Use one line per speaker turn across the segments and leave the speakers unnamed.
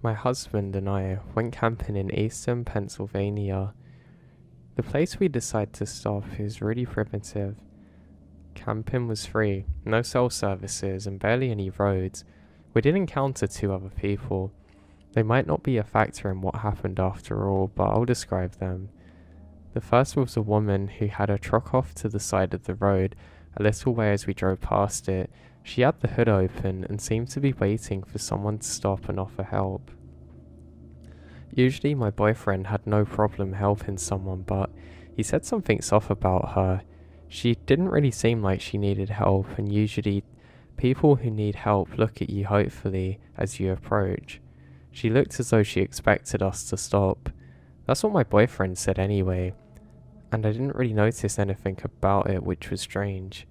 My husband and I went camping in eastern Pennsylvania. The place we decided to stop is really primitive. Camping was free, no cell services, and barely any roads. We did encounter two other people. They might not be a factor in what happened after all, but I'll describe them. The first was a woman who had her truck off to the side of the road a little way as we drove past it. She had the hood open and seemed to be waiting for someone to stop and offer help. Usually my boyfriend had no problem helping someone, but he said something's off about her. She didn't really seem like she needed help, and usually people who need help look at you hopefully as you approach. She looked as though she expected us to stop. That's what my boyfriend said anyway, and I didn't really notice anything about it, which was strange.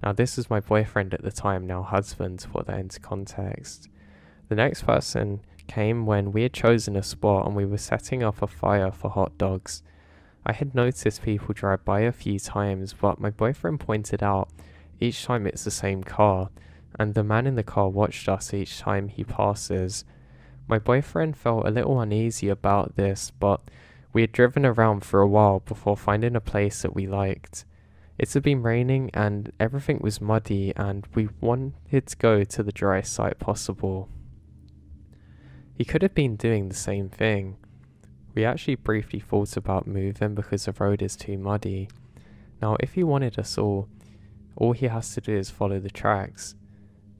Now this was my boyfriend at the time, now husband, to put that into context. The next person came when we had chosen a spot and we were setting up a fire for hot dogs. I had noticed people drive by a few times, but my boyfriend pointed out each time it's the same car, and the man in the car watched us each time he passes. My boyfriend felt a little uneasy about this, but we had driven around for a while before finding a place that we liked. It had been raining and everything was muddy, and we wanted to go to the driest site possible. He could have been doing the same thing. We actually briefly thought about moving because the road is too muddy. Now if he wanted us all he has to do is follow the tracks.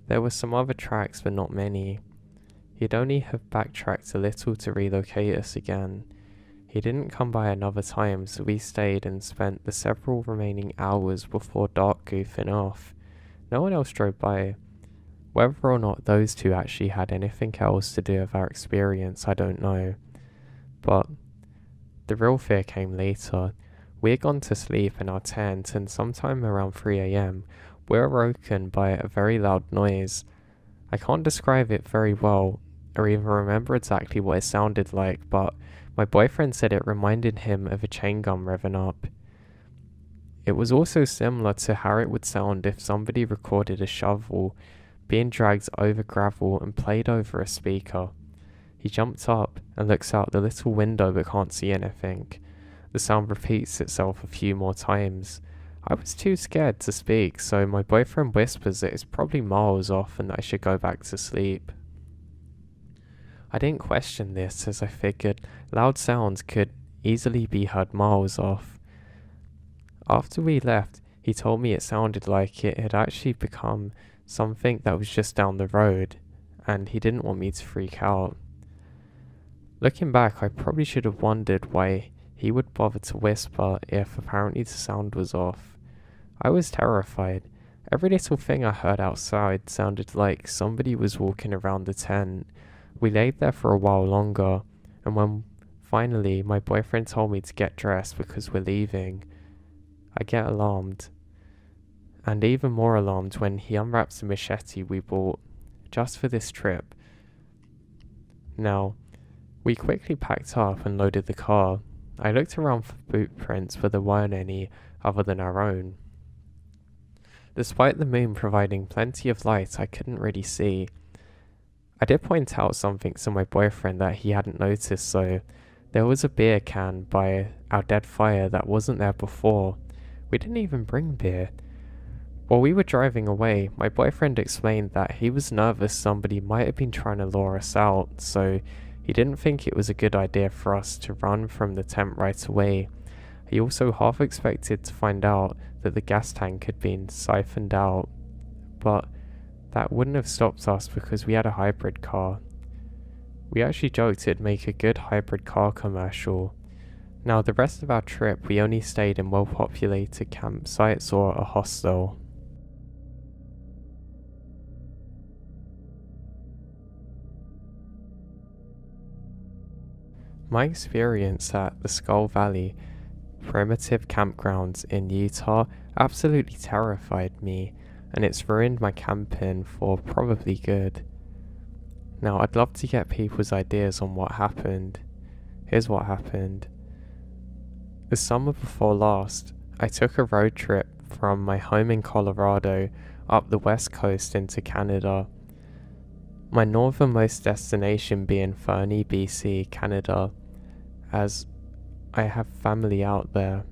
There were some other tracks, but not many. He'd only have backtracked a little to relocate us again. He didn't come by another time, so we stayed and spent the several remaining hours before dark goofing off. No one else drove by. Whether or not those two actually had anything else to do with our experience, I don't know. But the real fear came later. We had gone to sleep in our tent, and sometime around 3 AM, we were woken by a very loud noise. I can't describe it very well, or even remember exactly what it sounded like, but my boyfriend said it reminded him of a chain gun revving up. It was also similar to how it would sound if somebody recorded a shovel being dragged over gravel and played over a speaker. He jumped up and looks out the little window but can't see anything. The sound repeats itself a few more times. I was too scared to speak, so my boyfriend whispers that it's probably miles off and that I should go back to sleep. I didn't question this, as I figured loud sounds could easily be heard miles off. After we left, he told me it sounded like it had actually become something that was just down the road, and he didn't want me to freak out. Looking back, I probably should have wondered why he would bother to whisper if apparently the sound was off. I was terrified. Every little thing I heard outside sounded like somebody was walking around the tent. We laid there for a while longer, and when finally my boyfriend told me to get dressed because we're leaving, I get alarmed. And even more alarmed when he unwraps the machete we bought just for this trip. Now, we quickly packed up and loaded the car. I looked around for boot prints, but there weren't any other than our own. Despite the moon providing plenty of light, I couldn't really see. I did point out something to my boyfriend that he hadn't noticed, so there was a beer can by our dead fire that wasn't there before. We didn't even bring beer. While we were driving away, my boyfriend explained that he was nervous somebody might have been trying to lure us out, so he didn't think it was a good idea for us to run from the tent right away. He also half expected to find out that the gas tank had been siphoned out, but that wouldn't have stopped us because we had a hybrid car. We actually joked it'd make a good hybrid car commercial. Now the rest of our trip we only stayed in well-populated campsites or a hostel. My experience at the Skull Valley primitive campgrounds in Utah absolutely terrified me, and it's ruined my camping for probably good. Now I'd love to get people's ideas on what happened. Here's what happened. The summer before last, I took a road trip from my home in Colorado up the west coast into Canada. my northernmost destination being Fernie, BC, Canada, as I have family out there.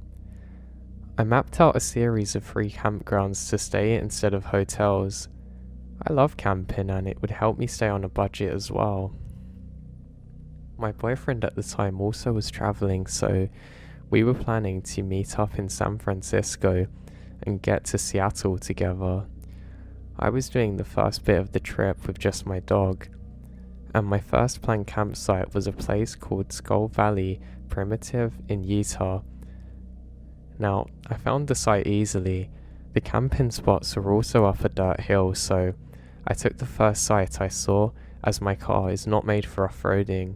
I mapped out a series of free campgrounds to stay at instead of hotels. I love camping and it would help me stay on a budget as well. My boyfriend at the time also was travelling, so we were planning to meet up in San Francisco and get to Seattle together. I was doing the first bit of the trip with just my dog, and my first planned campsite was a place called Skull Valley Primitive in Utah. Now, I found the site easily. The camping spots were also up a dirt hill, so I took the first site I saw, as my car is not made for off-roading.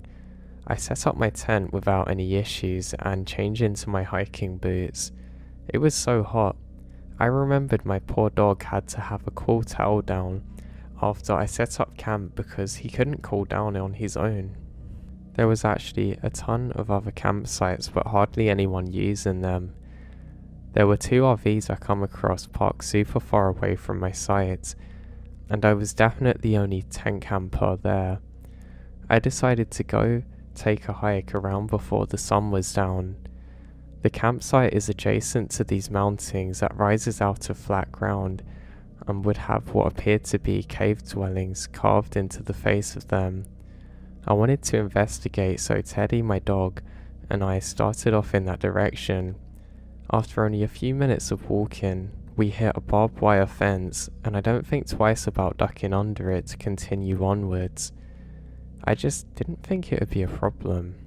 I set up my tent without any issues and changed into my hiking boots. It was so hot. I remembered my poor dog had to have a cool towel down after I set up camp because he couldn't cool down on his own. There was actually a ton of other campsites, but hardly anyone using them. There were 2 RVs I come across parked super far away from my site, and I was definitely the only tent camper there. I decided to go take a hike around before the sun was down. The campsite is adjacent to these mountains that rises out of flat ground and would have what appeared to be cave dwellings carved into the face of them. I wanted to investigate, so Teddy, my dog, and I started off in that direction. After only a few minutes of walking, we hit a barbed wire fence, and I don't think twice about ducking under it to continue onwards. I just didn't think it would be a problem.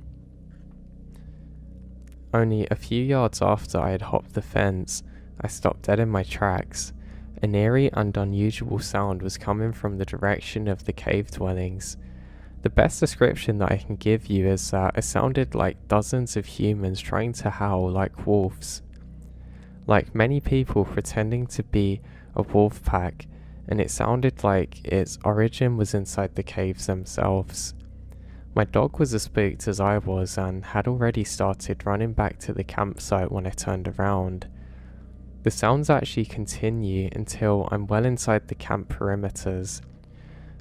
Only a few yards after I had hopped the fence, I stopped dead in my tracks. An eerie and unusual sound was coming from the direction of the cave dwellings. The best description that I can give you is that it sounded like dozens of humans trying to howl like wolves. Like many people pretending to be a wolf pack, and it sounded like its origin was inside the caves themselves. My dog was as spooked as I was and had already started running back to the campsite when I turned around. The sounds actually continue until I'm well inside the camp perimeters.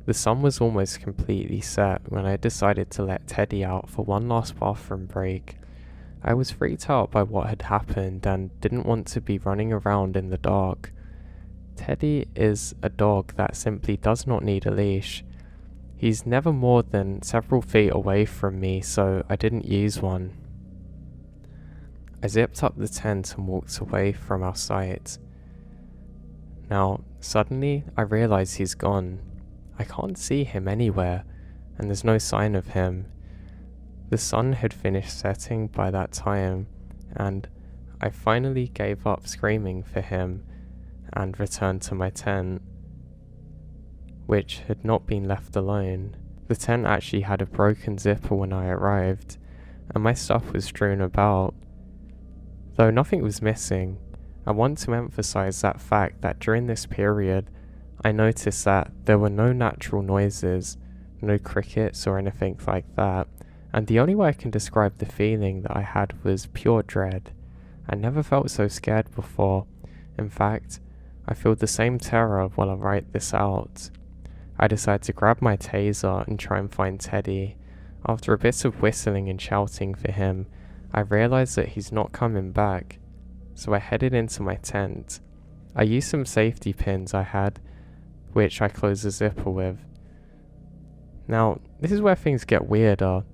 The sun was almost completely set when I decided to let Teddy out for one last bathroom break. I was freaked out by what had happened and didn't want to be running around in the dark. Teddy is a dog that simply does not need a leash. He's never more than several feet away from me, so I didn't use one. I zipped up the tent and walked away from our site. Now, suddenly I realise he's gone. I can't see him anywhere, and there's no sign of him. The sun had finished setting by that time, and I finally gave up screaming for him and returned to my tent, which had not been left alone. The tent actually had a broken zipper when I arrived, and my stuff was strewn about. Though nothing was missing, I want to emphasize that fact that during this period, I noticed that there were no natural noises, no crickets or anything like that, and the only way I can describe the feeling that I had was pure dread. I never felt so scared before. In fact, I feel the same terror while I write this out. I decide to grab my taser and try and find Teddy. After a bit of whistling and shouting for him, I realize that he's not coming back, so I headed into my tent. I used some safety pins I had, which I closed the zipper with. Now, this is where things get weirder.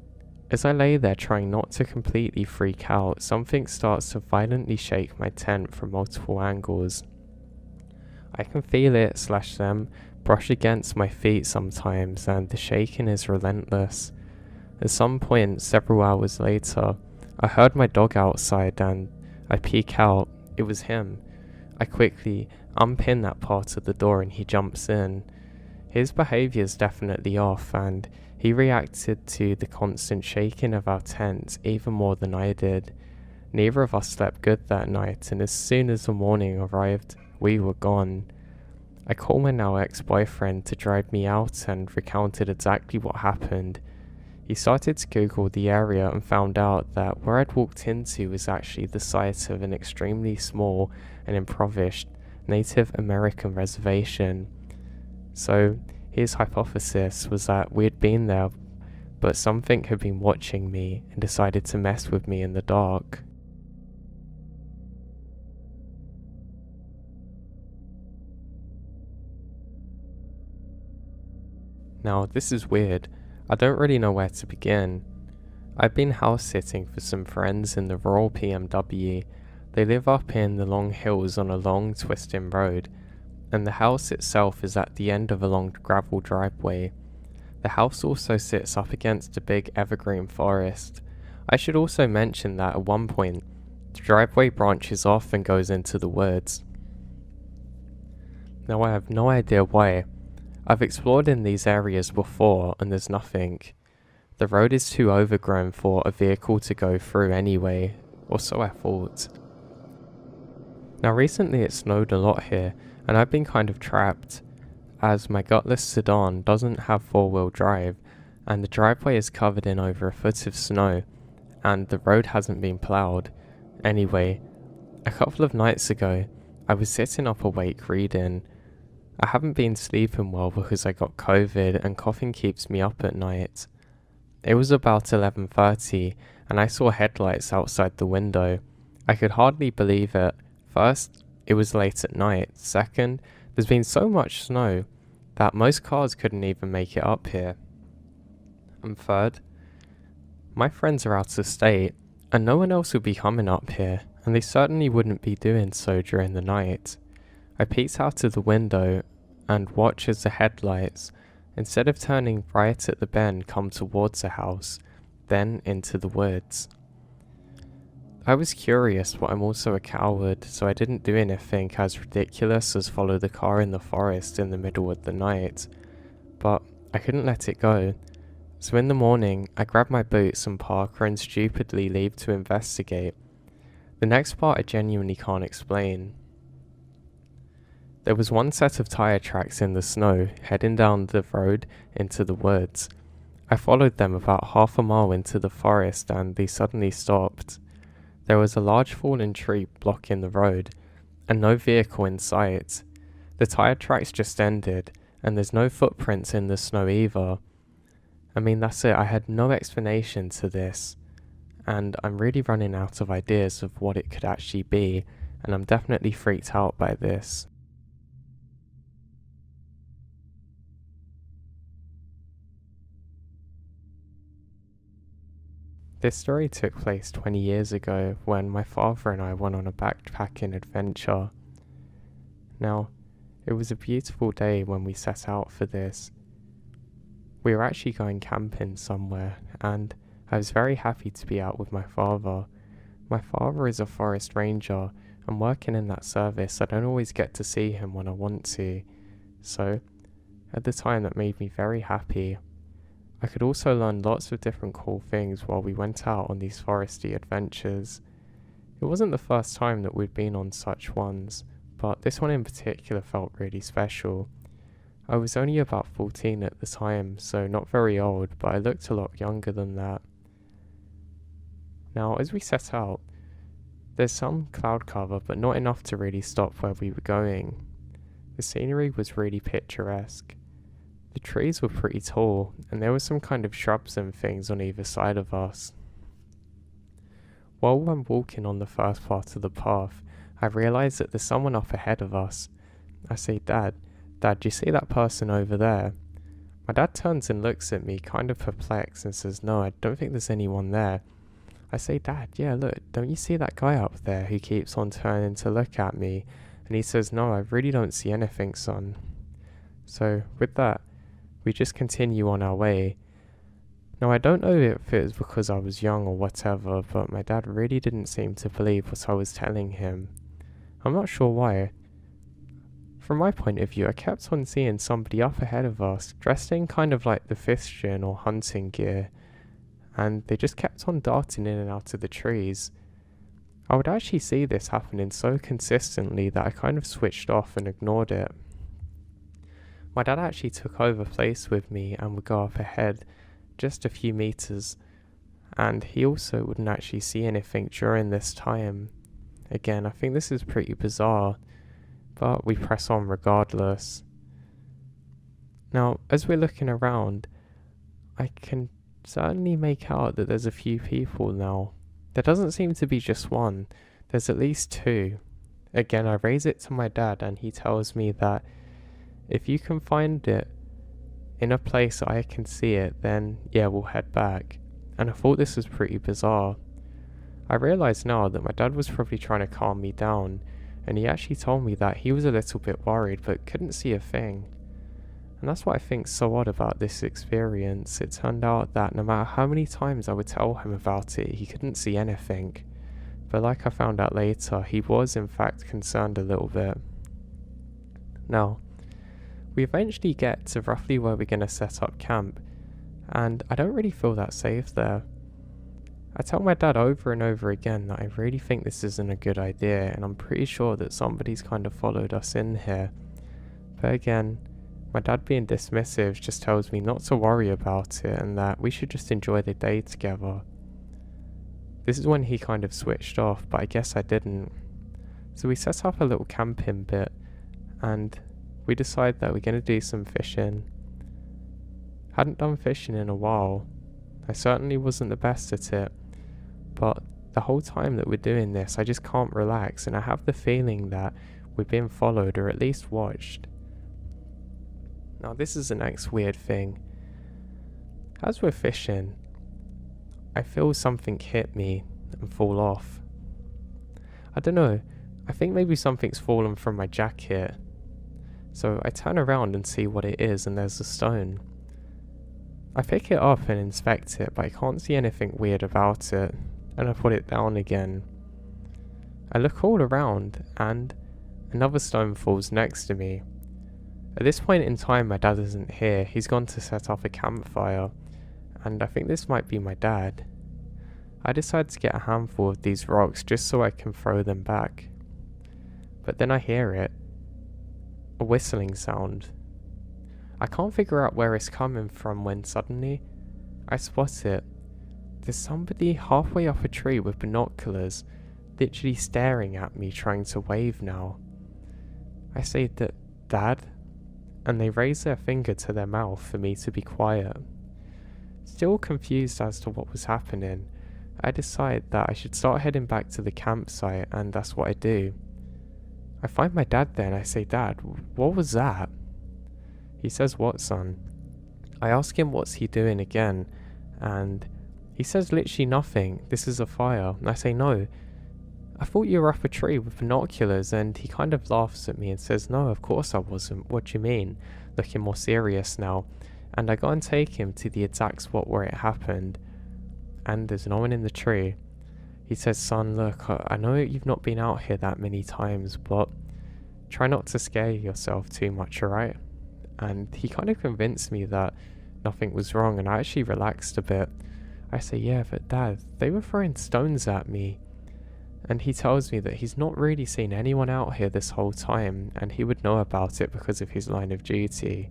As I lay there trying not to completely freak out, something starts to violently shake my tent from multiple angles. I can feel it / them brush against my feet sometimes, and the shaking is relentless. At some point, several hours later, I heard my dog outside and I peek out. It was him. I quickly unpin that part of the door and he jumps in. His behaviour is definitely off, and he reacted to the constant shaking of our tent even more than I did. Neither of us slept good that night, and as soon as the morning arrived, we were gone. I called my now ex-boyfriend to drive me out and recounted exactly what happened. He started to Google the area and found out that where I'd walked into was actually the site of an extremely small and impoverished Native American reservation. So His hypothesis was that we had been there, but something had been watching me and decided to mess with me in the dark. Now, this is weird. I don't really know where to begin. I've been house sitting for some friends in the rural PMW. They live up in the long hills on a long twisting road, and the house itself is at the end of a long gravel driveway. The house also sits up against a big evergreen forest. I should also mention that at one point, the driveway branches off and goes into the woods. Now I have no idea why. I've explored in these areas before and there's nothing. The road is too overgrown for a vehicle to go through anyway, or so I thought. Now recently it snowed a lot here, and I've been kind of trapped, as my gutless sedan doesn't have 4-wheel drive, and the driveway is covered in over a foot of snow, and the road hasn't been ploughed. Anyway, a couple of nights ago, I was sitting up awake reading. I haven't been sleeping well because I got COVID and coughing keeps me up at night. It was about 11:30 and I saw headlights outside the window. I could hardly believe it. First, it was late at night. Second, there's been so much snow that most cars couldn't even make it up here. And third, my friends are out of state and no one else would be coming up here, and they certainly wouldn't be doing so during the night. I peeked out of the window and watched as the headlights, instead of turning right at the bend, come towards the house, then into the woods. I was curious, but I'm also a coward, so I didn't do anything as ridiculous as follow the car in the forest in the middle of the night. But I couldn't let it go. So in the morning, I grabbed my boots and parker and stupidly leave to investigate. The next part I genuinely can't explain. There was one set of tyre tracks in the snow heading down the road into the woods. I followed them about half a mile into the forest and they suddenly stopped. There was a large fallen tree blocking the road and no vehicle in sight. The tyre tracks just ended and there's no footprints in the snow either. I mean, that's it. I had no explanation to this and I'm really running out of ideas of what it could actually be, and I'm definitely freaked out by this. This story took place 20 years ago when my father and I went on a backpacking adventure. Now, it was a beautiful day when we set out for this. We were actually going camping somewhere, and I was very happy to be out with my father. My father is a forest ranger, and working in that service, I don't always get to see him when I want to. So, at the time, that made me very happy. I could also learn lots of different cool things while we went out on these foresty adventures. It wasn't the first time that we'd been on such ones, but this one in particular felt really special. I was only about 14 at the time, so not very old, but I looked a lot younger than that. Now, as we set out, there's some cloud cover, but not enough to really stop where we were going. The scenery was really picturesque. The trees were pretty tall, and there were some kind of shrubs and things on either side of us. While I'm walking on the first part of the path, I realise that there's someone up ahead of us. I say, Dad, do you see that person over there? My dad turns and looks at me, kind of perplexed, and says, No, I don't think there's anyone there. I say, Dad, yeah, look, don't you see that guy up there who keeps on turning to look at me? And he says, No, I really don't see anything, son. So, with that, we just continue on our way. Now, I don't know if it was because I was young or whatever, but my dad really didn't seem to believe what I was telling him. I'm not sure why. From my point of view, I kept on seeing somebody up ahead of us, dressed in kind of like the fishing or hunting gear, and they just kept on darting in and out of the trees. I would actually see this happening so consistently that I kind of switched off and ignored it. My dad actually took over place with me and would go up ahead just a few meters, and he also wouldn't actually see anything during this time. Again, I think this is pretty bizarre, but we press on regardless. Now, as we're looking around, I can certainly make out that there's a few people now. There doesn't seem to be just one, there's at least two. Again, I raise it to my dad and he tells me that if you can find it in a place I can see it, then yeah, we'll head back. And I thought this was pretty bizarre. I realise now that my dad was probably trying to calm me down, and he actually told me that he was a little bit worried but couldn't see a thing. And that's what I think's so odd about this experience. It turned out that no matter how many times I would tell him about it, he couldn't see anything. But like I found out later, he was in fact concerned a little bit. Now, we eventually get to roughly where we're going to set up camp, and I don't really feel that safe there. I tell my dad over and over again that I really think this isn't a good idea, and I'm pretty sure that somebody's kind of followed us in here. But again, my dad being dismissive just tells me not to worry about it and that we should just enjoy the day together. This is when he kind of switched off, but I guess I didn't. So we set up a little camping bit and we decide that we're going to do some fishing. Hadn't done fishing in a while. I certainly wasn't the best at it, but the whole time that we're doing this I just can't relax, and I have the feeling that we're being followed or at least watched. Now this is the next weird thing. As we're fishing, I feel something hit me and fall off. I don't know, I think maybe something's fallen from my jacket. So I turn around and see what it is, and there's a stone. I pick it up and inspect it, but I can't see anything weird about it, and I put it down again. I look all around and another stone falls next to me. At this point in time my dad isn't here, he's gone to set up a campfire, and I think this might be my dad. I decide to get a handful of these rocks just so I can throw them back. But then I hear it. A whistling sound. I can't figure out where it's coming from when suddenly I spot it. There's somebody halfway up a tree with binoculars, literally staring at me, trying to wave now. I say, Dad? And they raise their finger to their mouth for me to be quiet. Still confused as to what was happening, I decide that I should start heading back to the campsite, and that's what I do. I find my dad there and I say, Dad, what was that? He says, what, son? I ask him what's he doing again, and he says literally nothing, this is a fire. And I say, no, I thought you were up a tree with binoculars, and he kind of laughs at me and says, no, of course I wasn't, what do you mean? Looking more serious now, and I go and take him to the exact spot where it happened, and there's no one in the tree. He says, son, look, I know you've not been out here that many times, but try not to scare yourself too much, alright? And he kind of convinced me that nothing was wrong, and I actually relaxed a bit. I say, yeah, but Dad, they were throwing stones at me. And he tells me that he's not really seen anyone out here this whole time, and he would know about it because of his line of duty.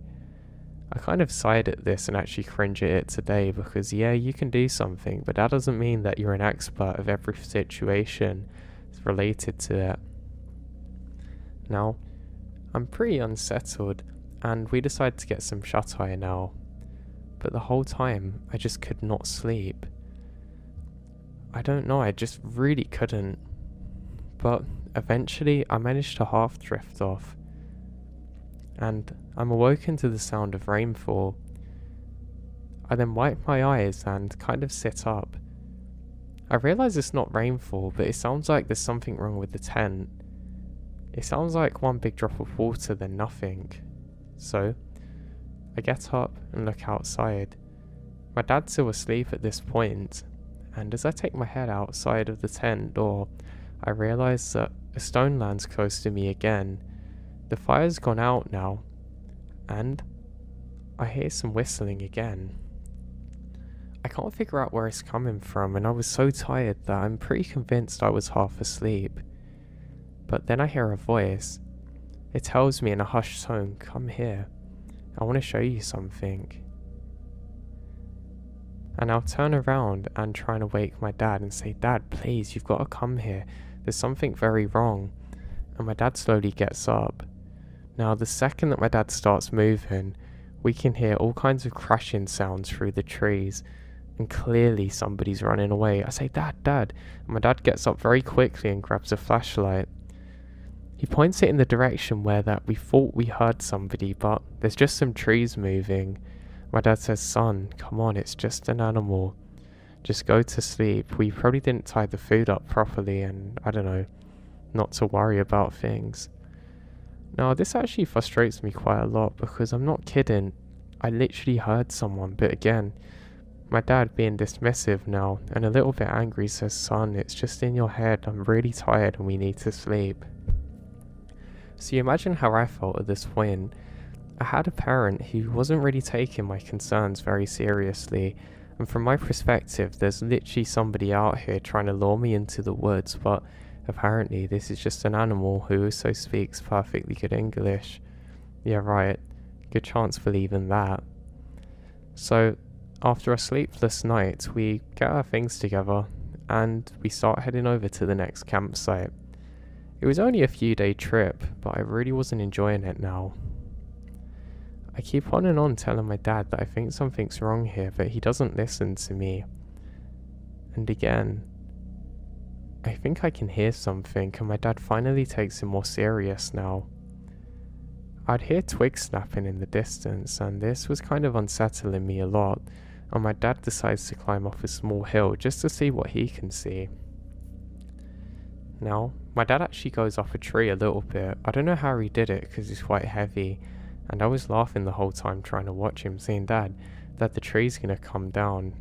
I kind of sighed at this and actually cringe at it today because yeah, you can do something, but that doesn't mean that you're an expert of every situation related to it. Now, I'm pretty unsettled, and we decide to get some shut-eye now, but the whole time I just could not sleep. I don't know, I just really couldn't. But eventually I managed to half drift off, and I'm awoken to the sound of rainfall. I then wipe my eyes and kind of sit up. I realise it's not rainfall, but it sounds like there's something wrong with the tent. It sounds like one big drop of water then nothing. So I get up and look outside. My dad's still asleep at this point, and as I take my head outside of the tent door, I realise that a stone lands close to me again. The fire's gone out now, and I hear some whistling again. I can't figure out where it's coming from, and I was so tired that I'm pretty convinced I was half asleep. But then I hear a voice. It tells me in a hushed tone, come here, I want to show you something. And I'll turn around and try to wake my dad and say, Dad, please, you've got to come here. There's something very wrong. And my dad slowly gets up. Now, the second that my dad starts moving, We can hear all kinds of crashing sounds through the trees, and clearly somebody's running away. I say, Dad, Dad, and my dad gets up very quickly and grabs a flashlight. He points it in the direction where that we thought we heard somebody, but there's just some trees moving. My dad says, son, come on, it's just an animal. Just go to sleep. We probably didn't tie the food up properly, and I don't know, not to worry about things. Now, this actually frustrates me quite a lot because I'm not kidding. I literally heard someone, but again, my dad being dismissive now and a little bit angry says, son, it's just in your head. I'm really tired and we need to sleep. So you imagine how I felt at this point. I had a parent who wasn't really taking my concerns very seriously, and from my perspective, there's literally somebody out here trying to lure me into the woods, but apparently this is just an animal who also speaks perfectly good English. Yeah, right. Good chance for leaving that. So, after a sleepless night, we get our things together, and we start heading over to the next campsite. It was only a few day trip, but I really wasn't enjoying it now. I keep on and on telling my dad that I think something's wrong here, but he doesn't listen to me. And again, I think I can hear something, and my dad finally takes it more serious now. I'd hear twigs snapping in the distance, and this was kind of unsettling me a lot, and my dad decides to climb off a small hill just to see what he can see. Now, my dad actually goes off a tree a little bit. I don't know how he did it because it's quite heavy, and I was laughing the whole time trying to watch him, saying, Dad, that the tree's gonna come down,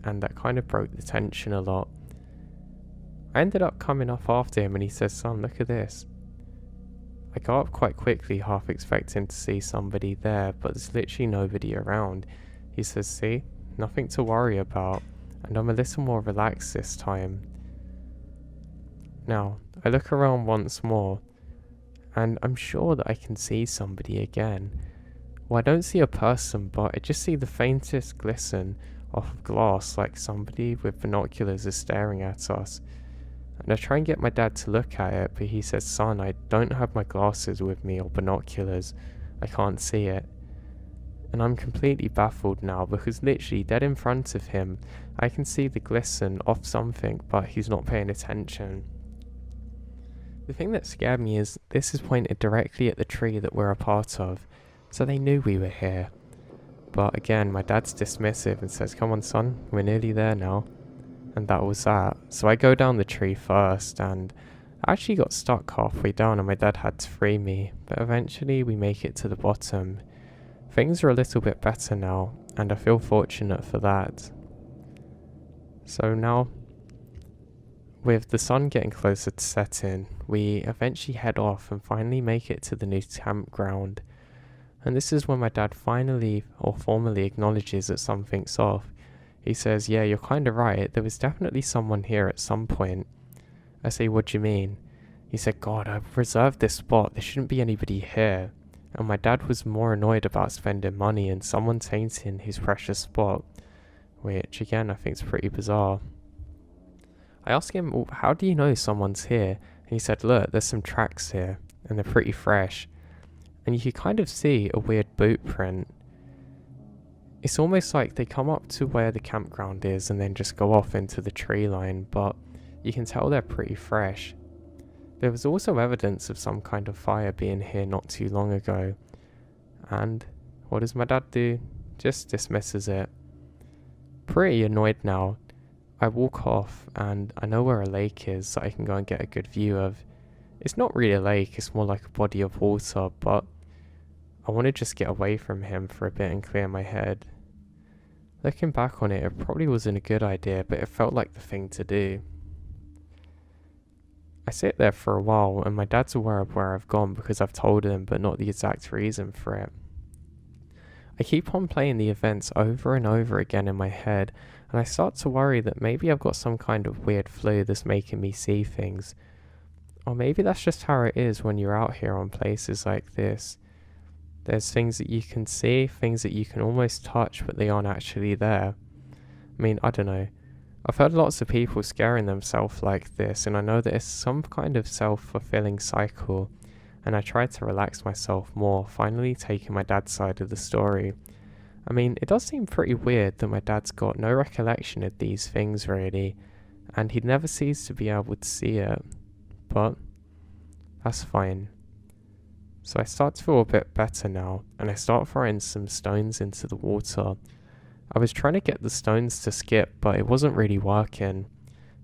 and that kind of broke the tension a lot. I ended up coming off after him, and he says, son, look at this. I go up quite quickly, half expecting to see somebody there, but there's literally nobody around. He says, see, nothing to worry about, and I'm a little more relaxed this time. Now, I look around once more, and I'm sure that I can see somebody again. Well, I don't see a person, but I just see the faintest glisten off of glass, like somebody with binoculars is staring at us. And I try and get my dad to look at it, but he says, son, I don't have my glasses with me or binoculars. I can't see it. And I'm completely baffled now because literally dead in front of him, I can see the glisten off something, but he's not paying attention. The thing that scared me is this is pointed directly at the tree that we're a part of, so they knew we were here. But again, my dad's dismissive and says, come on son, we're nearly there now. And that was that. So I go down the tree first, and I actually got stuck halfway down and my dad had to free me, but eventually we make it to the bottom. Things are a little bit better now, and I feel fortunate for that. So now, with the sun getting closer to setting, we eventually head off and finally make it to the new campground. And this is when my dad finally or formally acknowledges that something's off. He says, yeah, you're kind of right, there was definitely someone here at some point. I say, what do you mean? He said, God, I've reserved this spot, there shouldn't be anybody here. And my dad was more annoyed about spending money and someone tainting his precious spot, which again I think is pretty bizarre. I asked him, well, how do you know someone's here? And he said, look, there's some tracks here, and they're pretty fresh. And you can kind of see a weird boot print. It's almost like they come up to where the campground is and then just go off into the tree line, but you can tell they're pretty fresh. There was also evidence of some kind of fire being here not too long ago. And what does my dad do? Just dismisses it. Pretty annoyed now, I walk off and I know where a lake is that I can go and get a good view of. It's not really a lake, it's more like a body of water, but I want to just get away from him for a bit and clear my head. Looking back on it, it probably wasn't a good idea, but it felt like the thing to do. I sit there for a while and my dad's aware of where I've gone because I've told him, but not the exact reason for it. I keep on playing the events over and over again in my head, and I start to worry that maybe I've got some kind of weird flu that's making me see things. Or maybe that's just how it is when you're out here on places like this. There's things that you can see, things that you can almost touch, but they aren't actually there. I mean, I don't know. I've heard lots of people scaring themselves like this, and I know that it's some kind of self-fulfilling cycle, and I tried to relax myself more, finally taking my dad's side of the story. I mean, it does seem pretty weird that my dad's got no recollection of these things really, and he'd never cease to be able to see it, but that's fine. So I start to feel a bit better now, and I start throwing some stones into the water. I was trying to get the stones to skip, but it wasn't really working.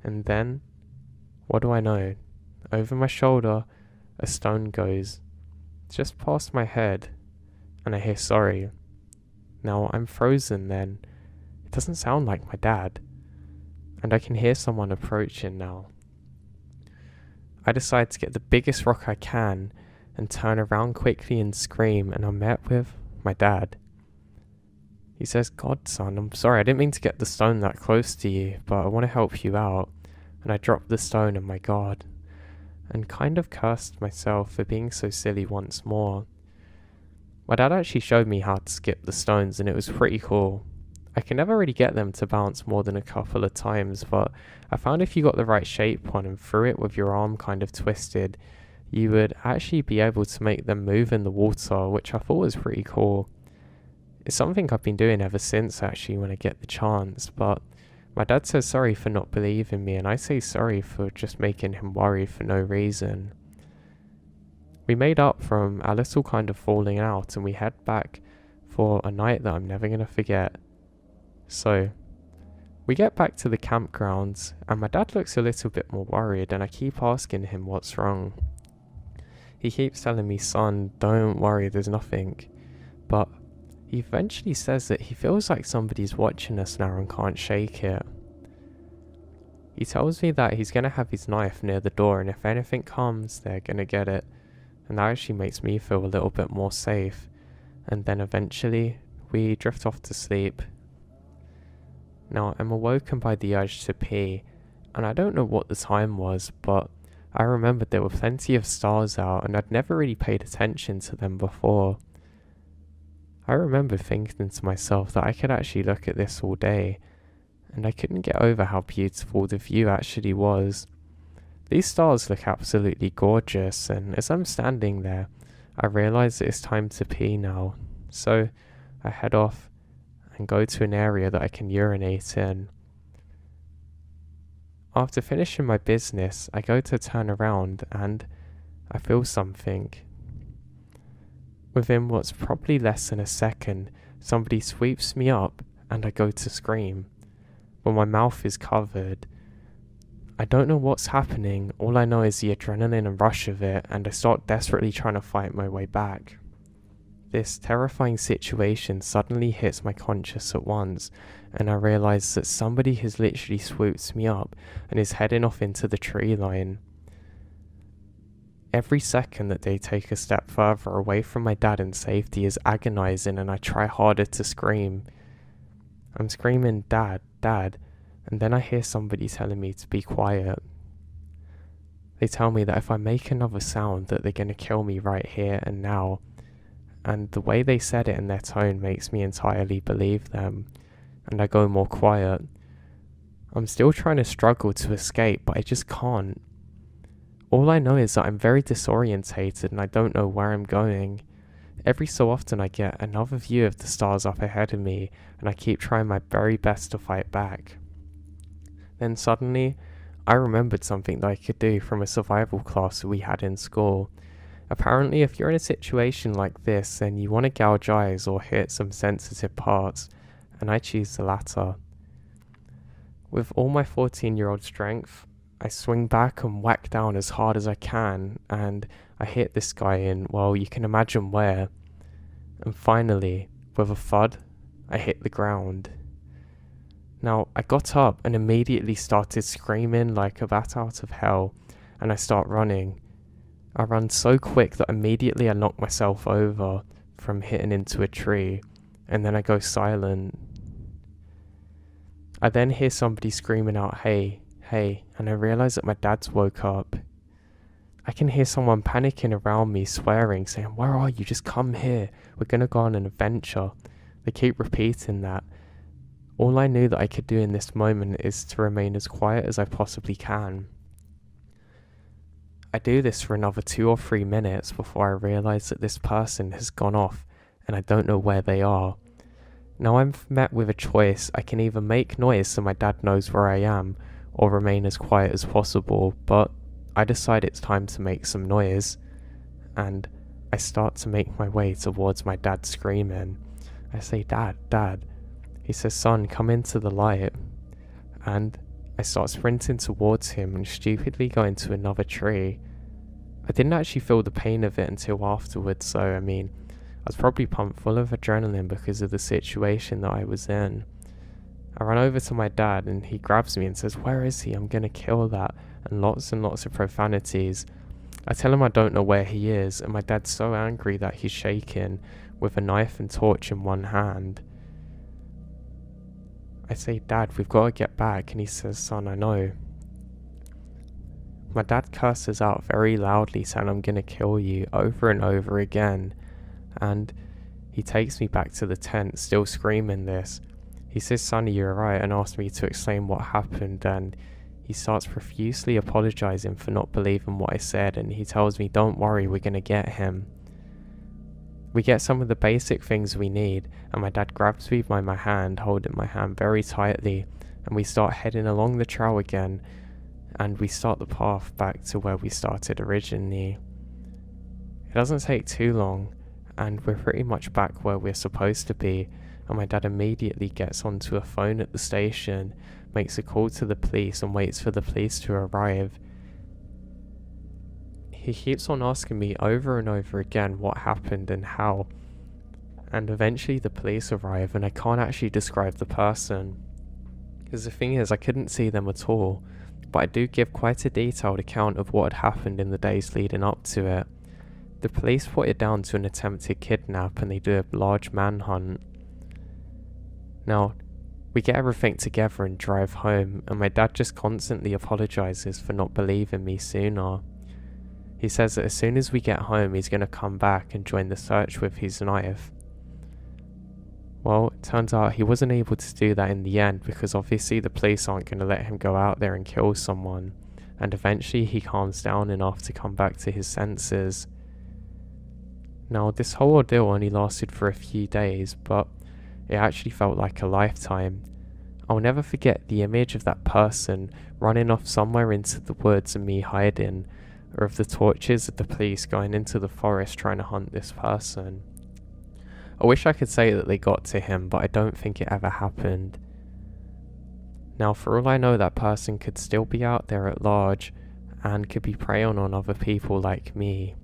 And then, what do I know? Over my shoulder, a stone goes just past my head, and I hear sorry. Now I'm frozen then. It doesn't sound like my dad. And I can hear someone approaching now. I decide to get the biggest rock I can and turn around quickly and scream, and I'm met with my dad. He says, "God, son, I'm sorry, I didn't mean to get the stone that close to you, but I want to help you out." And I dropped the stone and my God, and kind of cursed myself for being so silly once more. My dad actually showed me how to skip the stones, and it was pretty cool. I can never really get them to bounce more than a couple of times, but I found if you got the right shape on and threw it with your arm kind of twisted, you would actually be able to make them move in the water, which I thought was pretty cool. It's something I've been doing ever since actually when I get the chance, but my dad says sorry for not believing me, and I say sorry for just making him worry for no reason. We made up from our little kind of falling out, and we head back for a night that I'm never going to forget. So, we get back to the campgrounds, and my dad looks a little bit more worried, and I keep asking him what's wrong. He keeps telling me, "Son, don't worry, there's nothing." But he eventually says that he feels like somebody's watching us now and can't shake it. He tells me that he's going to have his knife near the door, and if anything comes, they're going to get it. And that actually makes me feel a little bit more safe. And then eventually, we drift off to sleep. Now, I'm awoken by the urge to pee, and I don't know what the time was, but I remembered there were plenty of stars out, and I'd never really paid attention to them before. I remember thinking to myself that I could actually look at this all day, and I couldn't get over how beautiful the view actually was. These stars look absolutely gorgeous, and as I'm standing there, I realise that it's time to pee now. So I head off and go to an area that I can urinate in. After finishing my business, I go to turn around and I feel something. Within what's probably less than a second, somebody sweeps me up and I go to scream, but my mouth is covered. I don't know what's happening, all I know is the adrenaline and rush of it, and I start desperately trying to fight my way back. This terrifying situation suddenly hits my conscious at once, and I realise that somebody has literally swooped me up and is heading off into the tree line. Every second that they take a step further away from my dad and safety is agonising, and I try harder to scream. I'm screaming, "Dad, Dad," and then I hear somebody telling me to be quiet. They tell me that if I make another sound that they're going to kill me right here and now. And the way they said it in their tone makes me entirely believe them, and I go more quiet. I'm still trying to struggle to escape, but I just can't. All I know is that I'm very disorientated and I don't know where I'm going. Every so often I get another view of the stars up ahead of me, and I keep trying my very best to fight back. Then suddenly, I remembered something that I could do from a survival class that we had in school. Apparently, if you're in a situation like this, then you want to gouge eyes or hit some sensitive parts, and I choose the latter. With all my 14-year-old strength, I swing back and whack down as hard as I can, and I hit this guy in, well, you can imagine where. And finally, with a thud, I hit the ground. Now, I got up and immediately started screaming like a bat out of hell, and I start running. I run so quick that immediately I knock myself over from hitting into a tree, and then I go silent. I then hear somebody screaming out, "Hey, hey," and I realise that my dad's woke up. I can hear someone panicking around me, swearing, saying, "Where are you? Just come here. We're going to go on an adventure." They keep repeating that. All I knew that I could do in this moment is to remain as quiet as I possibly can. I do this for another 2 or 3 minutes before I realise that this person has gone off and I don't know where they are. Now I'm met with a choice. I can either make noise so my dad knows where I am, or remain as quiet as possible, but I decide it's time to make some noise, and I start to make my way towards my dad screaming. I say, "Dad, Dad." He says, "Son, come into the light." And I start sprinting towards him and stupidly go into another tree. I didn't actually feel the pain of it until afterwards, so I mean, I was probably pumped full of adrenaline because of the situation that I was in. I run over to my dad and he grabs me and says, "Where is he? I'm gonna kill that," and lots of profanities. I tell him I don't know where he is, and my dad's so angry that he's shaking with a knife and torch in one hand. I say, "Dad, we've got to get back," and he says, "Son, I know." My dad curses out very loudly, saying, "I'm gonna kill you," over and over again, and he takes me back to the tent, still screaming this. He says, "Sonny, you're right," and asks me to explain what happened, and he starts profusely apologising for not believing what I said, and he tells me, "Don't worry, we're gonna get him." We get some of the basic things we need, and my dad grabs me by my hand, holding my hand very tightly, and we start heading along the trail again, and we start the path back to where we started originally. It doesn't take too long, and we're pretty much back where we're supposed to be, and my dad immediately gets onto a phone at the station, makes a call to the police, and waits for the police to arrive. He keeps on asking me over and over again what happened and how, and eventually the police arrive, and I can't actually describe the person, because the thing is I couldn't see them at all, but I do give quite a detailed account of what had happened in the days leading up to it. The police put it down to an attempted kidnap, and they do a large manhunt. Now, we get everything together and drive home, and my dad just constantly apologises for not believing me sooner. He says that as soon as we get home he's going to come back and join the search with his knife. Well, it turns out he wasn't able to do that in the end, because obviously the police aren't going to let him go out there and kill someone, and eventually he calms down enough to come back to his senses. Now, this whole ordeal only lasted for a few days, but it actually felt like a lifetime. I'll never forget the image of that person running off somewhere into the woods and me hiding, or of the torches of the police going into the forest trying to hunt this person. I wish I could say that they got to him, but I don't think it ever happened. Now, for all I know, that person could still be out there at large and could be preying on other people like me.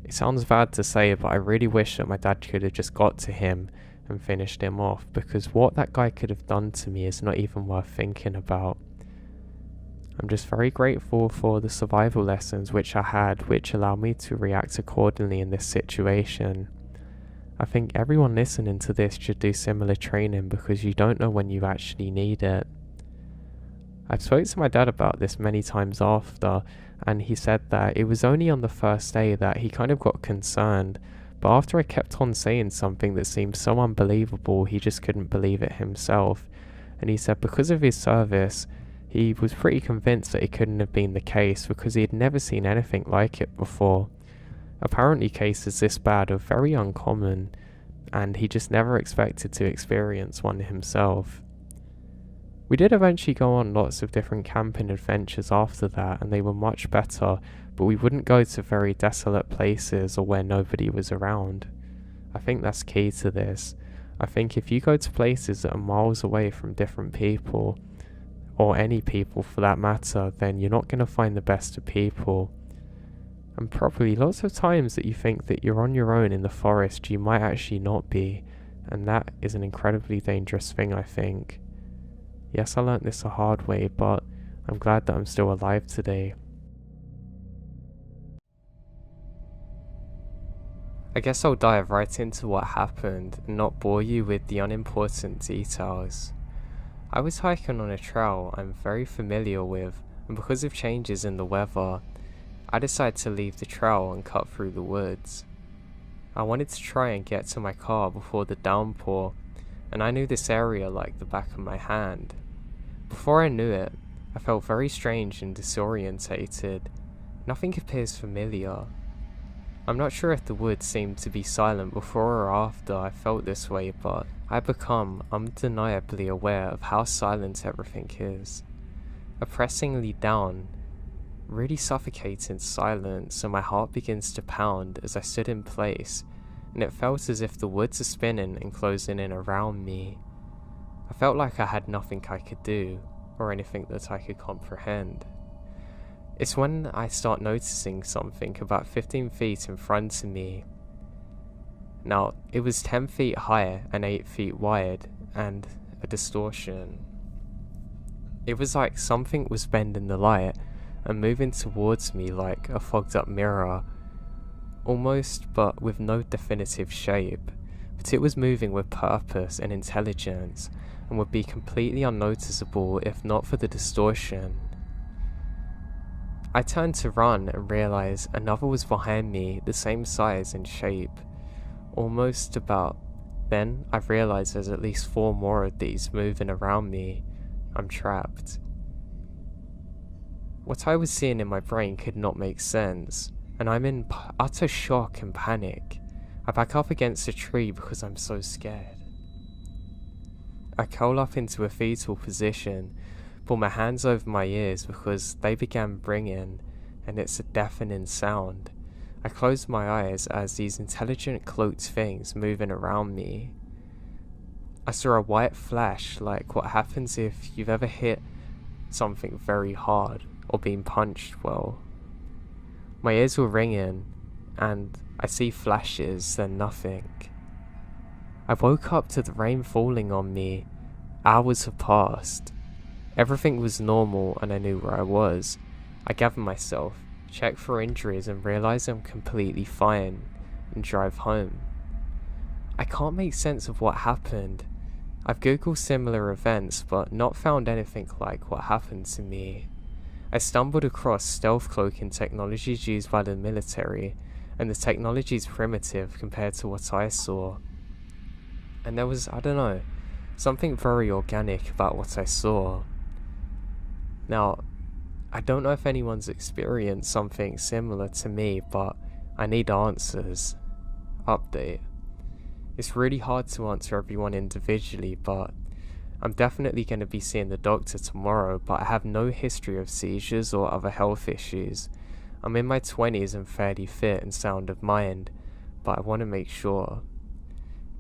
It sounds bad to say, but I really wish that my dad could have just got to him and finished him off, because what that guy could have done to me is not even worth thinking about. I'm just very grateful for the survival lessons which I had, which allow me to react accordingly in this situation. I think everyone listening to this should do similar training, because you don't know when you actually need it. I've spoken to my dad about this many times after, and he said that it was only on the first day that he kind of got concerned, but after I kept on saying something that seemed so unbelievable, he just couldn't believe it himself. And he said because of his service, he was pretty convinced that it couldn't have been the case, because he had never seen anything like it before. Apparently cases this bad are very uncommon, and he just never expected to experience one himself. We did eventually go on lots of different camping adventures after that, and they were much better, but we wouldn't go to very desolate places or where nobody was around. I think that's key to this. I think if you go to places that are miles away from different people, or any people for that matter, then you're not going to find the best of people. And probably lots of times that you think that you're on your own in the forest, you might actually not be, and that is an incredibly dangerous thing, I think. Yes, I learnt this the hard way, but I'm glad that I'm still alive today. I guess I'll dive right into what happened and not bore you with the unimportant details. I was hiking on a trail I'm very familiar with, and because of changes in the weather, I decided to leave the trail and cut through the woods. I wanted to try and get to my car before the downpour, and I knew this area like the back of my hand. Before I knew it, I felt very strange and disorientated, Nothing appears familiar. I'm not sure if the woods seemed to be silent before or after I felt this way, but I become undeniably aware of how silent everything is. Oppressingly down, really suffocating silence, and my heart begins to pound as I stood in place, and it felt as if the woods are spinning and closing in around me. I felt like I had nothing I could do, or anything that I could comprehend. It's when I start noticing something about 15 feet in front of me. Now, it was 10 feet high and 8 feet wide, and a distortion. It was like something was bending the light and moving towards me like a fogged up mirror, almost, but with no definitive shape. But it was moving with purpose and intelligence, and would be completely unnoticeable if not for the distortion. I turned to run and realised another was behind me, the same size and shape, almost about. Then I realised there's at least 4 more of these moving around me. I'm trapped. What I was seeing in my brain could not make sense, and I'm in utter shock and panic. I back up against a tree because I'm so scared. I curl up into a fetal position, pull my hands over my ears because they began ringing, and it's a deafening sound. I close my eyes as these intelligent cloaked things moving around me. I saw a white flash, like what happens if you've ever hit something very hard or been punched well. My ears were ringing, and I see flashes, then nothing. I woke up to the rain falling on me. Hours have passed. Everything was normal and I knew where I was. I gather myself, check for injuries and realise I'm completely fine, and drive home. I can't make sense of what happened. I've googled similar events but not found anything like what happened to me. I stumbled across stealth cloaking technologies used by the military, and the technology is primitive compared to what I saw. And there was, I don't know, something very organic about what I saw. Now, I don't know if anyone's experienced something similar to me, but I need answers. Update. It's really hard to answer everyone individually, but I'm definitely going to be seeing the doctor tomorrow, but I have no history of seizures or other health issues. I'm in my 20s and fairly fit and sound of mind, but I want to make sure.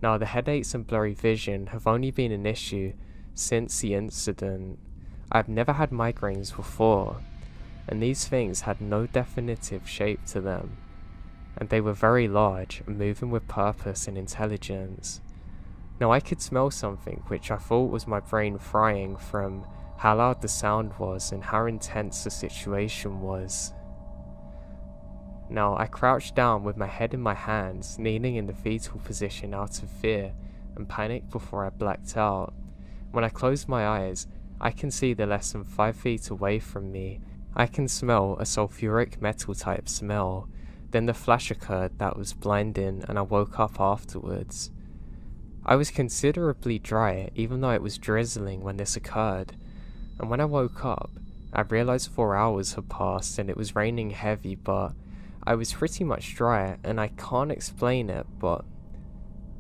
Now, the headaches and blurry vision have only been an issue since the incident. I've never had migraines before, and these things had no definitive shape to them, and they were very large and moving with purpose and intelligence. Now I could smell something which I thought was my brain frying from how loud the sound was and how intense the situation was. Now I crouched down with my head in my hands, kneeling in the fetal position out of fear and panic before I blacked out. When I closed my eyes, I can see the less than 5 feet away from me. I can smell a sulfuric metal type smell. Then the flash occurred that was blinding, and I woke up afterwards. I was considerably dry even though it was drizzling when this occurred, and when I woke up I realised 4 hours had passed and it was raining heavy, but I was pretty much dry, and I can't explain it, but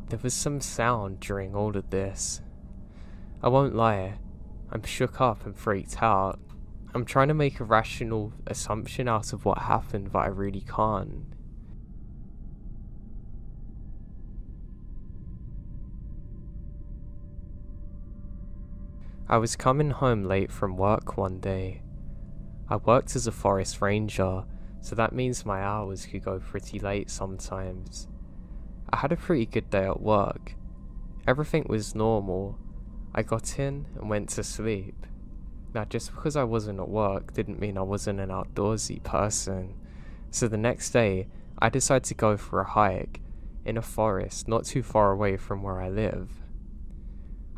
there was some sound during all of this. I won't lie, I'm shook up and freaked out. I'm trying to make a rational assumption out of what happened, but I really can't. I was coming home late from work one day. I worked as a forest ranger, so that means my hours could go pretty late sometimes. I had a pretty good day at work. Everything was normal. I got in and went to sleep. Now, just because I wasn't at work didn't mean I wasn't an outdoorsy person. So the next day, I decided to go for a hike in a forest not too far away from where I live.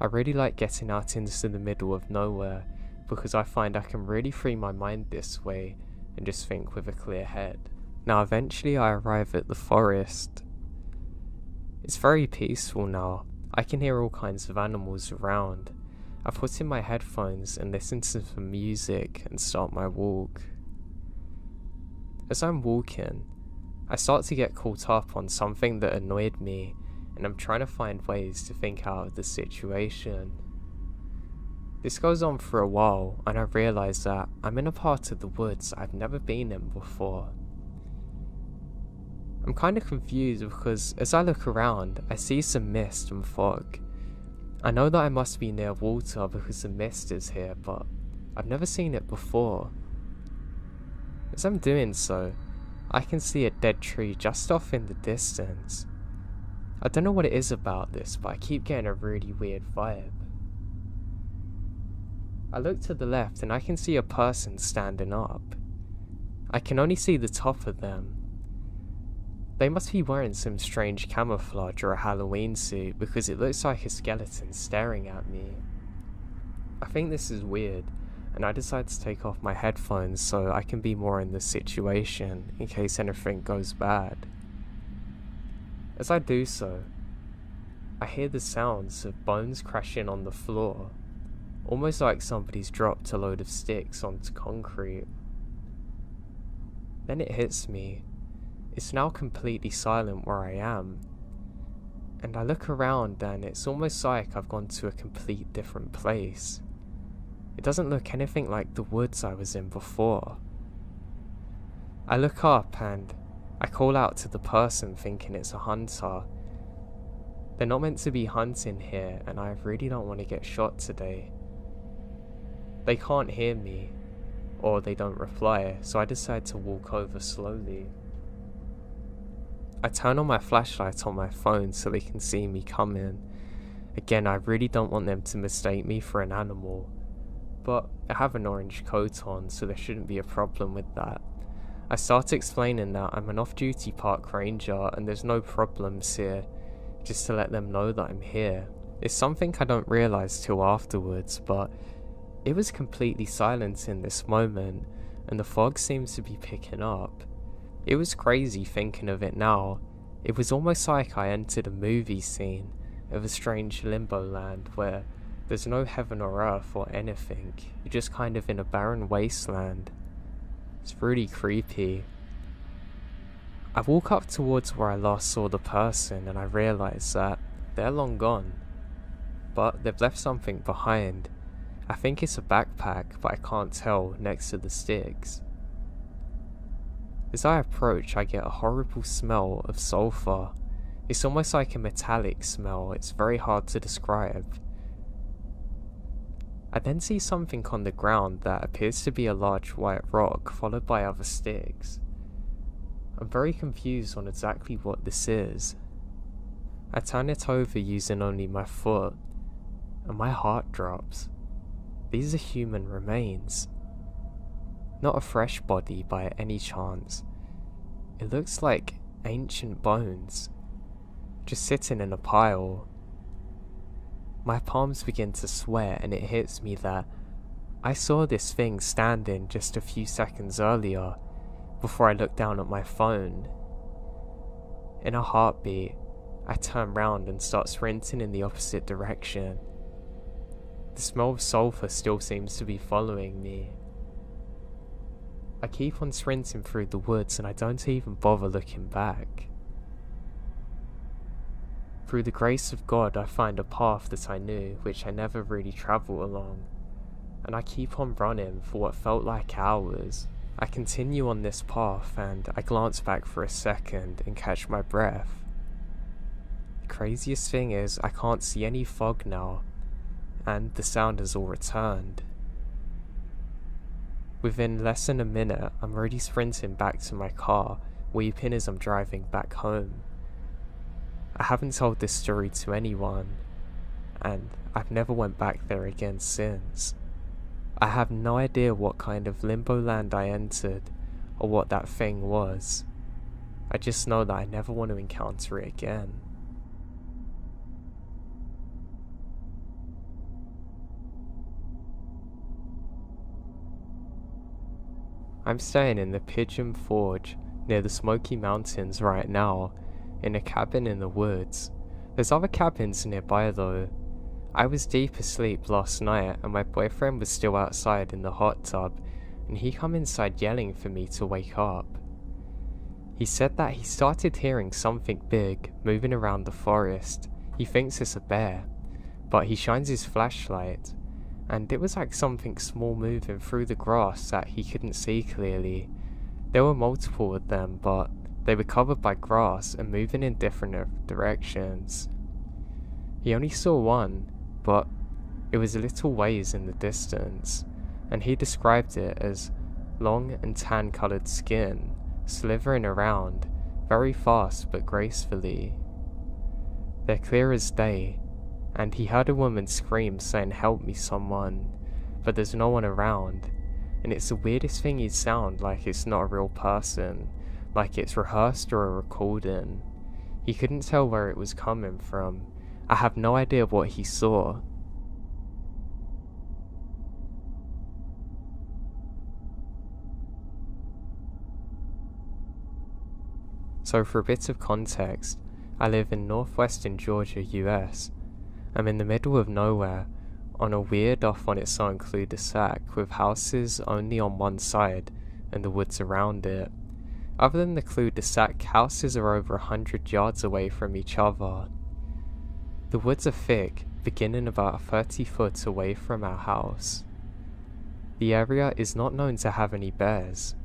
I really like getting out into the middle of nowhere because I find I can really free my mind this way and just think with a clear head. Now, eventually I arrive at the forest. It's very peaceful now. I can hear all kinds of animals around. I put in my headphones and listen to some music and start my walk. As I'm walking, I start to get caught up on something that annoyed me, and I'm trying to find ways to think out of the situation. This goes on for a while, and I realise that I'm in a part of the woods I've never been in before. I'm kind of confused because as I look around, I see some mist and fog. I know that I must be near water because the mist is here, but I've never seen it before. As I'm doing so, I can see a dead tree just off in the distance. I don't know what it is about this, but I keep getting a really weird vibe. I look to the left and I can see a person standing up. I can only see the top of them. They must be wearing some strange camouflage or a Halloween suit because it looks like a skeleton staring at me. I think this is weird, and I decide to take off my headphones so I can be more in the situation in case anything goes bad. As I do so, I hear the sounds of bones crashing on the floor, almost like somebody's dropped a load of sticks onto concrete. Then it hits me. It's now completely silent where I am, and I look around and it's almost like I've gone to a complete different place. It doesn't look anything like the woods I was in before. I look up and I call out to the person thinking it's a hunter. They're not meant to be hunting here, and I really don't want to get shot today. They can't hear me, or they don't reply, so I decide to walk over slowly. I turn on my flashlight on my phone so they can see me coming. Again, I really don't want them to mistake me for an animal, but I have an orange coat on, so there shouldn't be a problem with that. I start explaining that I'm an off-duty park ranger and there's no problems here, just to let them know that I'm here. It's something I don't realise till afterwards, but it was completely silent in this moment, and the fog seems to be picking up. It was crazy thinking of it now. It was almost like I entered a movie scene of a strange limbo land where there's no heaven or earth or anything. You're just kind of in a barren wasteland. It's really creepy. I walk up towards where I last saw the person and I realise that they're long gone. But they've left something behind. I think it's a backpack, but I can't tell next to the sticks. As I approach, I get a horrible smell of sulphur. It's almost like a metallic smell. It's very hard to describe. I then see something on the ground that appears to be a large white rock, followed by other sticks. I'm very confused on exactly what this is. I turn it over using only my foot, and my heart drops. These are human remains. Not a fresh body by any chance. It looks like ancient bones, just sitting in a pile. My palms begin to sweat and it hits me that I saw this thing standing just a few seconds earlier before I looked down at my phone. In a heartbeat, I turn round and start sprinting in the opposite direction. The smell of sulphur still seems to be following me. I keep on sprinting through the woods and I don't even bother looking back. Through the grace of God, I find a path that I knew, which I never really travel along, and I keep on running for what felt like hours. I continue on this path and I glance back for a second and catch my breath. The craziest thing is I can't see any fog now, and the sound has all returned. Within less than a minute, I'm already sprinting back to my car, weeping as I'm driving back home. I haven't told this story to anyone, and I've never went back there again since. I have no idea what kind of limbo land I entered, or what that thing was. I just know that I never want to encounter it again. I'm staying in the Pigeon Forge near the Smoky Mountains right now, in a cabin in the woods. There's other cabins nearby though. I was deep asleep last night and my boyfriend was still outside in the hot tub, and he come inside yelling for me to wake up. He said that he started hearing something big moving around the forest. He thinks it's a bear, but he shines his flashlight, and it was like something small moving through the grass that he couldn't see clearly. There were multiple of them, but they were covered by grass and moving in different directions. He only saw one, but it was a little ways in the distance, and he described it as long and tan-coloured skin, slithering around, very fast but gracefully. They're clear as day, and he heard a woman scream saying, "Help me someone," but there's no one around, and it's the weirdest thing he'd sound like it's not a real person, like it's rehearsed or a recording. He couldn't tell where it was coming from. I have no idea what he saw. So for a bit of context, I live in northwestern Georgia, US. I'm in the middle of nowhere, on a weird off on its own cul-de-sac with houses only on one side and the woods around it. Other than the cul-de-sac, houses are over 100 yards away from each other. The woods are thick, beginning about 30 foot away from our house. The area is not known to have any bears,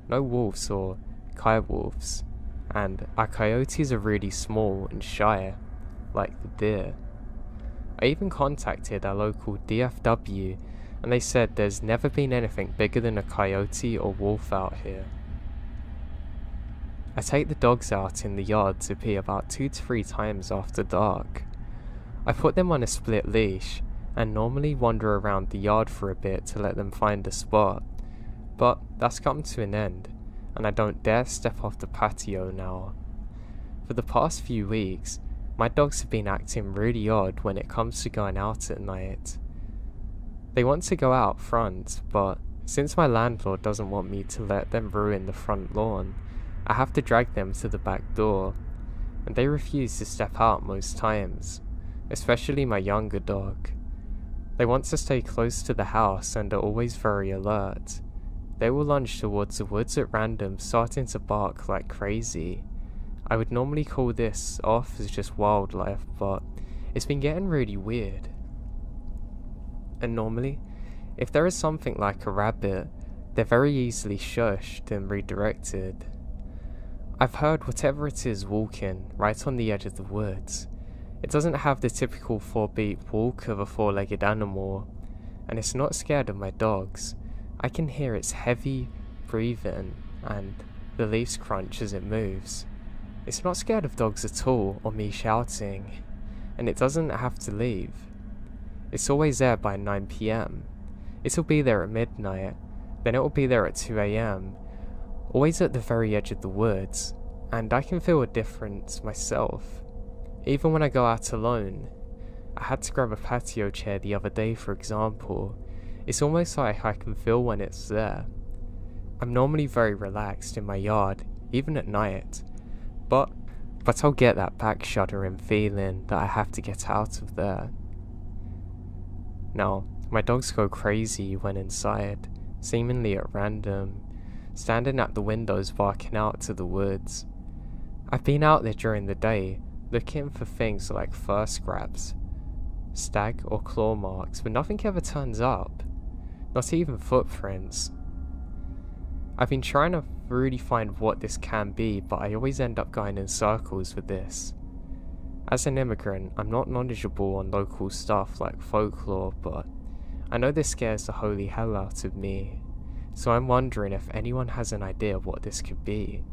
no wolves or coyotes, and our coyotes are really small and shy, like the deer. I even contacted our local DFW, and they said there's never been anything bigger than a coyote or wolf out here. I take the dogs out in the yard to pee about 2 to 3 times after dark. I put them on a split leash, and normally wander around the yard for a bit to let them find a spot, but that's come to an end, and I don't dare step off the patio now. For the past few weeks, my dogs have been acting really odd when it comes to going out at night. They want to go out front, but since my landlord doesn't want me to let them ruin the front lawn, I have to drag them to the back door, and they refuse to step out most times, especially my younger dog. They want to stay close to the house and are always very alert. They will lunge towards the woods at random, starting to bark like crazy. I would normally call this off as just wildlife, but it's been getting really weird. And normally, if there is something like a rabbit, they're very easily shushed and redirected. I've heard whatever it is walking right on the edge of the woods. It doesn't have the typical 4-beat walk of a 4-legged animal, and it's not scared of my dogs. I can hear its heavy breathing and the leaves crunch as it moves. It's not scared of dogs at all, or me shouting, and it doesn't have to leave. It's always there by 9 PM. It'll be there at midnight, then it'll be there at 2 AM, always at the very edge of the woods, and I can feel a difference myself. Even when I go out alone, I had to grab a patio chair the other day for example. It's almost like I can feel when it's there. I'm normally very relaxed in my yard, even at night, but I'll get that back shuddering feeling that I have to get out of there. Now, my dogs go crazy when inside, seemingly at random, standing at the windows barking out to the woods. I've been out there during the day, looking for things like fur scraps, stag or claw marks, but nothing ever turns up. Not even footprints. I've been trying to really find what this can be, but I always end up going in circles with this. As an immigrant, I'm not knowledgeable on local stuff like folklore, but I know this scares the holy hell out of me, so I'm wondering if anyone has an idea what this could be.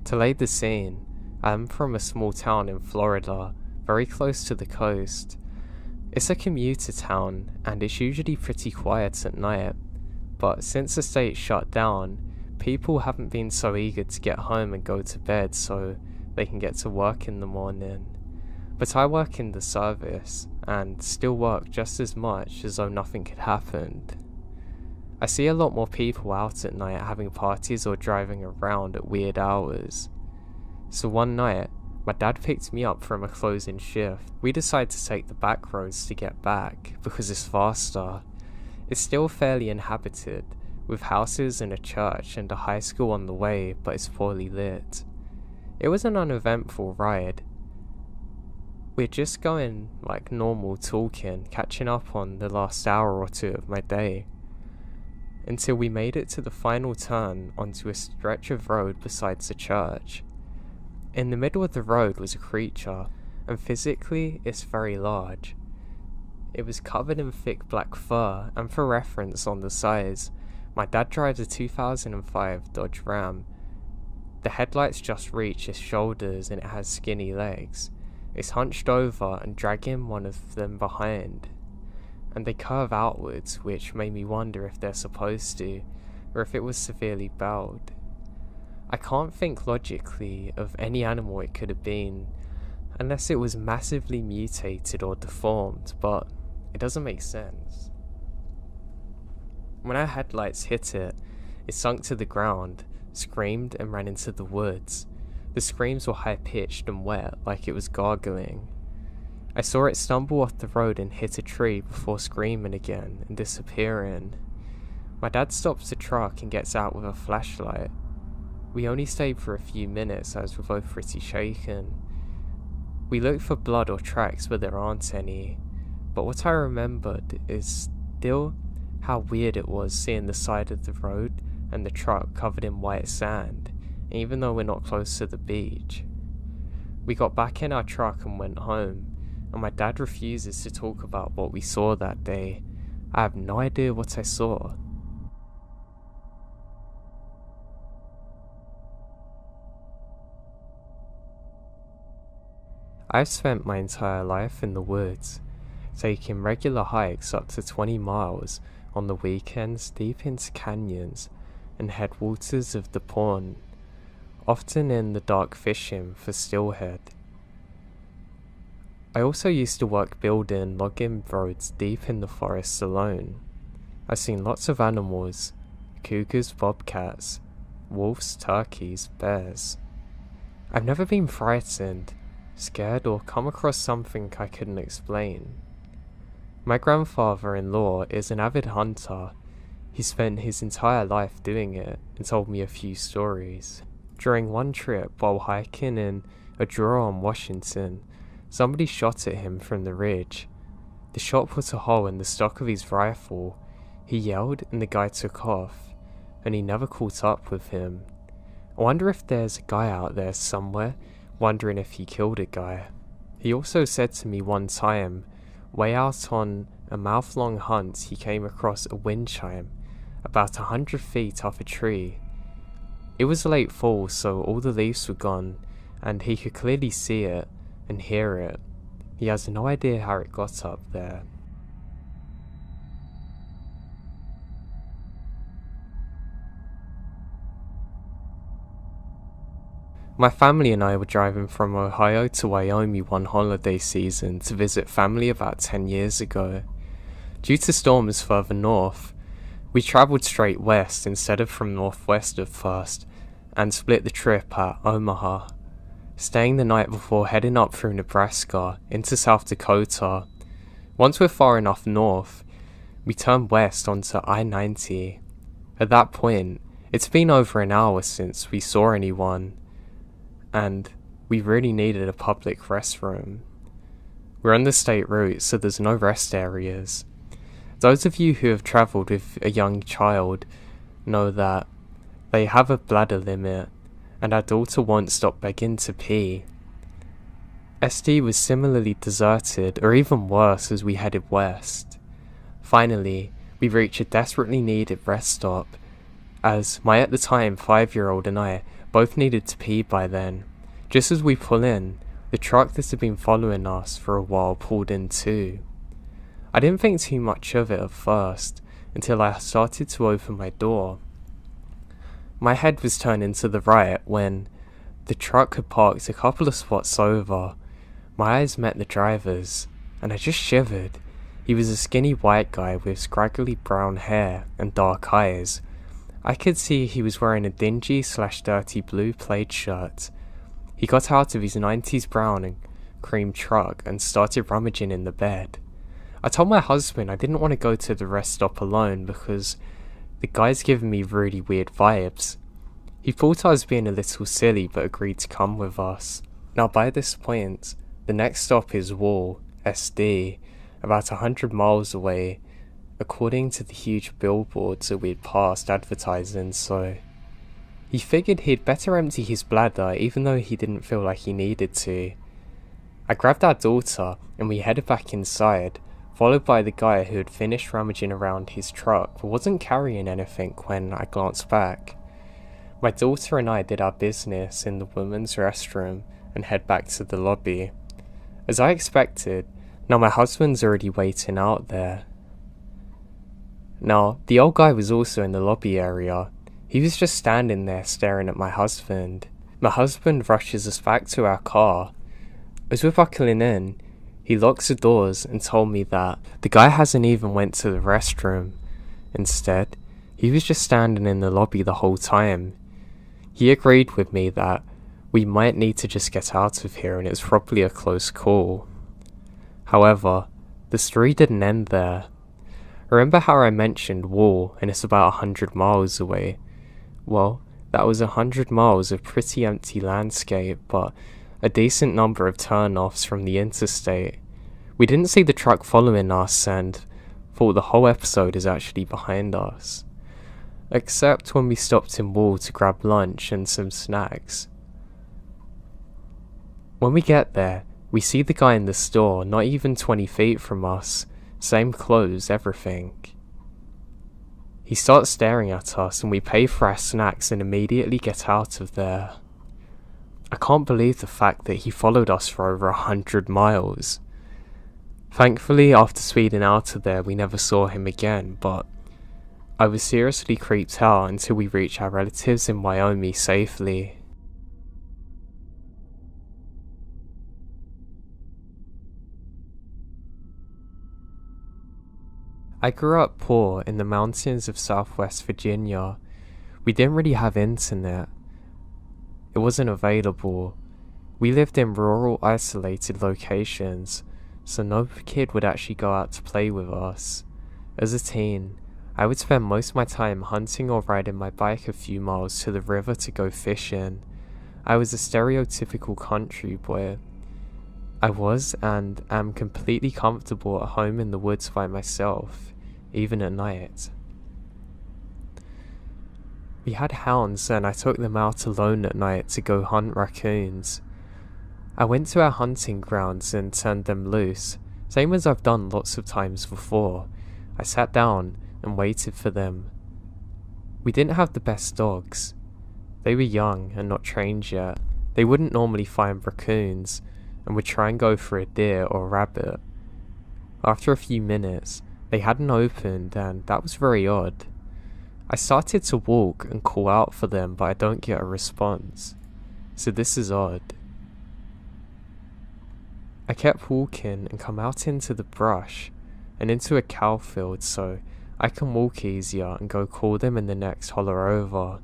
To lay the scene, I'm from a small town in Florida, very close to the coast. It's a commuter town, and it's usually pretty quiet at night, but since the state shut down, people haven't been so eager to get home and go to bed so they can get to work in the morning. But I work in the service, and still work just as much as though nothing had happened. I see a lot more people out at night having parties or driving around at weird hours. So one night, My dad picked me up from a closing shift. We decided to take the back roads to get back, because it's faster. It's still fairly inhabited, with houses and a church and a high school on the way, but it's poorly lit. It was an uneventful ride. We're just going like normal, talking, catching up on the last hour or two of my day, until we made it to the final turn onto a stretch of road besides the church. In the middle of the road was a creature, and physically it's very large. It was covered in thick black fur, and for reference on the size, my dad drives a 2005 Dodge Ram. The headlights just reach his shoulders and it has skinny legs. It's hunched over and dragging one of them behind, and they curve outwards, which made me wonder if they're supposed to, or if it was severely bowed. I can't think logically of any animal it could have been, unless it was massively mutated or deformed, but it doesn't make sense. When our headlights hit it, it sunk to the ground, screamed and ran into the woods. The screams were high-pitched and wet, like it was gargling. I saw it stumble off the road and hit a tree before screaming again and disappearing. My dad stops the truck and gets out with a flashlight. We only stayed for a few minutes as we're both pretty shaken. We looked for blood or tracks, but there aren't any. But what I remembered is still how weird it was seeing the side of the road and the truck covered in white sand, even though we're not close to the beach. We got back in our truck and went home, and my dad refuses to talk about what we saw that day. I have no idea what I saw. I've spent my entire life in the woods, taking regular hikes up to 20 miles on the weekends deep into canyons and headwaters of the pond, often in the dark fishing for steelhead. I also used to work building logging roads deep in the forests alone. I've seen lots of animals: cougars, bobcats, wolves, turkeys, bears. I've never been frightened, scared, or come across something I couldn't explain. My grandfather-in-law is an avid hunter. He spent his entire life doing it and told me a few stories. During one trip while hiking in a draw on Washington, somebody shot at him from the ridge. The shot put a hole in the stock of his rifle. He yelled and the guy took off, and he never caught up with him. I wonder if there's a guy out there somewhere wondering if he killed a guy. He also said to me one time, way out on a mouth-long hunt, he came across a wind chime about 100 feet off a tree. It was late fall, so all the leaves were gone, and he could clearly see it and hear it. He has no idea how it got up there. My family and I were driving from Ohio to Wyoming one holiday season to visit family about 10 years ago. Due to storms further north, we travelled straight west instead of from northwest at first, and split the trip at Omaha, staying the night before heading up through Nebraska into South Dakota. Once we're far enough north, we turn west onto I-90. At that point, it's been over an hour since we saw anyone, and we really needed a public restroom. We're on the state route, so there's no rest areas. Those of you who have travelled with a young child know that they have a bladder limit, and our daughter won't stop begging to pee. SD was similarly deserted, or even worse, as we headed west. Finally, we reach a desperately needed rest stop, as my at the time 5-year-old and I both needed to pee by then. Just as we pull in, the truck that had been following us for a while pulled in too. I didn't think too much of it at first, until I started to open my door. My head was turning to the right when the truck had parked a couple of spots over. My eyes met the driver's, and I just shivered. He was a skinny white guy with scraggly brown hair and dark eyes. I could see he was wearing a dingy/dirty blue plaid shirt. He got out of his 90s brown and cream truck and started rummaging in the bed. I told my husband I didn't want to go to the rest stop alone because the guy's giving me really weird vibes. He thought I was being a little silly but agreed to come with us. Now by this point, the next stop is Wall, SD, about 100 miles away, according to the huge billboards that we'd passed advertising, so he figured he'd better empty his bladder even though he didn't feel like he needed to. I grabbed our daughter and we headed back inside, followed by the guy who had finished rummaging around his truck but wasn't carrying anything when I glanced back. My daughter and I did our business in the women's restroom and head back to the lobby. As I expected, now my husband's already waiting out there. Now, the old guy was also in the lobby area. He was just standing there staring at my husband. My husband rushes us back to our car. As we're buckling in, he locks the doors and told me that the guy hasn't even went to the restroom. Instead, he was just standing in the lobby the whole time. He agreed with me that we might need to just get out of here and it's probably a close call. However, the story didn't end there. Remember how I mentioned Wall and it's about 100 miles away? Well, that was 100 miles of pretty empty landscape, but a decent number of turn-offs from the interstate. We didn't see the truck following us and thought the whole episode is actually behind us. Except when we stopped in Wall to grab lunch and some snacks. When we get there, we see the guy in the store not even 20 feet from us, same clothes, everything. He starts staring at us and we pay for our snacks and immediately get out of there. I can't believe the fact that he followed us for over 100 miles. Thankfully, after speeding out of there we never saw him again, but I was seriously creeped out until we reached our relatives in Wyoming safely. I grew up poor in the mountains of southwest Virginia. We didn't really have internet. It wasn't available. We lived in rural, isolated locations, so no kid would actually go out to play with us. As a teen, I would spend most of my time hunting or riding my bike a few miles to the river to go fishing. I was a stereotypical country boy. I was and am completely comfortable at home in the woods by myself, even at night. We had hounds and I took them out alone at night to go hunt raccoons. I went to our hunting grounds and turned them loose, same as I've done lots of times before. I sat down and waited for them. We didn't have the best dogs. They were young and not trained yet. They wouldn't normally find raccoons and would try and go for a deer or a rabbit. After a few minutes, they hadn't opened and that was very odd. I started to walk and call out for them, but I don't get a response. So this is odd. I kept walking and come out into the brush and into a cow field so I can walk easier and go call them in the next holler over.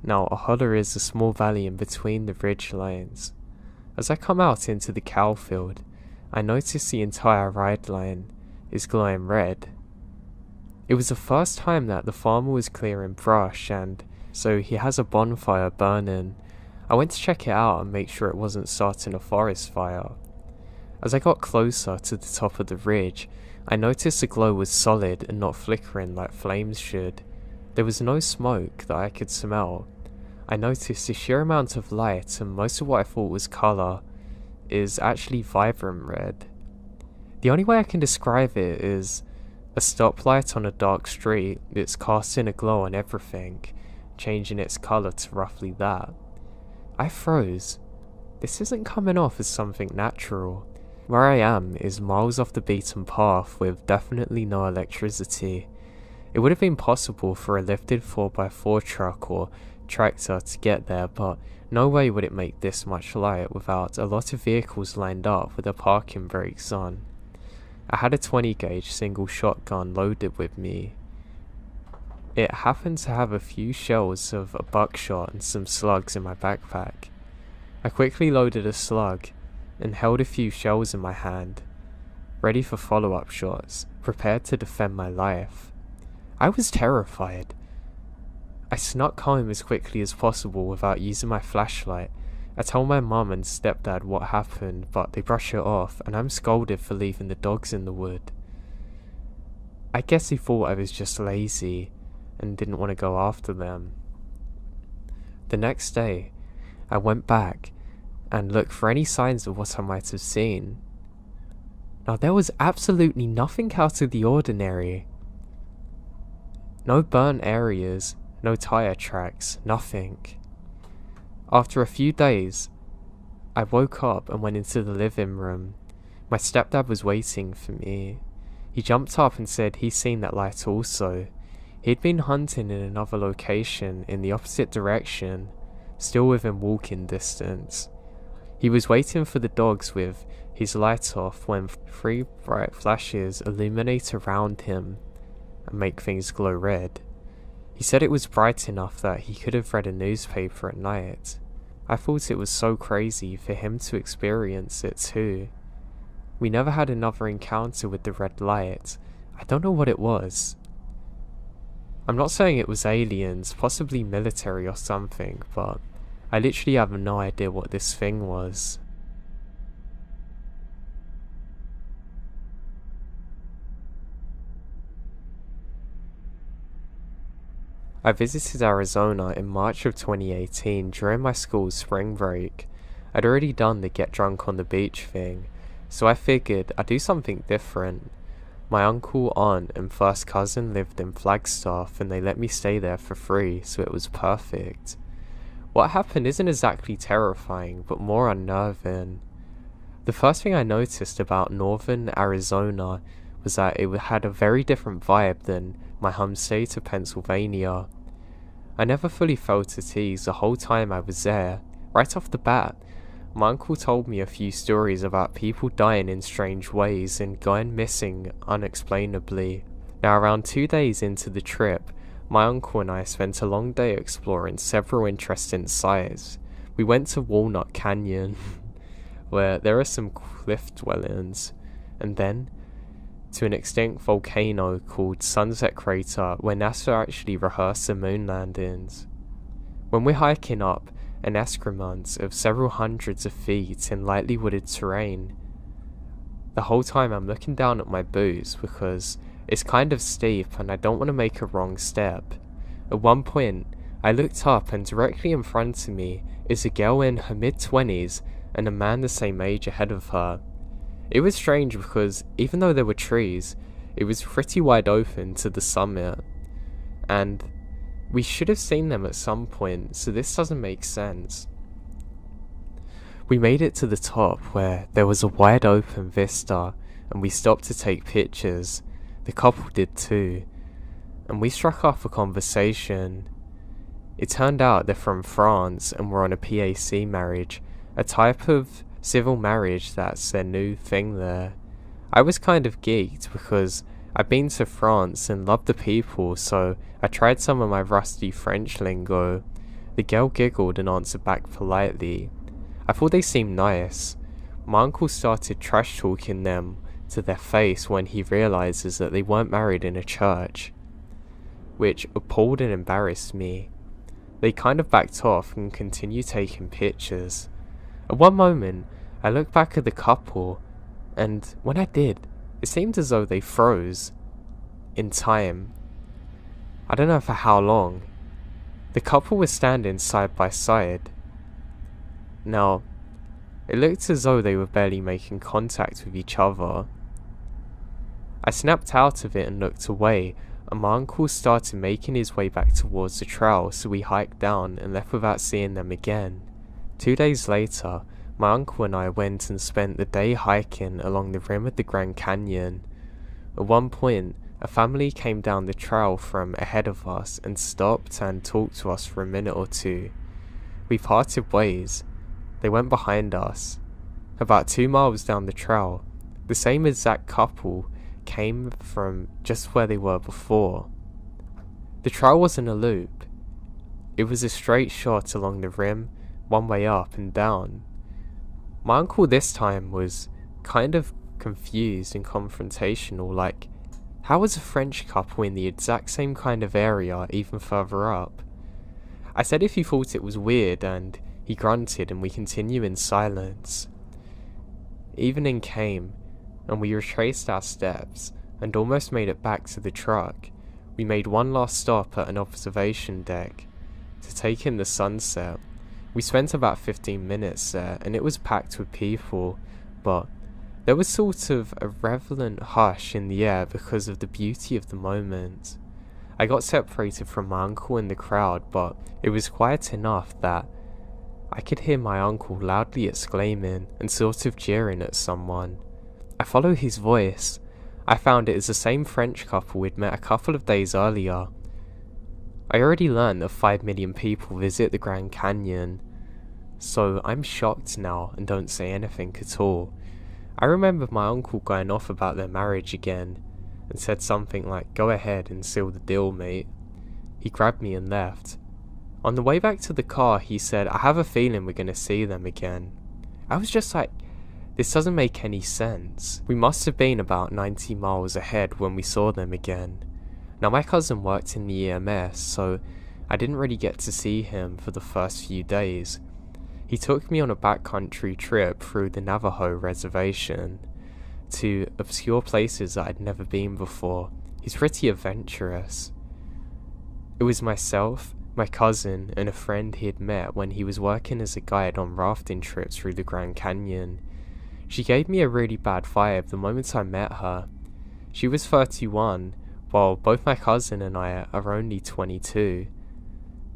Now a holler is a small valley in between the ridge lines. As I come out into the cow field, I notice the entire ride line is glowing red. It was the first time that the farmer was clearing brush and so he has a bonfire burning. I went to check it out and make sure it wasn't starting a forest fire. As I got closer to the top of the ridge, I noticed the glow was solid and not flickering like flames should. There was no smoke that I could smell. I noticed the sheer amount of light and most of what I thought was colour is actually vibrant red. The only way I can describe it is a stoplight on a dark street that's casting a glow on everything, changing its colour to roughly that. I froze. This isn't coming off as something natural. Where I am is miles off the beaten path with definitely no electricity. It would have been possible for a lifted 4x4 truck or tractor to get there, but no way would it make this much light without a lot of vehicles lined up with their parking brakes on. I had a 20 gauge single shotgun loaded with me. It happened to have a few shells of a buckshot and some slugs in my backpack. I quickly loaded a slug and held a few shells in my hand, ready for follow-up shots, prepared to defend my life. I was terrified. I snuck home as quickly as possible without using my flashlight. I told my mum and stepdad what happened, but they brush it off, and I'm scolded for leaving the dogs in the wood. I guess he thought I was just lazy and didn't want to go after them. The next day, I went back and looked for any signs of what I might have seen. Now, there was absolutely nothing out of the ordinary. No burnt areas, no tire tracks, nothing. After a few days, I woke up and went into the living room. My stepdad was waiting for me. He jumped up and said he'd seen that light also. He'd been hunting in another location in the opposite direction, still within walking distance. He was waiting for the dogs with his light off when 3 bright flashes illuminate around him and make things glow red. He said it was bright enough that he could have read a newspaper at night. I thought it was so crazy for him to experience it too. We never had another encounter with the red light. I don't know what it was. I'm not saying it was aliens, possibly military or something, but I literally have no idea what this thing was. I visited Arizona in March of 2018 during my school's spring break. I'd already done the get drunk on the beach thing, so I figured I'd do something different. My uncle, aunt and first cousin lived in Flagstaff and they let me stay there for free, so it was perfect. What happened isn't exactly terrifying, but more unnerving. The first thing I noticed about northern Arizona was that it had a very different vibe than my home state of Pennsylvania. I never fully felt at ease the whole time I was there. Right off the bat, my uncle told me a few stories about people dying in strange ways and going missing unexplainably. Now, around 2 days into the trip, my uncle and I spent a long day exploring several interesting sites. We went to Walnut Canyon, where there are some cliff dwellings, and then to an extinct volcano called Sunset Crater, where NASA actually rehearsed the moon landings. When we're hiking up an escarpment of several hundreds of feet in lightly wooded terrain, the whole time I'm looking down at my boots because it's kind of steep and I don't want to make a wrong step. At one point, I looked up and directly in front of me is a girl in her mid-20s and a man the same age ahead of her. It was strange because even though there were trees, it was pretty wide open to the summit, and we should have seen them at some point, so this doesn't make sense. We made it to the top where there was a wide open vista and we stopped to take pictures. The couple did too, and we struck up a conversation. It turned out they're from France and were on a PAC marriage, a type of civil marriage that's their new thing there. I was kind of geeked because I've been to France and loved the people, so I tried some of my rusty French lingo. The girl giggled and answered back politely. I thought they seemed nice. My uncle started trash talking them to their face when he realizes that they weren't married in a church, which appalled and embarrassed me. They kind of backed off and continued taking pictures. At one moment, I looked back at the couple, and when I did, it seemed as though they froze in time. I don't know for how long. The couple was standing side by side. Now, it looked as though they were barely making contact with each other. I snapped out of it and looked away, and my uncle started making his way back towards the trail, so we hiked down and left without seeing them again. 2 days later, my uncle and I went and spent the day hiking along the rim of the Grand Canyon. At one point, a family came down the trail from ahead of us and stopped and talked to us for a minute or two. We parted ways. They went behind us. About 2 miles down the trail, the same exact couple came from just where they were before. The trail wasn't a loop. It was a straight shot along the rim one way up and down. My uncle this time was kind of confused and confrontational, like, how was a French couple in the exact same kind of area even further up? I said if he thought it was weird, and he grunted, and we continued in silence. Evening came, and we retraced our steps, and almost made it back to the truck. We made one last stop at an observation deck to take in the sunset. We spent about 15 minutes there, and it was packed with people, but there was sort of a relevant hush in the air because of the beauty of the moment. I got separated from my uncle in the crowd, but it was quiet enough that I could hear my uncle loudly exclaiming and sort of jeering at someone. I followed his voice. I found it is the same French couple we'd met a couple of days earlier. I already learned that 5 million people visit the Grand Canyon, so I'm shocked now and don't say anything at all. I remember my uncle going off about their marriage again, and said something like, "Go ahead and seal the deal, mate." He grabbed me and left. On the way back to the car, he said, "I have a feeling we're gonna see them again." I was just like, this doesn't make any sense. We must have been about 90 miles ahead when we saw them again. Now my cousin worked in the EMS, so I didn't really get to see him for the first few days. He took me on a backcountry trip through the Navajo reservation to obscure places that I'd never been before. He's pretty adventurous. It was myself, my cousin, and a friend he had met when he was working as a guide on rafting trips through the Grand Canyon. She gave me a really bad vibe the moment I met her. She was 31, while both my cousin and I are only 22.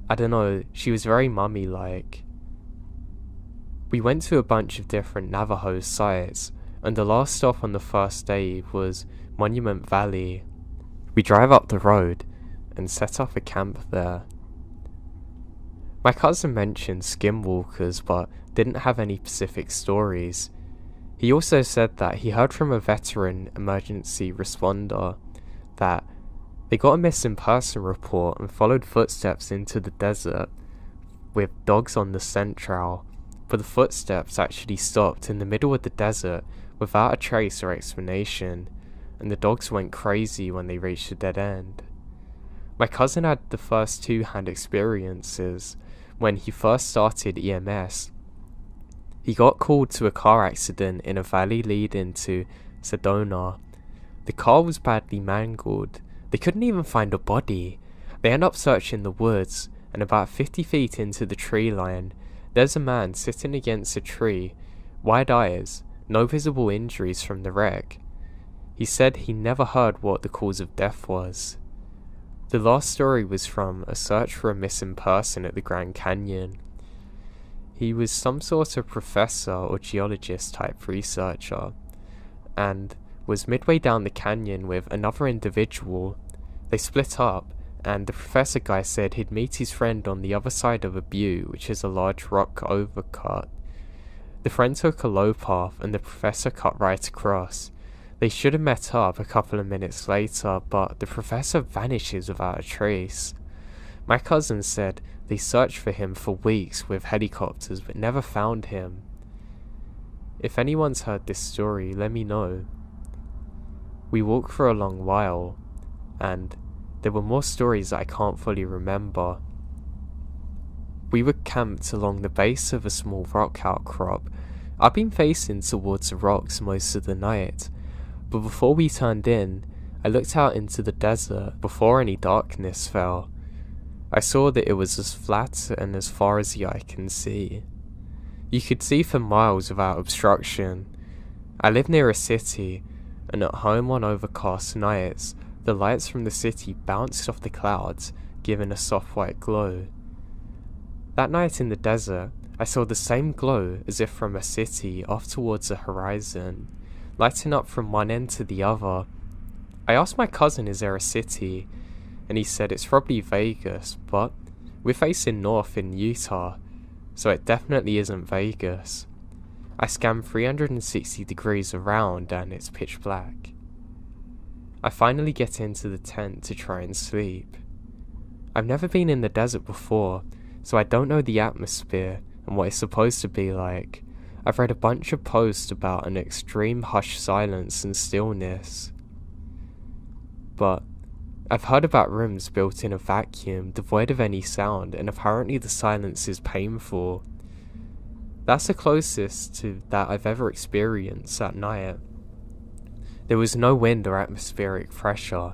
I don't know, she was very mummy-like. We went to a bunch of different Navajo sites, and the last stop on the first day was Monument Valley. We drive up the road and set up a camp there. My cousin mentioned skinwalkers, but didn't have any specific stories. He also said that he heard from a veteran emergency responder that they got a missing person report and followed footsteps into the desert with dogs on the scent trail, but the footsteps actually stopped in the middle of the desert without a trace or explanation, and the dogs went crazy when they reached a dead end. My cousin had the first two-hand experiences when he first started EMS. He got called to a car accident in a valley leading to Sedona. The car was badly mangled. They couldn't even find a body. They ended up searching the woods, and about 50 feet into the tree line, there's a man sitting against a tree, wide eyes, no visible injuries from the wreck. He said he never heard what the cause of death was. The last story was from a search for a missing person at the Grand Canyon. He was some sort of professor or geologist type researcher, and was midway down the canyon with another individual. They split up, and the professor guy said he'd meet his friend on the other side of a butte, which is a large rock overcut. The friend took a low path, and the professor cut right across. They should have met up a couple of minutes later, but the professor vanishes without a trace. My cousin said they searched for him for weeks with helicopters but never found him. If anyone's heard this story, let me know. We walked for a long while, and there were more stories that I can't fully remember. We were camped along the base of a small rock outcrop. I've been facing towards the rocks most of the night, but before we turned in, I looked out into the desert before any darkness fell. I saw that it was as flat and as far as the eye can see. You could see for miles without obstruction. I live near a city, and at home on overcast nights, the lights from the city bounced off the clouds, giving a soft white glow. That night in the desert, I saw the same glow as if from a city off towards the horizon, lighting up from one end to the other. I asked my cousin, is there a city? And he said it's probably Vegas, but we're facing north in Utah, so it definitely isn't Vegas. I scanned 360 degrees around and it's pitch black. I finally get into the tent to try and sleep. I've never been in the desert before, so I don't know the atmosphere, and what it's supposed to be like. I've read a bunch of posts about an extreme hushed silence and stillness, but I've heard about rooms built in a vacuum, devoid of any sound, and apparently the silence is painful. That's the closest to that I've ever experienced at night. There was no wind or atmospheric pressure,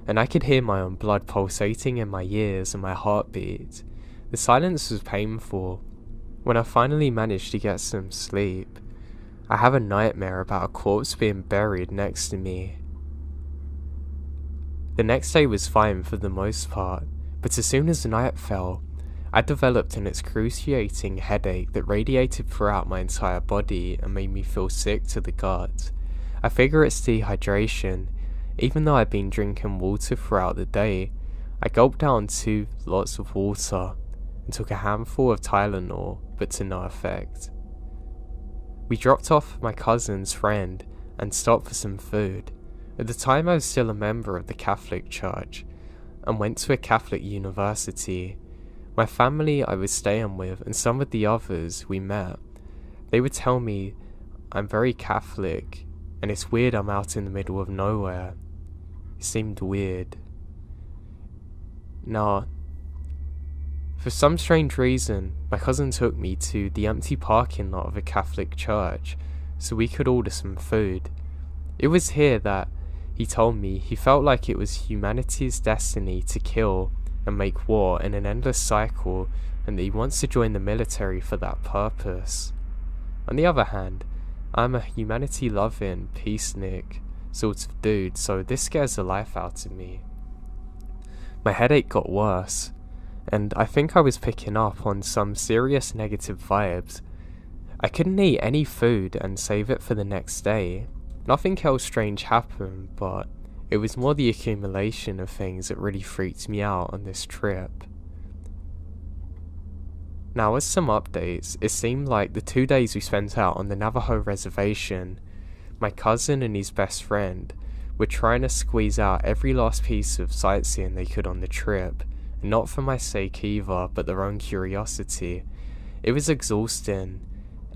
and I could hear my own blood pulsating in my ears and my heartbeat. The silence was painful. When I finally managed to get some sleep, I have a nightmare about a corpse being buried next to me. The next day was fine for the most part, but as soon as the night fell, I developed an excruciating headache that radiated throughout my entire body and made me feel sick to the gut. I figure it's dehydration. Even though I'd been drinking water throughout the day, I gulped down 2 lots of water and took a handful of Tylenol, but to no effect. We dropped off my cousin's friend and stopped for some food. At the time I was still a member of the Catholic Church and went to a Catholic university. My family I was staying with and some of the others we met, they would tell me I'm very Catholic and it's weird I'm out in the middle of nowhere. It seemed weird. Now, for some strange reason, my cousin took me to the empty parking lot of a Catholic church so we could order some food. It was here that he told me he felt like it was humanity's destiny to kill and make war in an endless cycle, and that he wants to join the military for that purpose. On the other hand, I'm a humanity-loving, peacenik sort of dude, so this scares the life out of me. My headache got worse, and I think I was picking up on some serious negative vibes. I couldn't eat any food and save it for the next day. Nothing else strange happened, but it was more the accumulation of things that really freaked me out on this trip. Now, as some updates, it seemed like the 2 days we spent out on the Navajo reservation, my cousin and his best friend were trying to squeeze out every last piece of sightseeing they could on the trip, and not for my sake either, but their own curiosity. It was exhausting,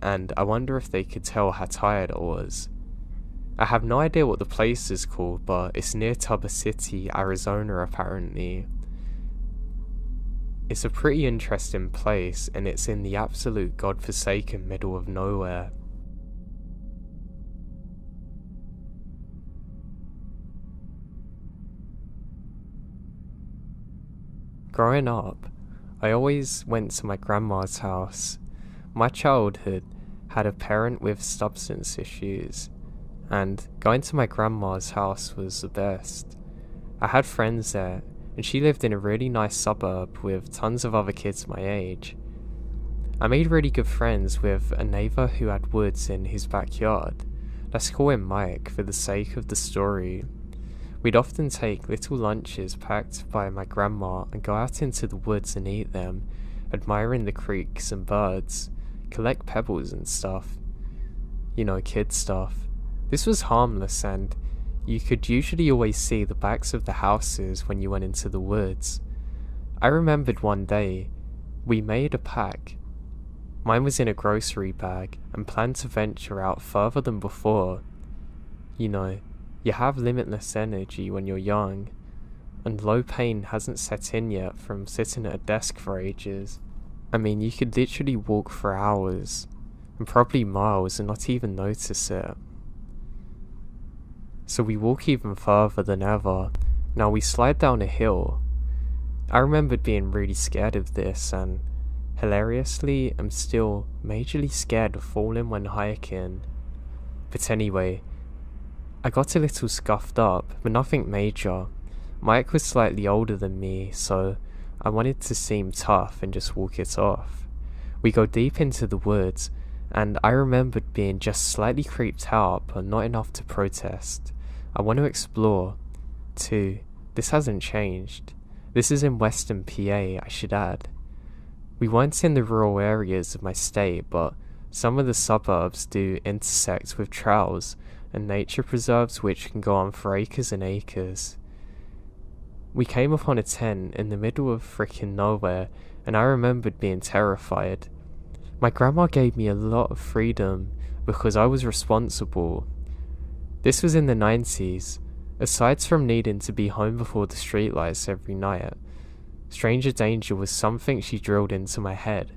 and I wonder if they could tell how tired I was. I have no idea what the place is called, but it's near Tuba City, Arizona apparently. It's a pretty interesting place, and it's in the absolute godforsaken middle of nowhere. Growing up, I always went to my grandma's house. My childhood had a parent with substance issues, and going to my grandma's house was the best. I had friends there, and she lived in a really nice suburb with tons of other kids my age. I made really good friends with a neighbour who had woods in his backyard. Let's call him Mike for the sake of the story. We'd often take little lunches packed by my grandma and go out into the woods and eat them, admiring the creeks and birds, collect pebbles and stuff. You know, kid stuff. This was harmless, and you could usually always see the backs of the houses when you went into the woods. I remembered one day, we made a pack. Mine was in a grocery bag and planned to venture out further than before. You know, you have limitless energy when you're young, and low pain hasn't set in yet from sitting at a desk for ages. I mean, you could literally walk for hours, and probably miles, and not even notice it. So we walk even further than ever. Now we slide down a hill. I remembered being really scared of this, and hilariously, I'm still majorly scared of falling when hiking. But anyway, I got a little scuffed up, but nothing major. Mike was slightly older than me, so I wanted to seem tough and just walk it off. We go deep into the woods, and I remembered being just slightly creeped out, but not enough to protest. I want to explore, too. This hasn't changed. This is in Western PA, I should add. We weren't in the rural areas of my state, but some of the suburbs do intersect with trails and nature preserves which can go on for acres and acres. We came upon a tent in the middle of frickin' nowhere, and I remembered being terrified. My grandma gave me a lot of freedom because I was responsible. This was in the 90s. Aside from needing to be home before the streetlights every night, stranger danger was something she drilled into my head.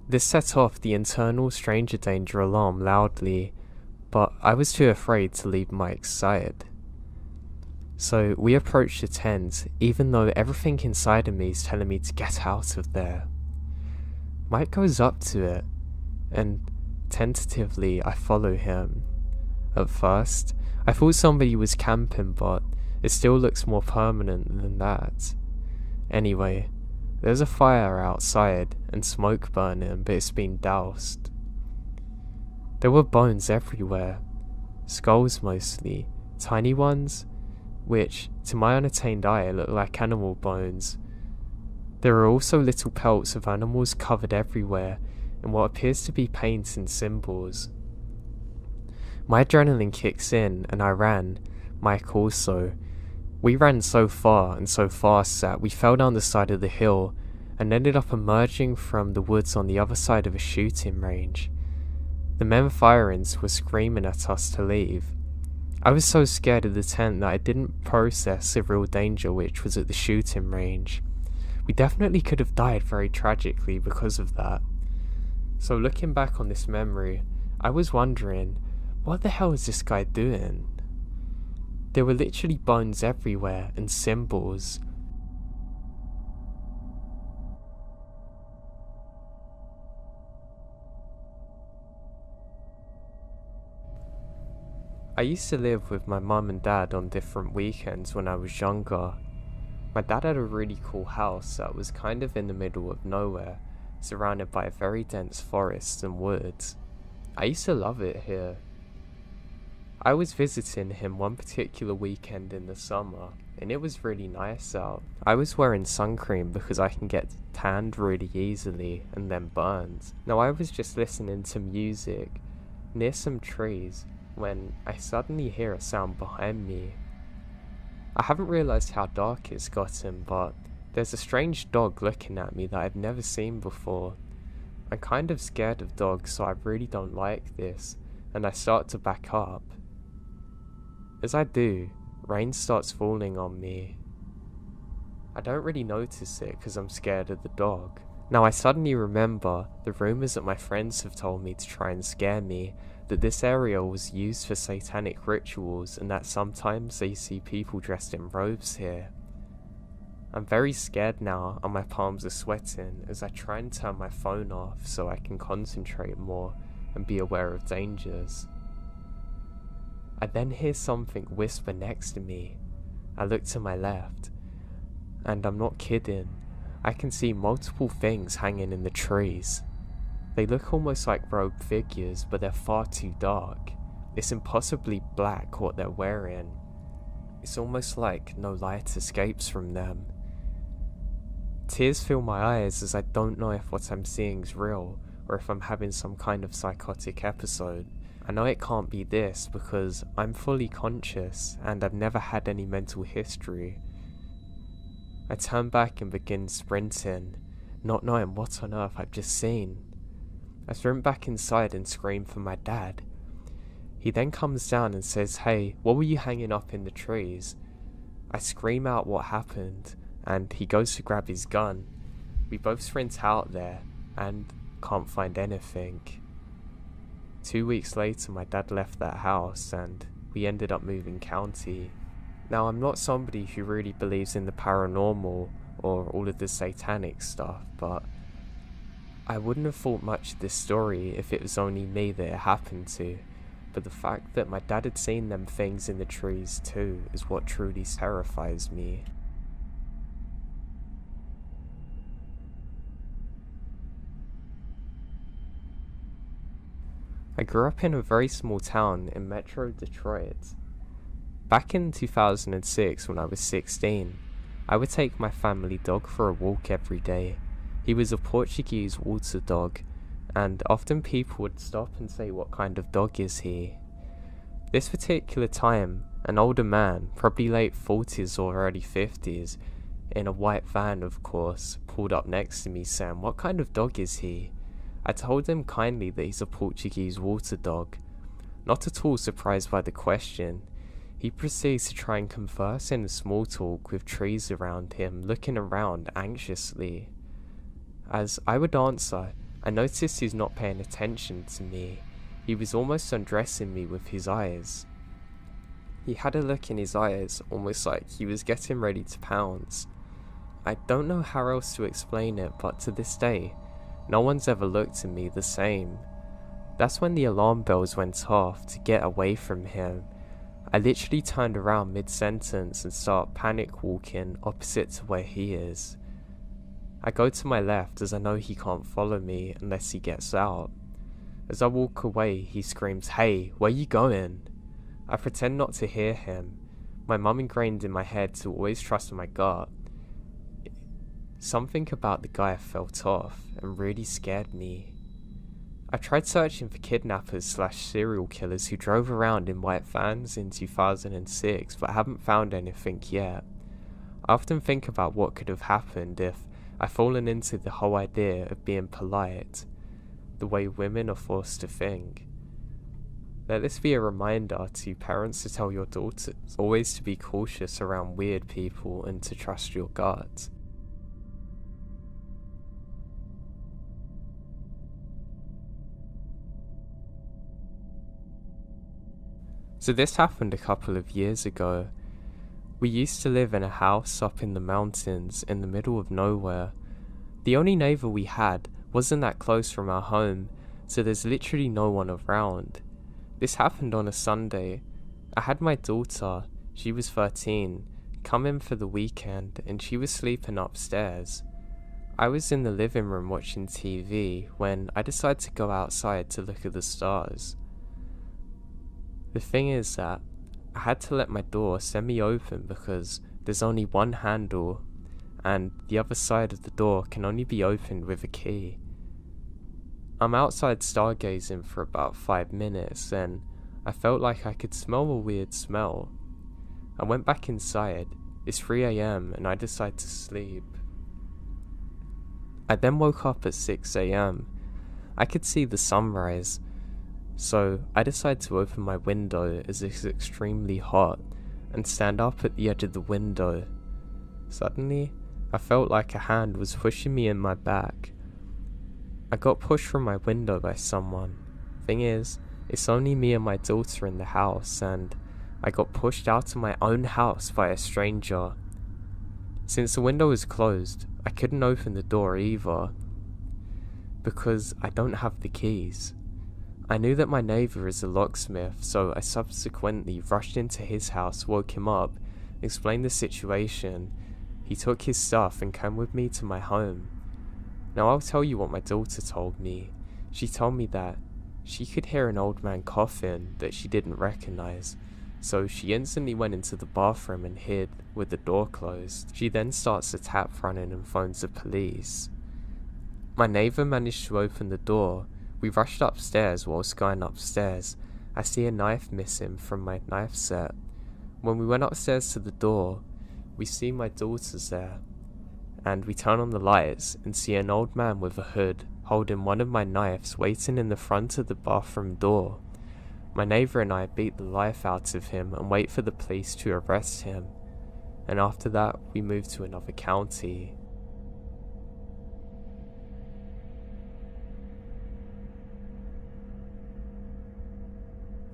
This set off the internal stranger danger alarm loudly, but I was too afraid to leave Mike side. So we approached the tent, even though everything inside of me is telling me to get out of there. Mike goes up to it, and tentatively I follow him. At first, I thought somebody was camping, but it still looks more permanent than that. Anyway, there's a fire outside and smoke burning, but it's been doused. There were bones everywhere, skulls mostly, tiny ones, which, to my unattained eye, look like animal bones. There are also little pelts of animals covered everywhere in what appears to be paint and symbols. My adrenaline kicks in and I ran, Mike also. We ran so far and so fast that we fell down the side of the hill and ended up emerging from the woods on the other side of a shooting range. The men firing were screaming at us to leave. I was so scared of the tent that I didn't process the real danger which was at the shooting range. We definitely could have died very tragically because of that. So looking back on this memory, I was wondering, what the hell is this guy doing? There were literally bones everywhere and symbols. I used to live with my mum and dad on different weekends when I was younger. My dad had a really cool house that was kind of in the middle of nowhere, surrounded by a very dense forest and woods. I used to love it here. I was visiting him one particular weekend in the summer, and it was really nice out. I was wearing sun cream because I can get tanned really easily and then burned. Now I was just listening to music near some trees when I suddenly hear a sound behind me. I haven't realised how dark it's gotten, but there's a strange dog looking at me that I've never seen before. I'm kind of scared of dogs, so I really don't like this, and I start to back up. As I do, rain starts falling on me. I don't really notice it because I'm scared of the dog. Now I suddenly remember the rumours that my friends have told me to try and scare me, that this area was used for satanic rituals and that sometimes they see people dressed in robes here. I'm very scared now and my palms are sweating as I try and turn my phone off so I can concentrate more and be aware of dangers. I then hear something whisper next to me. I look to my left, and I'm not kidding, I can see multiple things hanging in the trees. They look almost like robed figures, but they're far too dark. It's impossibly black what they're wearing. It's almost like no light escapes from them. Tears fill my eyes as I don't know if what I'm seeing is real, or if I'm having some kind of psychotic episode. I know it can't be this because I'm fully conscious and I've never had any mental history. I turn back and begin sprinting, not knowing what on earth I've just seen. I sprint back inside and scream for my dad. He then comes down and says, "Hey, what were you hanging up in the trees?" I scream out what happened and he goes to grab his gun. We both sprint out there and can't find anything. 2 weeks later my dad left that house and we ended up moving county. Now I'm not somebody who really believes in the paranormal or all of the satanic stuff, but I wouldn't have thought much of this story if it was only me that it happened to, but the fact that my dad had seen them things in the trees too is what truly terrifies me. I grew up in a very small town in Metro Detroit. Back in 2006 when I was 16, I would take my family dog for a walk every day. He was a Portuguese water dog, and often people would stop and say, "What kind of dog is he?" This particular time, an older man, probably late 40s or early 50s, in a white van of course, pulled up next to me saying, "What kind of dog is he?" I told him kindly that he's a Portuguese water dog. Not at all surprised by the question, he proceeds to try and converse in a small talk with trees around him, looking around anxiously. As I would answer, I noticed he's not paying attention to me. He was almost undressing me with his eyes. He had a look in his eyes, almost like he was getting ready to pounce. I don't know how else to explain it, but to this day, no one's ever looked at me the same. That's when the alarm bells went off to get away from him. I literally turned around mid-sentence and start panic walking opposite to where he is. I go to my left as I know he can't follow me unless he gets out. As I walk away, he screams, "Hey, where you going?" I pretend not to hear him. My mum ingrained in my head to always trust my gut. Something about the guy felt off and really scared me. I tried searching for kidnappers/serial killers who drove around in white vans in 2006, but haven't found anything yet. I often think about what could have happened if I'd fallen into the whole idea of being polite, the way women are forced to think. Let this be a reminder to parents to tell your daughters always to be cautious around weird people and to trust your gut. So this happened a couple of years ago. We used to live in a house up in the mountains in the middle of nowhere. The only neighbour we had wasn't that close from our home, so there's literally no one around. This happened on a Sunday. I had my daughter, she was 13, come in for the weekend and she was sleeping upstairs. I was in the living room watching TV when I decided to go outside to look at the stars. The thing is that I had to let my door semi-open because there's only one handle and the other side of the door can only be opened with a key. I'm outside stargazing for about 5 minutes and I felt like I could smell a weird smell. I went back inside. It's 3 AM and I decided to sleep. I then woke up at 6 AM. I could see the sunrise, so I decided to open my window as it's extremely hot and stand up at the edge of the window. Suddenly, I felt like a hand was pushing me in my back. I got pushed from my window by someone. Thing is, it's only me and my daughter in the house and I got pushed out of my own house by a stranger. Since the window was closed, I couldn't open the door either because I don't have the keys. I knew that my neighbour is a locksmith, so I subsequently rushed into his house, woke him up, explained the situation. He took his stuff and came with me to my home. Now I'll tell you what my daughter told me. She told me that she could hear an old man coughing that she didn't recognise, so she instantly went into the bathroom and hid with the door closed. She then starts a tap running and phones the police. My neighbour managed to open the door. We rushed upstairs. Whilst going upstairs, I see a knife missing from my knife set. When we went upstairs to the door, we see my daughter's there, and we turn on the lights and see an old man with a hood holding one of my knives waiting in the front of the bathroom door. My neighbour and I beat the life out of him and wait for the police to arrest him, and after that we moved to another county.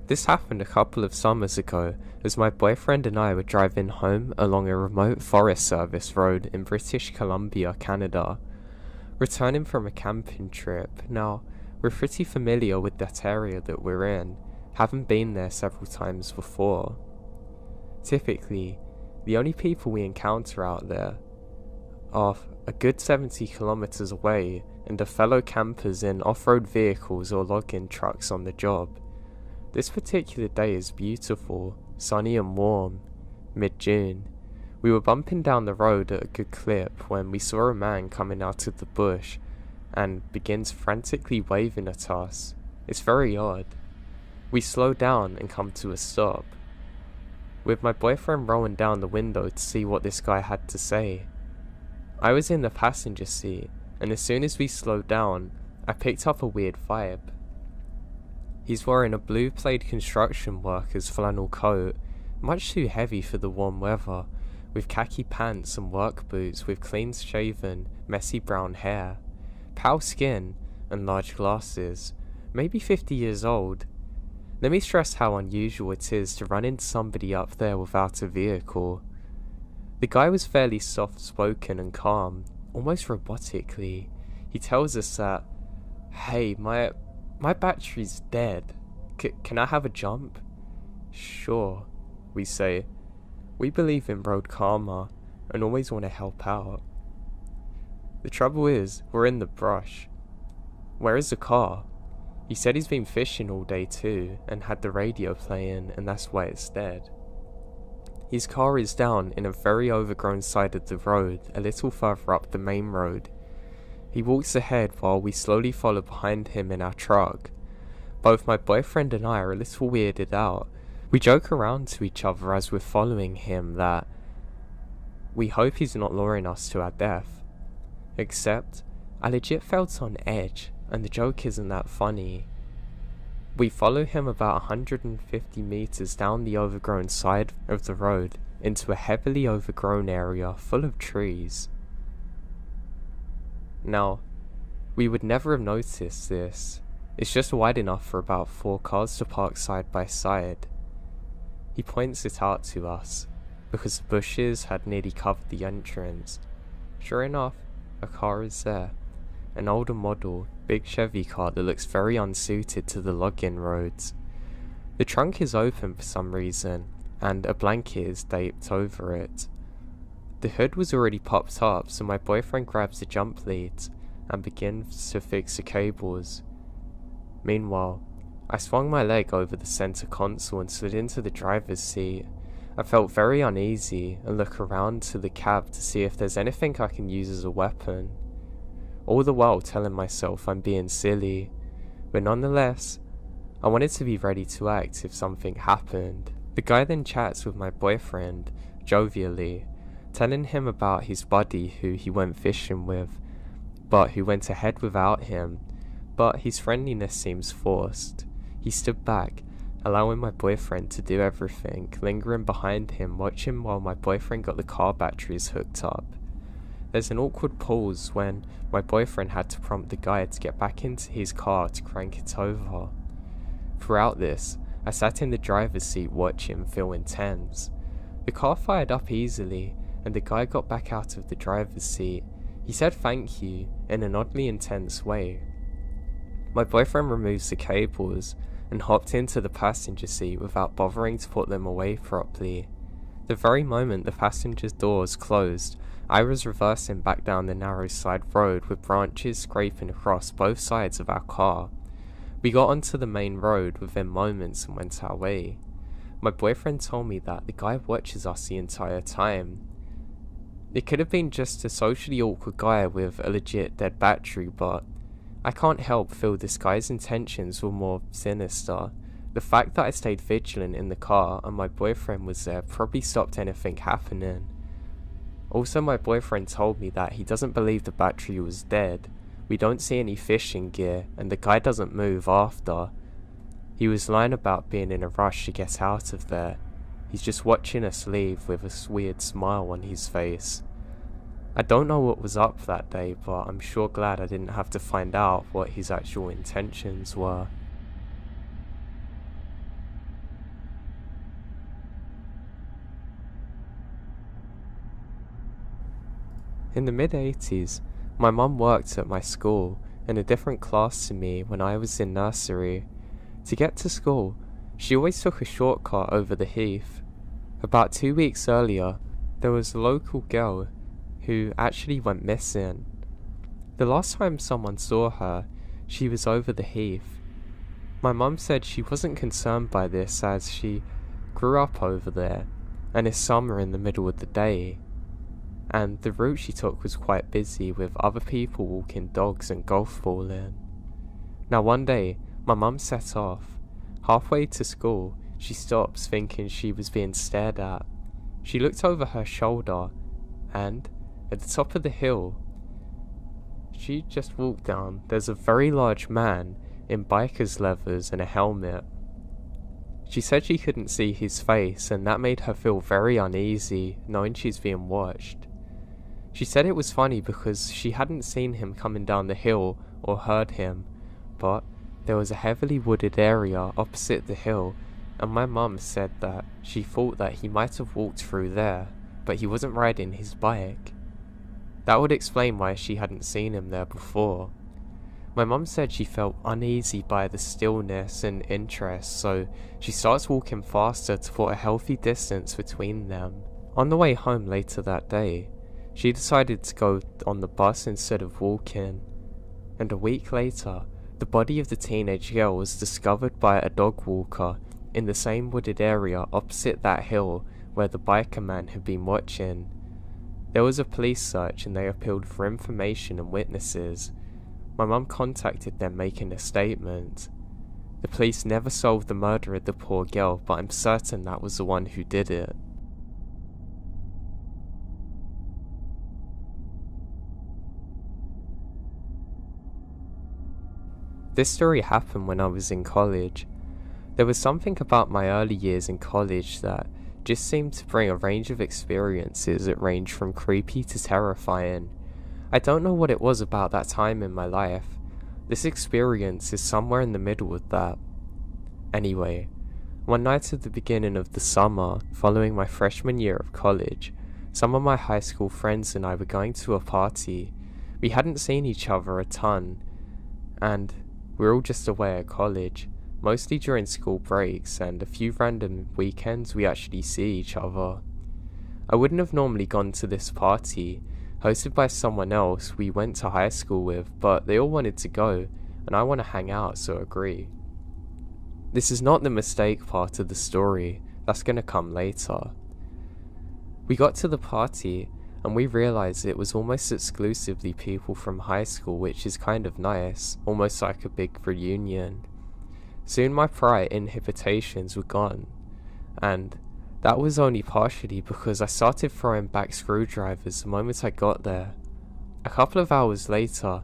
This happened a couple of summers ago as my boyfriend and I were driving home along a remote Forest Service road in British Columbia, Canada, returning from a camping trip. Now, we're pretty familiar with that area that we're in, having been there several times before. Typically, the only people we encounter out there are a good 70 kilometers away and are fellow campers in off-road vehicles or logging trucks on the job. This particular day is beautiful, sunny and warm, mid-June. We were bumping down the road at a good clip when we saw a man coming out of the bush and begins frantically waving at us. It's very odd. We slow down and come to a stop, with my boyfriend rolling down the window to see what this guy had to say. I was in the passenger seat, and as soon as we slowed down, I picked up a weird vibe. He's wearing a blue plaid construction worker's flannel coat, much too heavy for the warm weather, with khaki pants and work boots with clean-shaven, messy brown hair, pale skin, and large glasses, maybe 50 years old. Let me stress how unusual it is to run into somebody up there without a vehicle. The guy was fairly soft-spoken and calm, almost robotically. He tells us that, "Hey, my battery's dead. Can I have a jump?" "Sure," we say. We believe in road karma and always want to help out. The trouble is, we're in the brush. Where is the car? He said he's been fishing all day too and had the radio playing, and that's why it's dead. His car is down in a very overgrown side of the road a little further up the main road. He walks ahead while we slowly follow behind him in our truck. Both my boyfriend and I are a little weirded out. We joke around to each other as we're following him that we hope he's not luring us to our death. Except, I legit felt on edge, and the joke isn't that funny. We follow him about 150 meters down the overgrown side of the road into a heavily overgrown area full of trees. Now, we would never have noticed this. It's just wide enough for about 4 cars to park side by side. He points it out to us, because the bushes had nearly covered the entrance. Sure enough, a car is there. An older model, big Chevy car that looks very unsuited to the login roads. The trunk is open for some reason, and a blanket is draped over it. The hood was already popped up, so my boyfriend grabs the jump leads and begins to fix the cables. Meanwhile, I swung my leg over the center console and slid into the driver's seat. I felt very uneasy and look around to the cab to see if there's anything I can use as a weapon. All the while telling myself I'm being silly, but nonetheless, I wanted to be ready to act if something happened. The guy then chats with my boyfriend, jovially, telling him about his buddy who he went fishing with, but who went ahead without him, but his friendliness seems forced. He stood back, allowing my boyfriend to do everything, lingering behind him, watching while my boyfriend got the car batteries hooked up. There's an awkward pause when my boyfriend had to prompt the guy to get back into his car to crank it over. Throughout this, I sat in the driver's seat watching, feeling tense. The car fired up easily, and the guy got back out of the driver's seat. He said thank you in an oddly intense way. My boyfriend removes the cables and hopped into the passenger seat without bothering to put them away properly. The very moment the passenger's doors closed, I was reversing back down the narrow side road with branches scraping across both sides of our car. We got onto the main road within moments and went our way. My boyfriend told me that the guy watches us the entire time. It could have been just a socially awkward guy with a legit dead battery, but I can't help feel this guy's intentions were more sinister. The fact that I stayed vigilant in the car and my boyfriend was there probably stopped anything happening. Also, my boyfriend told me that he doesn't believe the battery was dead. We don't see any fishing gear, and the guy doesn't move after. He was lying about being in a rush to get out of there. He's just watching us leave with a weird smile on his face. I don't know what was up that day, but I'm sure glad I didn't have to find out what his actual intentions were. In the mid-80s, my mum worked at my school in a different class to me when I was in nursery. To get to school, she always took a shortcut over the heath. About 2 weeks earlier, there was a local girl who actually went missing. The last time someone saw her, she was over the heath. My mum said she wasn't concerned by this as she grew up over there, and it's summer in the middle of the day. And the route she took was quite busy with other people walking dogs and golf ball in. Now one day, my mum set off. Halfway to school, she stops thinking she was being stared at. She looked over her shoulder and, At the top of the hill she just walked down, there's a very large man in biker's leathers and a helmet. She said she couldn't see his face, and that made her feel very uneasy, knowing she's being watched. She said it was funny because she hadn't seen him coming down the hill or heard him, but there was a heavily wooded area opposite the hill, and my mum said that she thought that he might have walked through there, but he wasn't riding his bike. That would explain why she hadn't seen him there before. My mum said she felt uneasy by the stillness and interest, so she starts walking faster to put a healthy distance between them. On the way home later that day, she decided to go on the bus instead of walking, and a week later, the body of the teenage girl was discovered by a dog walker in the same wooded area opposite that hill where the biker man had been watching. There was a police search and they appealed for information and witnesses. My mum contacted them making a statement. The police never solved the murder of the poor girl, but I'm certain that was the one who did it. This story happened when I was in college. There was something about my early years in college that just seemed to bring a range of experiences that ranged from creepy to terrifying. I don't know what it was about that time in my life. This experience is somewhere in the middle of that. Anyway, one night at the beginning of the summer, following my freshman year of college, some of my high school friends and I were going to a party. We hadn't seen each other a ton, and we were all just away at college, mostly during school breaks, and a few random weekends we actually see each other. I wouldn't have normally gone to this party, hosted by someone else we went to high school with, but they all wanted to go, and I want to hang out, so agree. This is not the mistake part of the story, that's going to come later. We got to the party, and we realised it was almost exclusively people from high school, which is kind of nice, almost like a big reunion. Soon my prior inhibitions were gone, and that was only partially because I started throwing back screwdrivers the moment I got there. A couple of hours later,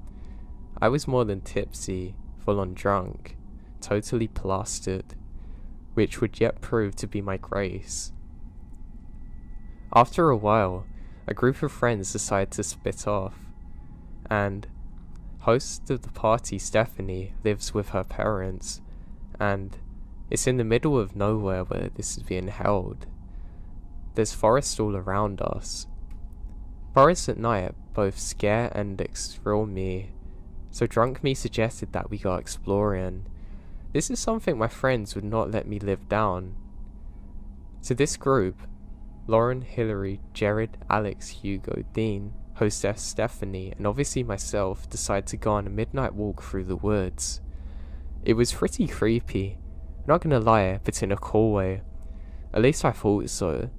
I was more than tipsy, full on drunk, totally plastered, which would yet prove to be my grace. After a while, a group of friends decided to split off, and host of the party, Stephanie, lives with her parents, and it's in the middle of nowhere where this is being held. There's forest all around us. Forests at night both scare and thrill me, so drunk me suggested that we go exploring. This is something my friends would not let me live down. So this group, Lauren, Hillary, Jared, Alex, Hugo, Dean, hostess Stephanie, and obviously myself, decide to go on a midnight walk through the woods. It was pretty creepy, not gonna lie, but in a cool way. At least I thought so.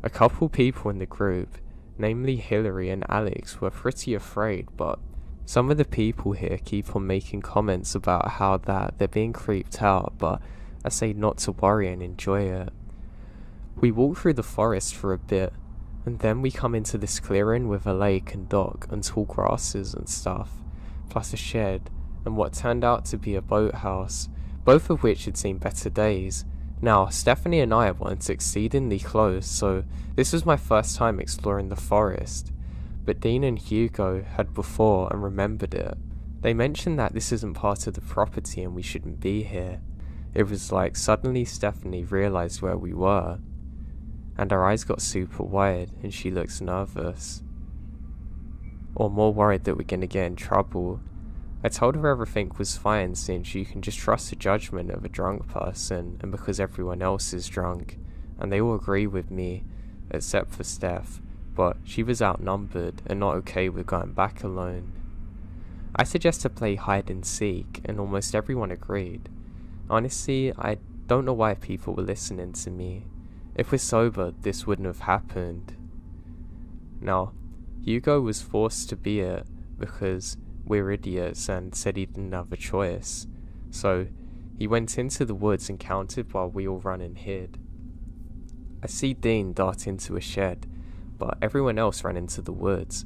A couple people in the group, namely Hillary and Alex, were pretty afraid, but some of the people here keep on making comments about how that they're being creeped out, but I say not to worry and enjoy it. We walk through the forest for a bit, and then we come into this clearing with a lake and dock and tall grasses and stuff, plus a shed and what turned out to be a boathouse, both of which had seen better days. Now, Stephanie and I weren't exceedingly close, so this was my first time exploring the forest, but Dean and Hugo had before and remembered it. They mentioned that this isn't part of the property and we shouldn't be here. It was like suddenly Stephanie realised where we were, and her eyes got super wide and she looks nervous, or more worried that we're gonna get in trouble. I told her everything was fine since you can just trust the judgment of a drunk person, and because everyone else is drunk, and they all agree with me, except for Steph, but she was outnumbered and not okay with going back alone. I suggest to play hide and seek, and almost everyone agreed. Honestly, I don't know why people were listening to me. If we're sober, this wouldn't have happened. Now, Hugo was forced to be it because we're idiots and said he didn't have a choice, so he went into the woods and counted while we all ran and hid. I see Dean dart into a shed, but everyone else ran into the woods.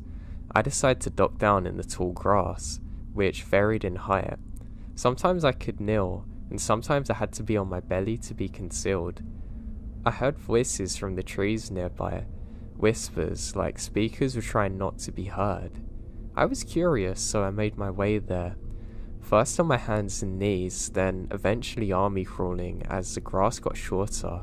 I decided to duck down in the tall grass, which varied in height. Sometimes I could kneel, and sometimes I had to be on my belly to be concealed. I heard voices from the trees nearby, whispers like speakers were trying not to be heard. I was curious, so I made my way there. First on my hands and knees, then eventually army crawling as the grass got shorter.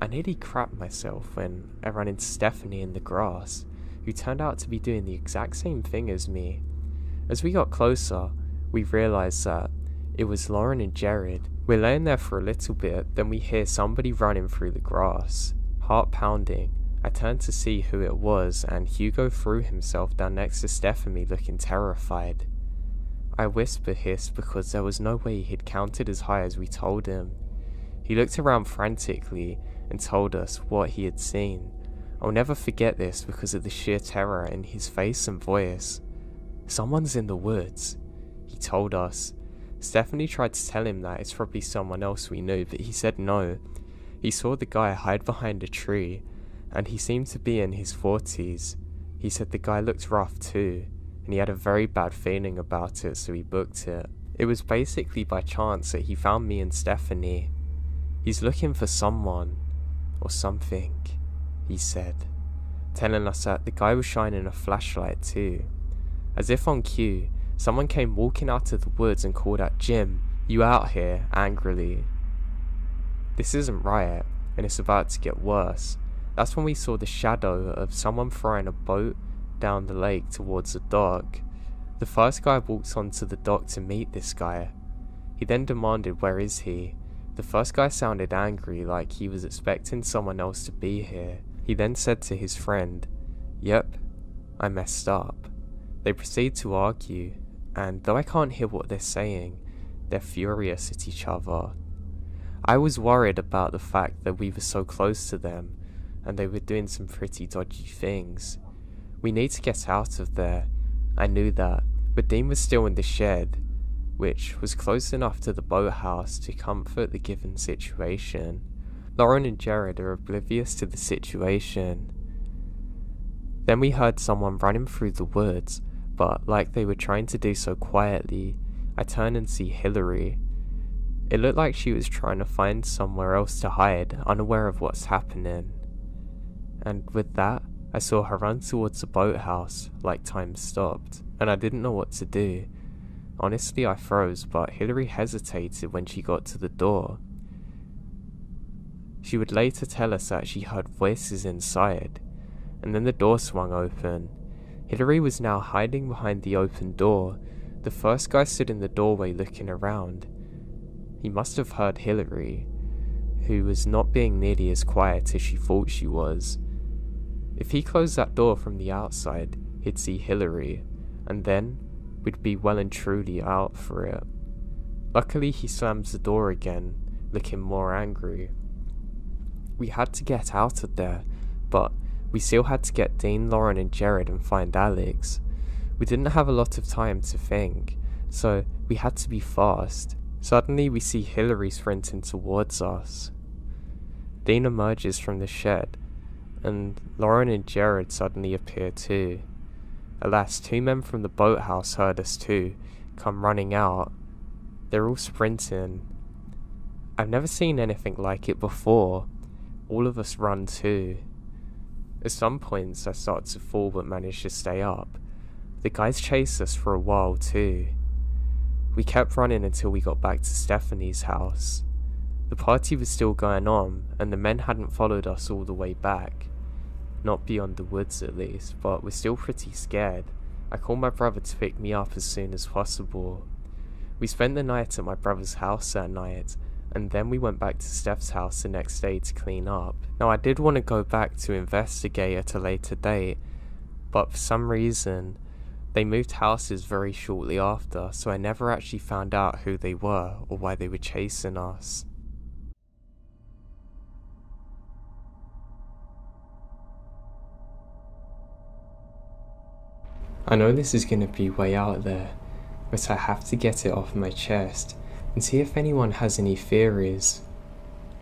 I nearly crapped myself when I ran into Stephanie in the grass, who turned out to be doing the exact same thing as me. As we got closer, we realised that it was Lauren and Jared. We're laying there for a little bit, then we hear somebody running through the grass. Heart pounding, I turned to see who it was, and Hugo threw himself down next to Stephanie looking terrified. I whisper hissed because there was no way he'd counted as high as we told him. He looked around frantically and told us what he had seen. I'll never forget this because of the sheer terror in his face and voice. "Someone's in the woods," he told us. Stephanie tried to tell him that it's probably someone else we knew, but he said no. He saw the guy hide behind a tree, and he seemed to be in his 40s. He said the guy looked rough too, and he had a very bad feeling about it, so he booked it. It was basically by chance that he found me and Stephanie. "He's looking for someone, or something," he said, telling us that the guy was shining a flashlight too. As if on cue, someone came walking out of the woods and called out, "Jim, you out here?" angrily. This isn't right, and it's about to get worse. That's when we saw the shadow of someone throwing a boat down the lake towards the dock. The first guy walked onto the dock to meet this guy. He then demanded, "Where is he?" The first guy sounded angry, like he was expecting someone else to be here. He then said to his friend, "Yep, I messed up." They proceed to argue, and though I can't hear what they're saying, they're furious at each other. I was worried about the fact that we were so close to them, and they were doing some pretty dodgy things. We need to get out of there. I knew that, but Dean was still in the shed, which was close enough to the boathouse to comfort the given situation. Lauren and Jared are oblivious to the situation. Then we heard someone running through the woods, but like they were trying to do so quietly, I turn and see Hillary. It looked like she was trying to find somewhere else to hide, unaware of what's happening. And with that, I saw her run towards the boathouse, like time stopped, and I didn't know what to do. Honestly, I froze, but Hillary hesitated when she got to the door. She would later tell us that she heard voices inside, and then the door swung open. Hillary was now hiding behind the open door. The first guy stood in the doorway looking around. He must have heard Hillary, who was not being nearly as quiet as she thought she was. If he closed that door from the outside, he'd see Hillary, and then we'd be well and truly out for it. Luckily, he slams the door again, looking more angry. We had to get out of there, but we still had to get Dean, Lauren and Jared and find Alex. We didn't have a lot of time to think, so we had to be fast. Suddenly we see Hillary sprinting towards us. Dean emerges from the shed, and Lauren and Jared suddenly appear too. Alas, two men from the boathouse heard us too, come running out. They're all sprinting. I've never seen anything like it before. All of us run too. At some points I started to fall but managed to stay up. The guys chased us for a while too. We kept running until we got back to Stephanie's house. The party was still going on, and the men hadn't followed us all the way back. Not beyond the woods at least, but we're still pretty scared. I called my brother to pick me up as soon as possible. We spent the night at my brother's house that night, and then we went back to Steph's house the next day to clean up. Now I did want to go back to investigate at a later date, but for some reason, they moved houses very shortly after, so I never actually found out who they were or why they were chasing us. I know this is going to be way out there, but I have to get it off my chest and see if anyone has any theories.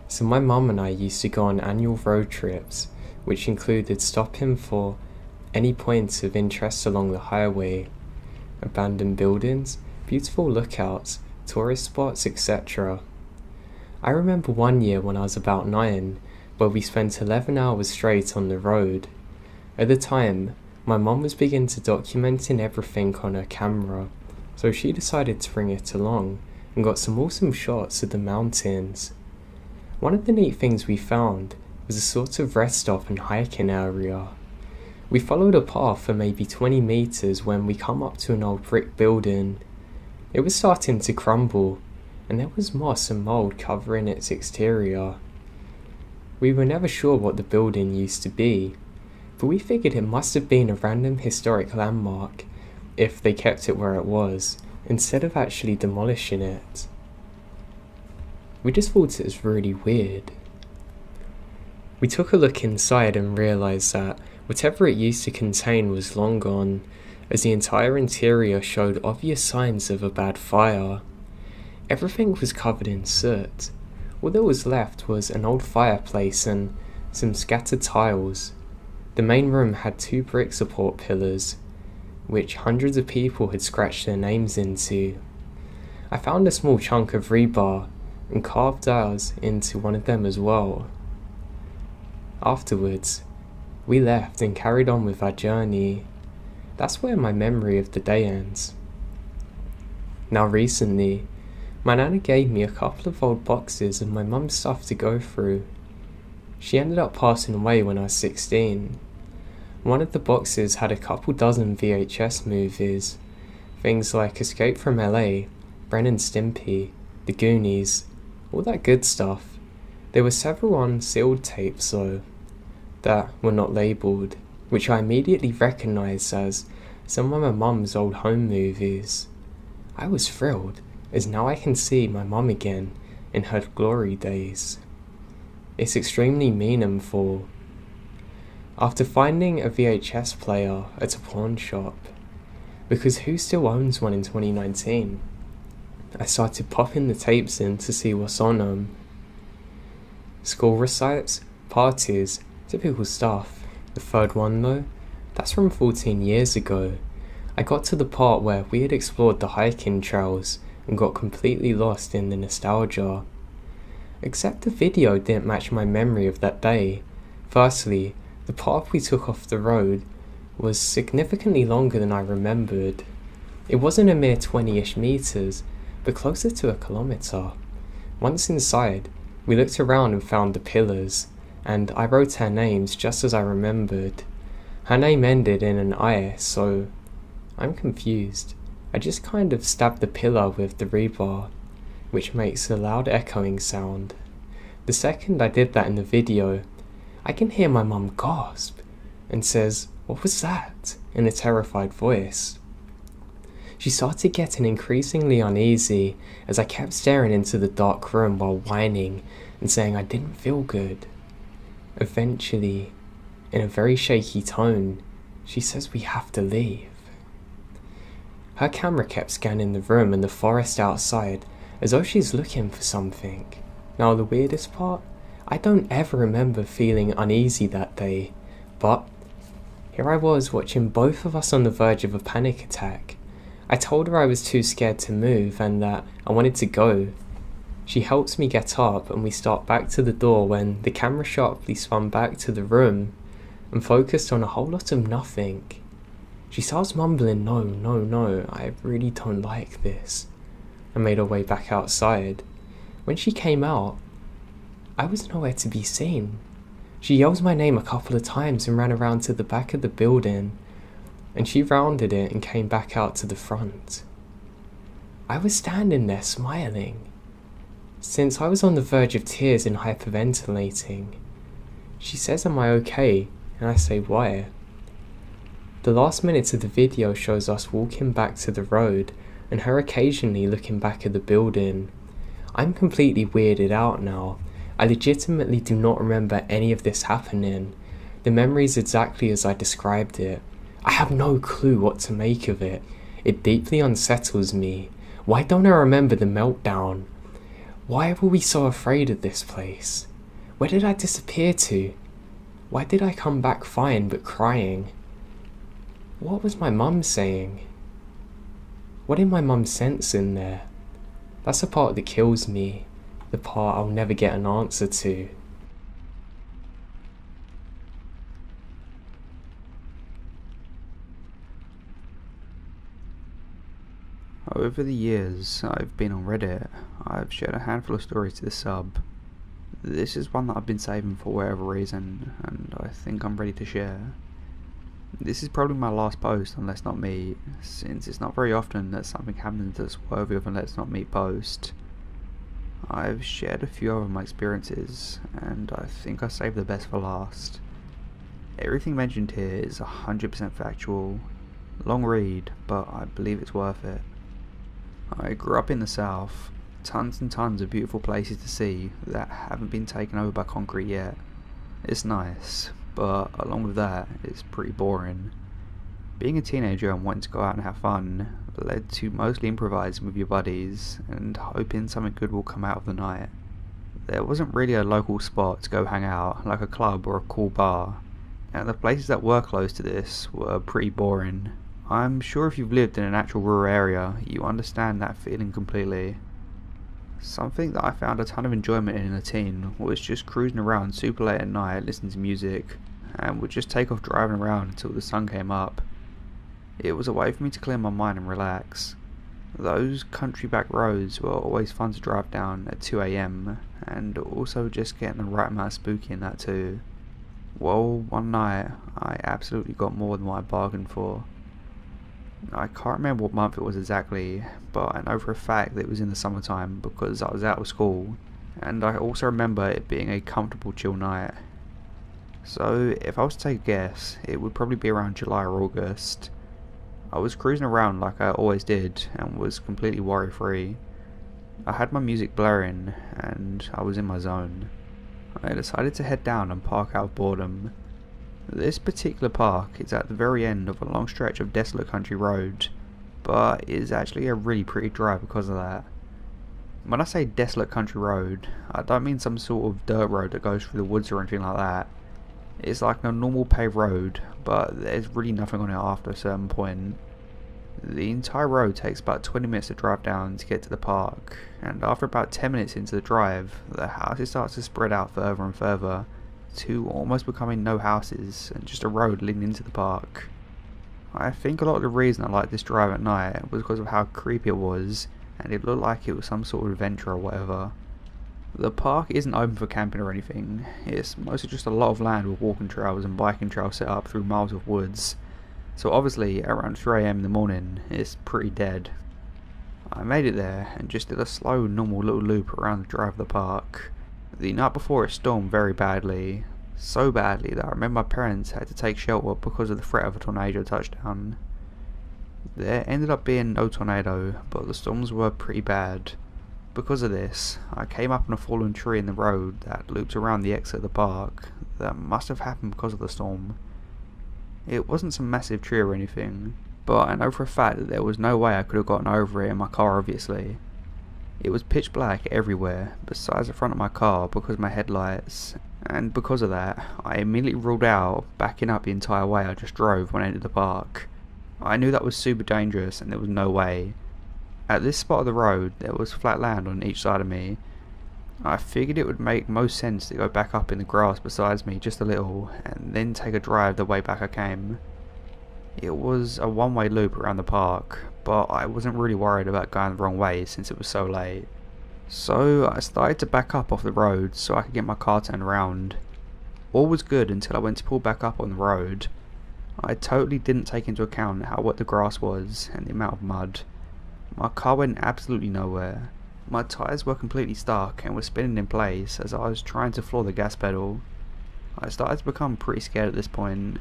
So my mum and I used to go on annual road trips which included stopping for any points of interest along the highway, abandoned buildings, beautiful lookouts, tourist spots, etc. I remember one year when I was about 9, where we spent 11 hours straight on the road. At the time, my mum was beginning to documenting everything on her camera, so she decided to bring it along and got some awesome shots of the mountains. One of the neat things we found was a sort of rest stop and hiking area. We followed a path for maybe 20 meters when we come up to an old brick building. It was starting to crumble, and there was moss and mold covering its exterior. We were never sure what the building used to be, but we figured it must have been a random historic landmark if they kept it where it was, instead of actually demolishing it. We just thought it was really weird. We took a look inside and realised that whatever it used to contain was long gone, as the entire interior showed obvious signs of a bad fire. Everything was covered in soot. All that was left was an old fireplace and some scattered tiles. The main room had 2 brick support pillars, which hundreds of people had scratched their names into. I found a small chunk of rebar and carved ours into one of them as well. Afterwards, we left and carried on with our journey. That's where my memory of the day ends. Now recently, my nana gave me a couple of old boxes of my mum's stuff to go through. She ended up passing away when I was 16. One of the boxes had a couple dozen VHS movies, things like Escape from LA, Ren and Stimpy, The Goonies, all that good stuff. There were several unsealed tapes though, that were not labelled, which I immediately recognised as some of my mum's old home movies. I was thrilled, as now I can see my mum again in her glory days. It's extremely meaningful. After finding a VHS player at a pawn shop, because who still owns one in 2019, I started popping the tapes in to see what's on them. School recites, parties, typical stuff. The third one though, that's from 14 years ago. I got to the part where we had explored the hiking trails and got completely lost in the nostalgia. Except the video didn't match my memory of that day. Firstly, the path we took off the road was significantly longer than I remembered. It wasn't a mere 20-ish meters, but closer to a kilometer. Once inside, we looked around and found the pillars, and I wrote her names just as I remembered. Her name ended in an I, so I'm confused. I just kind of stabbed the pillar with the rebar, which makes a loud echoing sound. The second I did that in the video, I can hear my mum gasp and says, "What was that?" in a terrified voice. She started getting increasingly uneasy as I kept staring into the dark room while whining and saying I didn't feel good. Eventually, in a very shaky tone, she says we have to leave. Her camera kept scanning the room and the forest outside as though she's looking for something. Now the weirdest part? I don't ever remember feeling uneasy that day, but here I was watching both of us on the verge of a panic attack. I told her I was too scared to move and that I wanted to go. She helps me get up and we start back to the door when the camera sharply spun back to the room and focused on a whole lot of nothing. She starts mumbling, no, I really don't like this," and made her way back outside. When she came out, I was nowhere to be seen. She yelled my name a couple of times and ran around to the back of the building, and she rounded it and came back out to the front. I was standing there smiling, since I was on the verge of tears and hyperventilating. She says, "Am I okay?" and I say, "Why?" The last minute of the video shows us walking back to the road and her occasionally looking back at the building. I'm completely weirded out now. I legitimately do not remember any of this happening. The memory is exactly as I described it. I have no clue what to make of it. It deeply unsettles me. Why don't I remember the meltdown? Why were we so afraid of this place? Where did I disappear to? Why did I come back fine but crying? What was my mum saying? What did my mum sense in there? That's the part that kills me, the part I'll never get an answer to.
Over the years I've been on Reddit, I've shared a handful of stories to the sub. This is one that I've been saving for whatever reason, and I think I'm ready to share. This is probably my last post on Let's Not Meet, since it's not very often that something happens that's worthy of a Let's Not Meet post. I've shared a few of my experiences, and I think I saved the best for last. Everything mentioned here is 100% factual. Long read, but I believe it's worth it. I grew up in the south, tons and tons of beautiful places to see that haven't been taken over by concrete yet. It's nice, but along with that, it's pretty boring. Being a teenager and wanting to go out and have fun led to mostly improvising with your buddies and hoping something good will come out of the night. There wasn't really a local spot to go hang out, like a club or a cool bar, and the places that were close to this were pretty boring. I'm sure if you've lived in an actual rural area, you understand that feeling completely. Something that I found a ton of enjoyment in a teen was just cruising around super late at night listening to music, and would just take off driving around until the sun came up. It was a way for me to clear my mind and relax. Those country back roads were always fun to drive down at 2 AM, and also just getting the right amount of spooky in that too. Well, one night, I absolutely got more than what I bargained for. I can't remember what month it was exactly, but I know for a fact that it was in the summertime because I was out of school, and I also remember it being a comfortable chill night. So if I was to take a guess, it would probably be around July or August. I was cruising around like I always did and was completely worry free. I had my music blaring and I was in my zone. I decided to head down and park out of boredom. This particular park is at the very end of a long stretch of desolate country road, but is actually a really pretty drive because of that. When I say desolate country road, I don't mean some sort of dirt road that goes through the woods or anything like that. It's like a normal paved road, but there's really nothing on it after a certain point. The entire road takes about 20 minutes to drive down to get to the park, and after about 10 minutes into the drive, the houses start to spread out further and further, to almost becoming no houses and just a road leading into the park. I think a lot of the reason I liked this drive at night was because of how creepy it was, and it looked like it was some sort of adventure or whatever. The park isn't open for camping or anything, it's mostly just a lot of land with walking trails and biking trails set up through miles of woods, so obviously around 3 AM in the morning it's pretty dead. I made it there and just did a slow normal little loop around the drive of the park. The night before it stormed very badly, so badly that I remember my parents had to take shelter because of the threat of a tornado touchdown. There ended up being no tornado, but the storms were pretty bad. Because of this, I came up on a fallen tree in the road that looped around the exit of the park. That must have happened because of the storm. It wasn't some massive tree or anything, but I know for a fact that there was no way I could have gotten over it in my car obviously. It was pitch black everywhere, besides the front of my car because of my headlights, and because of that, I immediately ruled out backing up the entire way I just drove when I entered the park. I knew that was super dangerous and there was no way. At this spot of the road, there was flat land on each side of me. I figured it would make most sense to go back up in the grass besides me just a little, and then take a drive the way back I came. It was a one-way loop around the park, but I wasn't really worried about going the wrong way since it was so late. So I started to back up off the road so I could get my car turned around. All was good until I went to pull back up on the road. I totally didn't take into account how wet the grass was and the amount of mud. My car went absolutely nowhere. My tyres were completely stuck and were spinning in place as I was trying to floor the gas pedal. I started to become pretty scared at this point.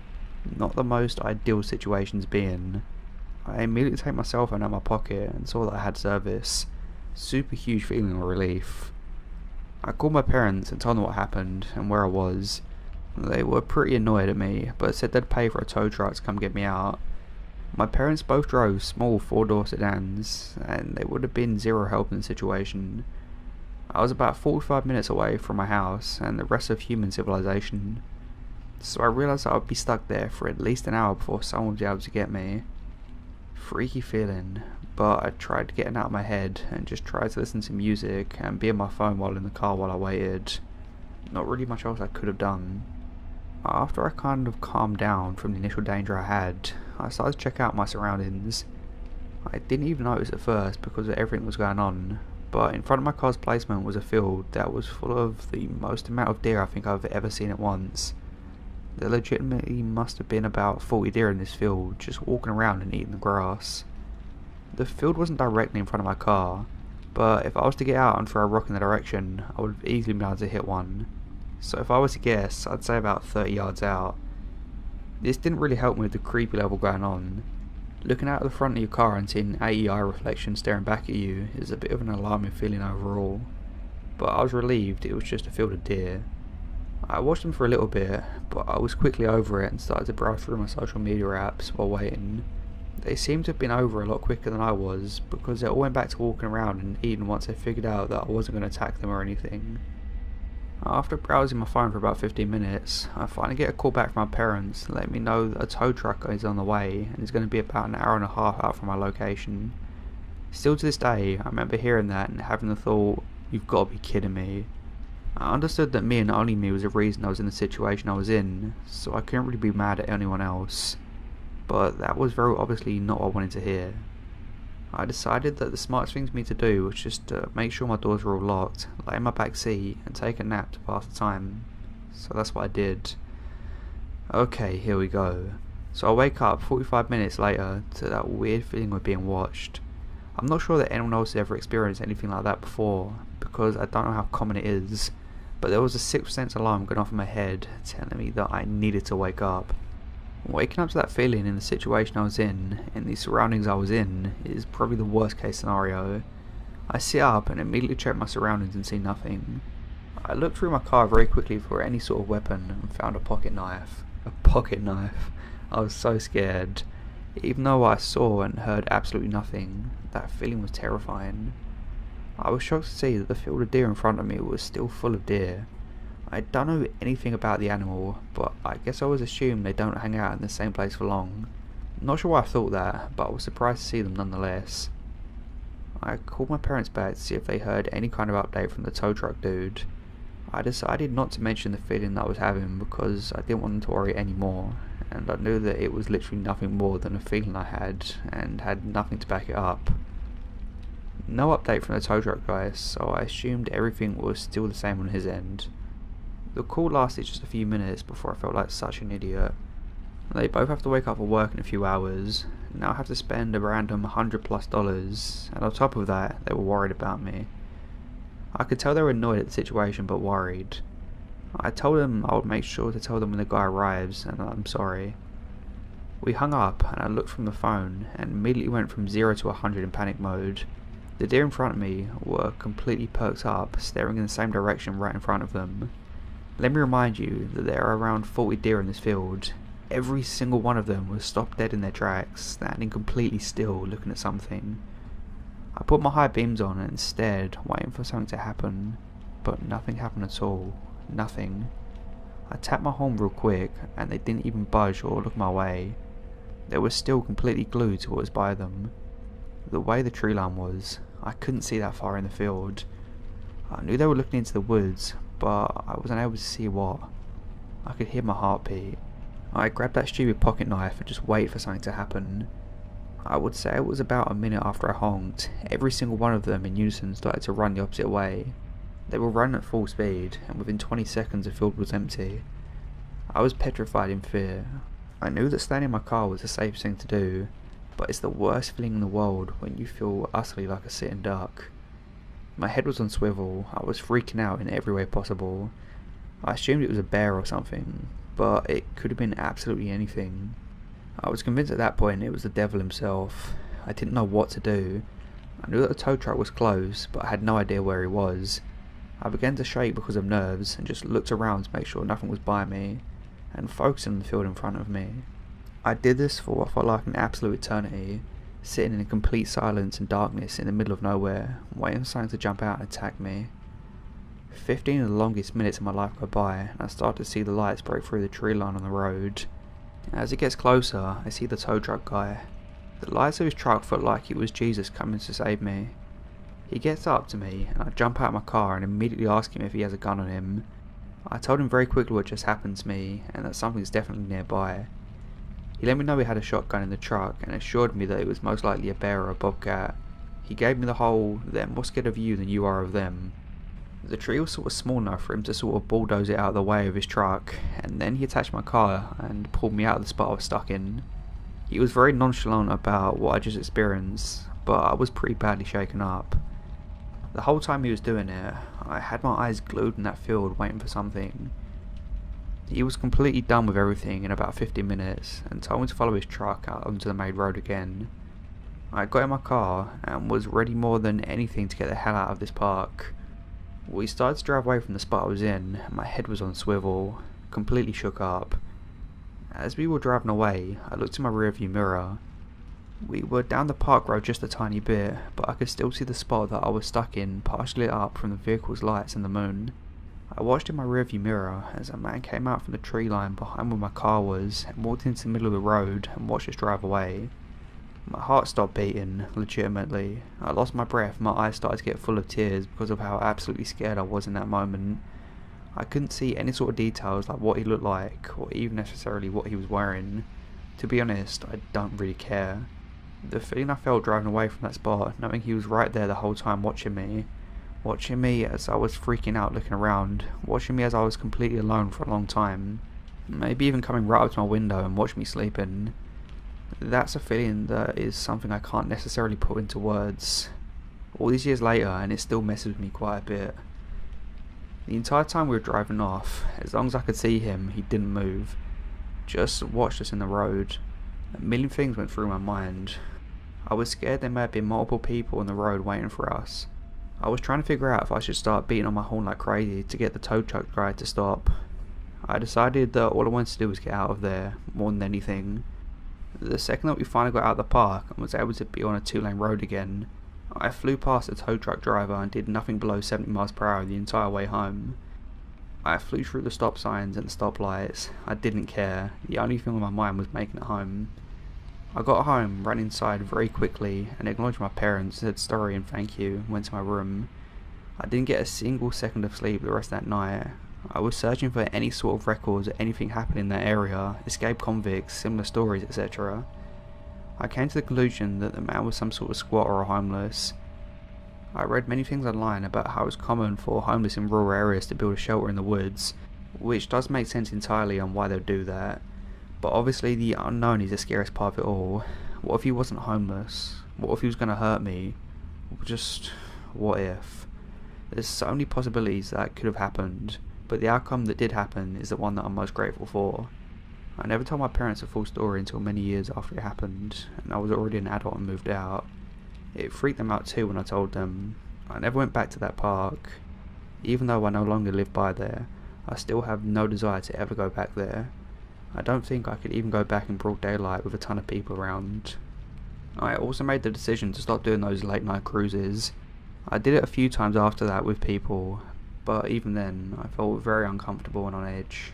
Not the most ideal situation to be in. I immediately took my cell phone out of my pocket and saw that I had service. Super huge feeling of relief. I called my parents and told them what happened and where I was. They were pretty annoyed at me, but said they'd pay for a tow truck to come get me out. My parents both drove small 4-door sedans, and they would have been zero help in the situation. I was about 45 minutes away from my house and the rest of human civilization. So I realised that I would be stuck there for at least an hour before someone would be able to get me. Freaky feeling, but I tried getting out of my head and just tried to listen to music and be on my phone while in the car while I waited. Not really much else I could have done. After I kind of calmed down from the initial danger I had, I started to check out my surroundings. I didn't even notice at first because of everything that was going on, but in front of my car's placement was a field that was full of the most amount of deer I think I've ever seen at once. There legitimately must have been about 40 deer in this field, just walking around and eating the grass. The field wasn't directly in front of my car, but if I was to get out and throw a rock in the direction, I would have easily been able to hit one. So if I was to guess, I'd say about 30 yards out. This didn't really help me with the creepy level going on. Looking out of the front of your car and seeing an AEI reflection staring back at you is a bit of an alarming feeling overall, but I was relieved it was just a field of deer. I watched them for a little bit, but I was quickly over it and started to browse through my social media apps while waiting. They seemed to have been over a lot quicker than I was, because they all went back to walking around and eating once they figured out that I wasn't going to attack them or anything. After browsing my phone for about 15 minutes, I finally get a call back from my parents letting me know that a tow truck is on the way and is going to be about an hour and a half out from my location. Still to this day, I remember hearing that and having the thought, you've got to be kidding me. I understood that me and only me was the reason I was in the situation I was in, so I couldn't really be mad at anyone else. But that was very obviously not what I wanted to hear. I decided that the smartest thing for me to do was just to make sure my doors were all locked, lay in my back seat and take a nap to pass the time. So that's what I did. Okay, here we go. So I wake up 45 minutes later to that weird feeling of being watched. I'm not sure that anyone else has ever experienced anything like that before, because I don't know how common it is, but there was a 6th sense alarm going off in my head telling me that I needed to wake up. Waking up to that feeling in the situation I was in the surroundings I was in, is probably the worst case scenario. I sit up and immediately check my surroundings and see nothing. I looked through my car very quickly for any sort of weapon and found a pocket knife. A pocket knife. I was so scared. Even though I saw and heard absolutely nothing, that feeling was terrifying. I was shocked to see that the field of deer in front of me was still full of deer. I don't know anything about the animal, but I guess I always assumed they don't hang out in the same place for long. Not sure why I thought that, but I was surprised to see them nonetheless. I called my parents back to see if they heard any kind of update from the tow truck dude. I decided not to mention the feeling that I was having because I didn't want them to worry anymore, and I knew that it was literally nothing more than a feeling I had, and had nothing to back it up. No update from the tow truck guy, so I assumed everything was still the same on his end. The call lasted just a few minutes before I felt like such an idiot. They both have to wake up for work in a few hours, now I have to spend a random $100+, and on top of that, they were worried about me. I could tell they were annoyed at the situation but worried. I told them I would make sure to tell them when the guy arrives, and I'm sorry. We hung up and I looked from the phone and immediately went from 0 to 100 in panic mode. The deer in front of me were completely perked up, staring in the same direction right in front of them. Let me remind you that there are around 40 deer in this field. Every single one of them was stopped dead in their tracks, standing completely still, looking at something. I put my high beams on and stared, waiting for something to happen, but nothing happened at all. Nothing. I tapped my horn real quick, and they didn't even budge or look my way. They were still completely glued to what was by them. The way the tree line was, I couldn't see that far in the field. I knew they were looking into the woods, but I wasn't able to see what. I could hear my heartbeat. I grabbed that stupid pocket knife and just waited for something to happen. I would say it was about a minute after I honked, every single one of them in unison started to run the opposite way. They were running at full speed, and within 20 seconds the field was empty. I was petrified in fear. I knew that staying in my car was the safest thing to do, but it's the worst feeling in the world when you feel utterly like a sitting duck. My head was on swivel, I was freaking out in every way possible. I assumed it was a bear or something, but it could have been absolutely anything. I was convinced at that point it was the devil himself. I didn't know what to do. I knew that the tow truck was close, but I had no idea where he was. I began to shake because of nerves and just looked around to make sure nothing was by me, and focusing on the field in front of me. I did this for what felt like an absolute eternity, sitting in complete silence and darkness in the middle of nowhere, waiting for something to jump out and attack me. 15 of the longest minutes of my life go by, and I start to see the lights break through the tree line on the road. As it gets closer, I see the tow truck guy. The lights of his truck felt like it was Jesus coming to save me. He gets up to me, and I jump out of my car and immediately ask him if he has a gun on him. I told him very quickly what just happened to me, and that something's definitely nearby. He let me know he had a shotgun in the truck, and assured me that it was most likely a bear or a bobcat. He gave me the whole, "they're more scared of you than you are of them." The tree was sort of small enough for him to sort of bulldoze it out of the way of his truck, and then he attached my car and pulled me out of the spot I was stuck in. He was very nonchalant about what I just experienced, but I was pretty badly shaken up. The whole time he was doing it, I had my eyes glued in that field waiting for something. He was completely done with everything in about 50 minutes and told me to follow his truck out onto the main road again. I got in my car and was ready more than anything to get the hell out of this park. We started to drive away from the spot I was in, and my head was on swivel, completely shook up. As we were driving away, I looked in my rearview mirror. We were down the park road just a tiny bit, but I could still see the spot that I was stuck in partially lit up from the vehicle's lights and the moon. I watched in my rearview mirror as a man came out from the tree line behind where my car was and walked into the middle of the road and watched us drive away. My heart stopped beating, legitimately. I lost my breath, my eyes started to get full of tears because of how absolutely scared I was in that moment. I couldn't see any sort of details like what he looked like, or even necessarily what he was wearing. To be honest, I don't really care. The feeling I felt driving away from that spot, knowing he was right there the whole time watching me as I was freaking out looking around, watching me as I was completely alone for a long time, maybe even coming right up to my window and watching me sleeping. That's a feeling that is something I can't necessarily put into words. All these years later, and it still messes with me quite a bit. The entire time we were driving off, as long as I could see him, he didn't move. Just watched us in the road. A million things went through my mind. I was scared there may have been multiple people on the road waiting for us. I was trying to figure out if I should start beating on my horn like crazy to get the tow truck guy to stop. I decided that all I wanted to do was get out of there, more than anything. The second that we finally got out of the park and was able to be on a 2-lane road again, I flew past the tow truck driver and did nothing below 70 miles per hour the entire way home. I flew through the stop signs and the stop lights. I didn't care. The only thing on my mind was making it home. I got home, ran inside very quickly and acknowledged my parents, said sorry and thank you, and went to my room. I didn't get a single second of sleep the rest of that night. I was searching for any sort of records or anything happening in that area, escaped convicts, similar stories, etc. I came to the conclusion that the man was some sort of squatter or homeless. I read many things online about how it's common for homeless in rural areas to build a shelter in the woods, which does make sense entirely on why they'll do that. But obviously the unknown is the scariest part of it all. What if he wasn't homeless? What if he was going to hurt me? Just, what if? There's so many possibilities that could have happened, but the outcome that did happen is the one that I'm most grateful for. I never told my parents the full story until many years after it happened, and I was already an adult and moved out. It freaked them out too when I told them. I never went back to that park. Even though I no longer live by there, I still have no desire to ever go back there. I don't think I could even go back in broad daylight with a ton of people around. I also made the decision to stop doing those late night cruises. I did it a few times after that with people, but even then I felt very uncomfortable and on edge.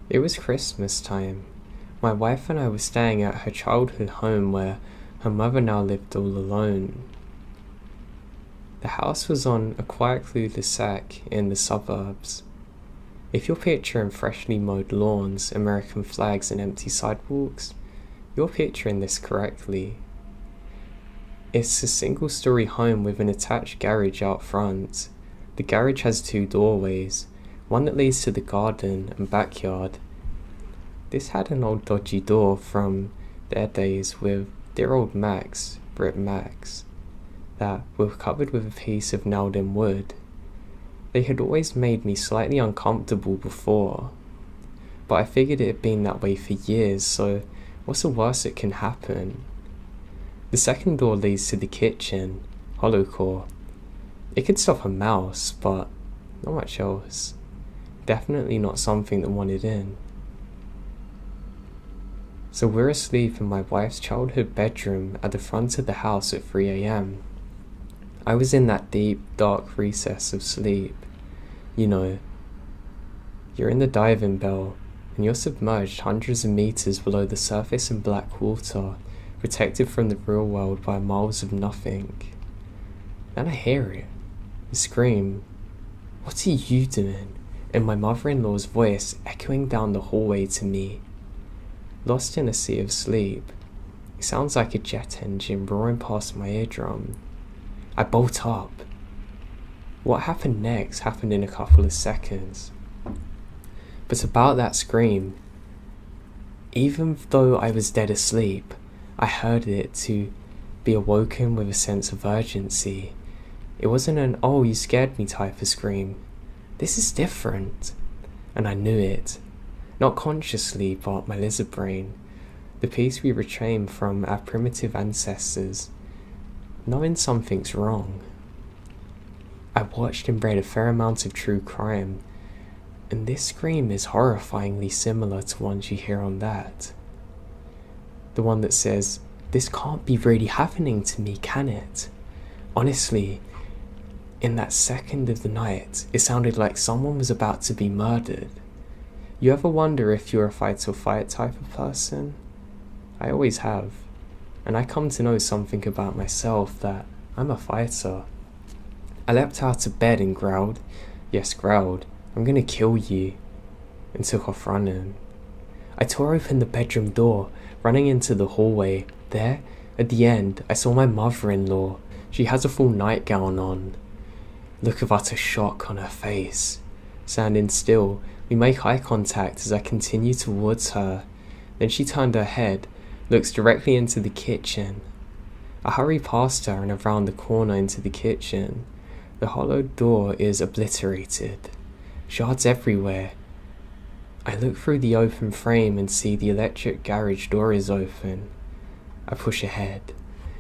It was Christmas time. My wife and I were staying at her childhood home where her mother now lived all alone. The house was on a quiet cul-de-sac in the suburbs. If you're picturing freshly mowed lawns, American flags and empty sidewalks, you're picturing this correctly. It's a single-story home with an attached garage out front. The garage has 2 doorways, one that leads to the garden and backyard. This had an old dodgy door from their days with dear old Max, Brit Max, that were covered with a piece of nailed in wood. They had always made me slightly uncomfortable before, but I figured it had been that way for years, so what's the worst that can happen? The second door leads to the kitchen, hollow core. It could stop a mouse, but not much else. Definitely not something that wanted in. So we're asleep in my wife's childhood bedroom at the front of the house at 3 a.m. I was in that deep, dark recess of sleep. You know, you're in the diving bell, and you're submerged hundreds of meters below the surface in black water, protected from the real world by miles of nothing. Then I hear it. A scream. "What are you doing?" And my mother-in-law's voice echoing down the hallway to me. Lost in a sea of sleep, it sounds like a jet engine roaring past my eardrum. I bolt up. What happened next happened in a couple of seconds. But about that scream, even though I was dead asleep, I heard it to be awoken with a sense of urgency. It wasn't an "oh, you scared me" type of scream. This is different. And I knew it. Not consciously, but my lizard brain. The piece we retrained from our primitive ancestors. Knowing something's wrong. I watched and read a fair amount of true crime, and this scream is horrifyingly similar to ones you hear on that. The one that says, "This can't be really happening to me, can it?" Honestly, in that second of the night, it sounded like someone was about to be murdered. You ever wonder if you're a fight or flight type of person? I always have, and I come to know something about myself, that I'm a fighter. I leapt out of bed and growled, yes growled, "I'm gonna kill you," and took off running. I tore open the bedroom door, running into the hallway. There, at the end, I saw my mother-in-law. She has a full nightgown on. Look of utter shock on her face. Standing still, we make eye contact as I continue towards her. Then she turned her head, looks directly into the kitchen. I hurry past her and around the corner into the kitchen. The hollowed door is obliterated. Shards everywhere. I look through the open frame and see the electric garage door is open. I push ahead.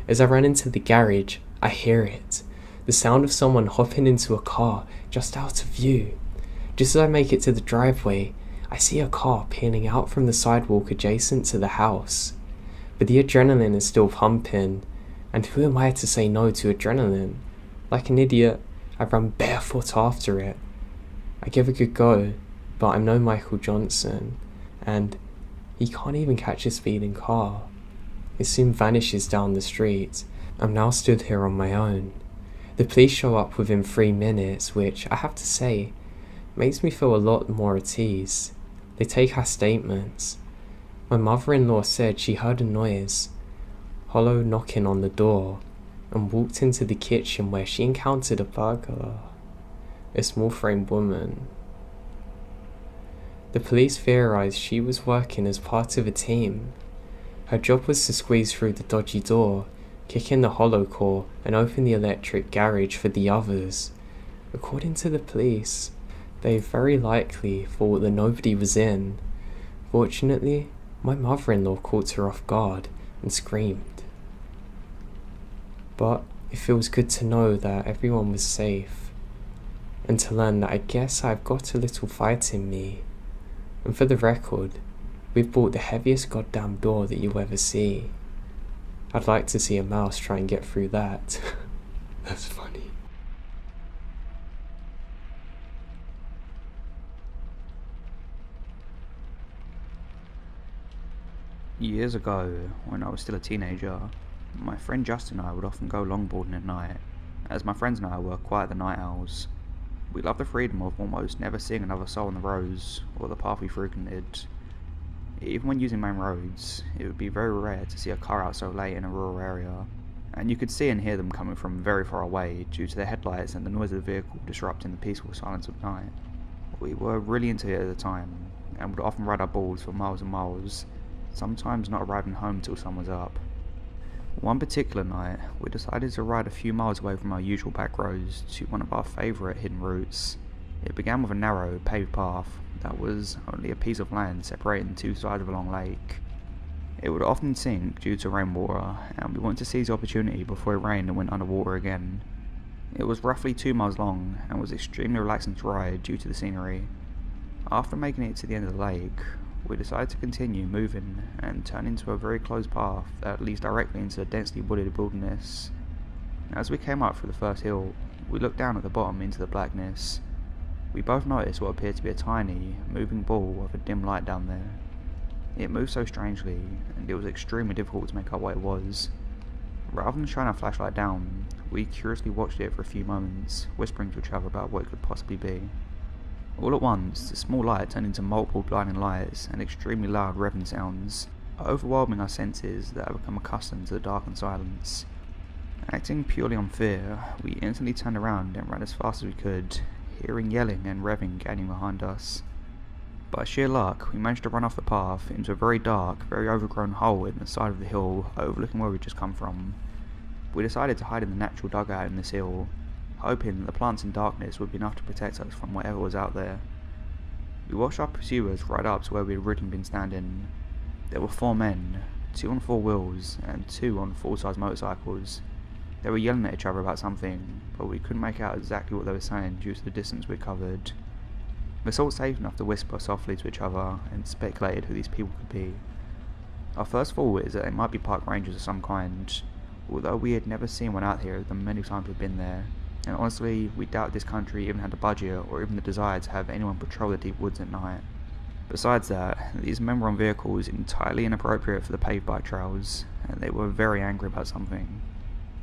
As I run into the garage, I hear it. The sound of someone hopping into a car just out of view. Just as I make it to the driveway, I see a car peeling out from the sidewalk adjacent to the house. But the adrenaline is still pumping, and who am I to say no to adrenaline? Like an idiot, I run barefoot after it. I give a good go, but I'm no Michael Johnson, and he can't even catch a speeding car. It soon vanishes down the street. I'm now stood here on my own. The police show up within 3 minutes, which, I have to say, makes me feel a lot more at ease. They take our statements. My mother-in-law said she heard a noise, hollow knocking on the door, and walked into the kitchen where she encountered a burglar, a small-framed woman. The police theorized she was working as part of a team. Her job was to squeeze through the dodgy door, kick in the hollow core, and open the electric garage for the others. According to the police, they very likely thought that nobody was in. Fortunately, my mother-in-law caught her off guard and screamed. But it feels good to know that everyone was safe, and to learn that I guess I've got a little fight in me. And for the record, we've bought the heaviest goddamn door that you ever see. I'd like to see a mouse try and get through that. That's funny.
Years ago, when I was still a teenager, my friend Justin and I would often go longboarding at night, as my friends and I were quite the night owls. We loved the freedom of almost never seeing another soul on the roads, or the path we frequented. Even when using main roads, it would be very rare to see a car out so late in a rural area, and you could see and hear them coming from very far away due to the headlights and the noise of the vehicle disrupting the peaceful silence of night. We were really into it at the time, and would often ride our boards for miles and miles, sometimes not arriving home till sun was up. One particular night, we decided to ride a few miles away from our usual back roads to one of our favourite hidden routes. It began with a narrow, paved path that was only a piece of land separating two sides of a long lake. It would often sink due to rainwater, and we wanted to seize the opportunity before it rained and went underwater again. It was roughly 2 miles long, and was extremely relaxing to ride due to the scenery. After making it to the end of the lake, We decided to continue moving and turn into a very closed path that leads directly into the densely wooded wilderness. As we came up through the first hill, we looked down at the bottom into the blackness. We both noticed what appeared to be a tiny, moving ball with a dim light down there. It moved so strangely, and it was extremely difficult to make out what it was. Rather than shine our flashlight down, we curiously watched it for a few moments, whispering to each other about what it could possibly be. All at once, the small light turned into multiple blinding lights and extremely loud revving sounds, overwhelming our senses that had become accustomed to the dark and silence. Acting purely on fear, we instantly turned around and ran as fast as we could, hearing yelling and revving gaining behind us. By sheer luck, we managed to run off the path into a very dark, very overgrown hole in the side of the hill overlooking where we'd just come from. We decided to hide in the natural dugout in this hill, hoping that the plants in darkness would be enough to protect us from whatever was out there. We watched our pursuers right up to where we had originally been standing. There were 4 men, 2 on 4 wheels and 2 on full-size motorcycles. They were yelling at each other about something, but we couldn't make out exactly what they were saying due to the distance we covered. We felt safe enough to whisper softly to each other and speculated who these people could be. Our first thought is that they might be park rangers of some kind, although we had never seen one out here the many times we've been there, and honestly we doubt this country even had the budget or even the desire to have anyone patrol the deep woods at night. Besides that, these men were on vehicles entirely inappropriate for the paved bike trails, and they were very angry about something.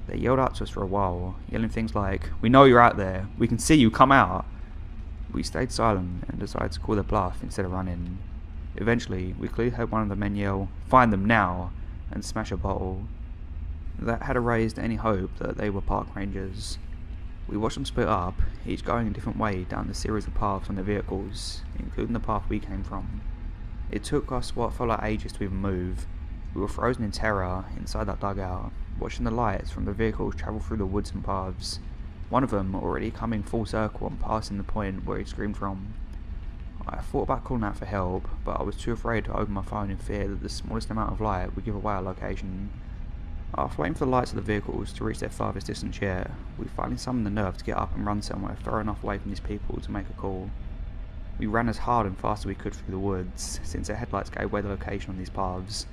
They yelled up to us for a while, yelling things like, "We know you're out there, we can see you, come out!" We stayed silent and decided to call their bluff instead of running. Eventually, we clearly heard one of the men yell, "Find them now!" and smash a bottle. That had erased any hope that they were park rangers. We watched them split up, each going a different way down the series of paths on their vehicles, including the path we came from. It took us what felt like ages to even move. We were frozen in terror inside that dugout, watching the lights from the vehicles travel through the woods and paths, one of them already coming full circle and passing the point where he screamed from. I thought about calling out for help, but I was too afraid to open my phone in fear that the smallest amount of light would give away our location. After waiting for the lights of the vehicles to reach their farthest distance yet, we finally summoned the nerve to get up and run somewhere far enough away from these people to make a call. We ran as hard and fast as we could through the woods, since their headlights gave away the location on these paths.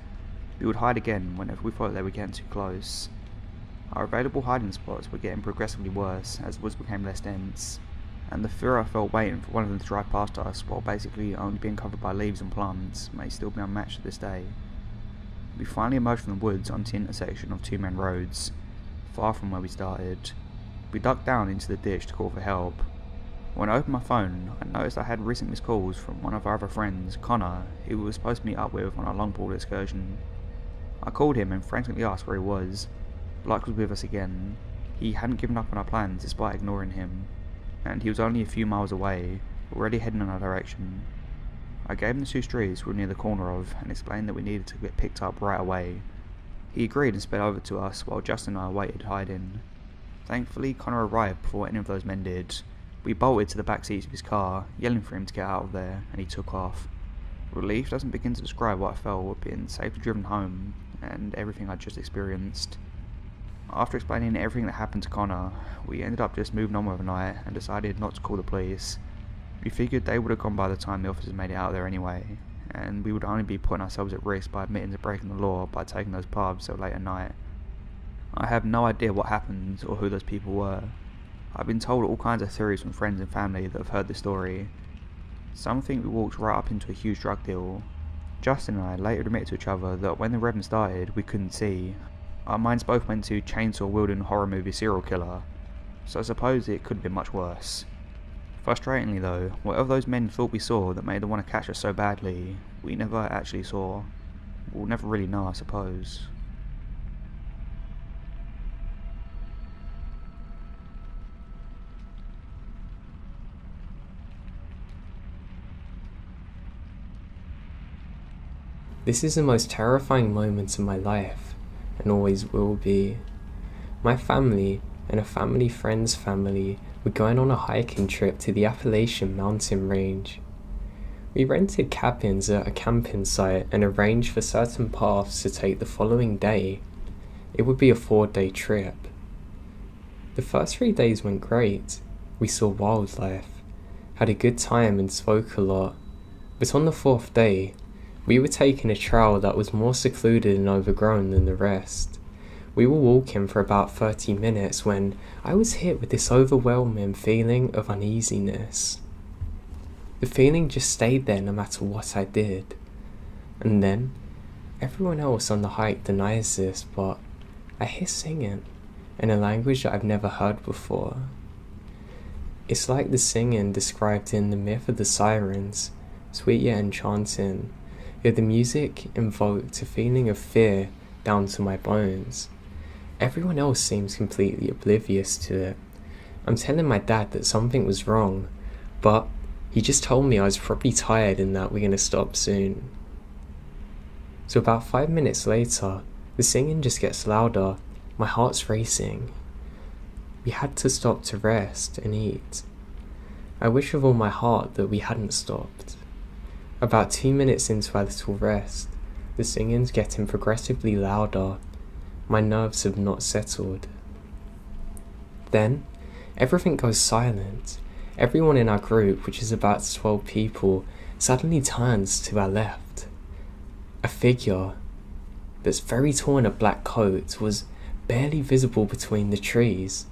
We would hide again whenever we thought they were getting too close. Our available hiding spots were getting progressively worse as the woods became less dense, and the fear I felt waiting for one of them to drive past us while basically only being covered by leaves and plants may still be unmatched to this day. We finally emerged from the woods onto the intersection of 2 main roads, far from where we started. We ducked down into the ditch to call for help. When I opened my phone, I noticed I had recent missed calls from one of our other friends, Connor, who we were supposed to meet up with on our longboard excursion. I called him and frantically asked where he was. Luck was with us again. He hadn't given up on our plans despite ignoring him, and he was only a few miles away, already heading in our direction. I gave him the 2 streets we were near the corner of and explained that we needed to get picked up right away. He agreed and sped over to us while Justin and I waited hiding. Thankfully, Connor arrived before any of those men did. We bolted to the back seats of his car, yelling for him to get out of there, and he took off. Relief doesn't begin to describe what I felt at being safely driven home and everything I'd just experienced. After explaining everything that happened to Connor, we ended up just moving on with the night and decided not to call the police. We figured they would have gone by the time the officers made it out there anyway, and we would only be putting ourselves at risk by admitting to breaking the law by taking those paths so late at night. I have no idea what happened or who those people were. I've been told all kinds of theories from friends and family that have heard the story. Some think we walked right up into a huge drug deal. Justin and I later admitted to each other that when the revving started, we couldn't see. Our minds both went to chainsaw-wielding horror movie serial killer, so I suppose it could have been much worse. Frustratingly though, whatever those men thought we saw that made them want to catch us so badly, we never actually saw. We'll never really know, I suppose.
This is the most terrifying moment of my life, and always will be. My family and a family friend's family were going on a hiking trip to the Appalachian mountain range. We rented cabins at a camping site and arranged for certain paths to take the following day. It would be a 4-day trip. The first 3 days went great. We saw wildlife, had a good time and spoke a lot. But on the 4th day, We were taking a trail that was more secluded and overgrown than the rest. We were walking for about 30 minutes when I was hit with this overwhelming feeling of uneasiness. The feeling just stayed there no matter what I did. And then, everyone else on the hike denies this, but I hear singing in a language that I've never heard before. It's like the singing described in the myth of the sirens, sweet yet enchanting, yet the music invoked a feeling of fear down to my bones. Everyone else seems completely oblivious to it. I'm telling my dad that something was wrong, but he just told me I was probably tired and that we're gonna stop soon. So about 5 minutes later, the singing just gets louder, my heart's racing. We had to stop to rest and eat. I wish with all my heart that we hadn't stopped. About 2 minutes into our little rest, the singing's getting progressively louder. My nerves have not settled. Then, everything goes silent. Everyone in our group, which is about 12 people, suddenly turns to our left. A figure that's very tall in a black coat was barely visible between the trees.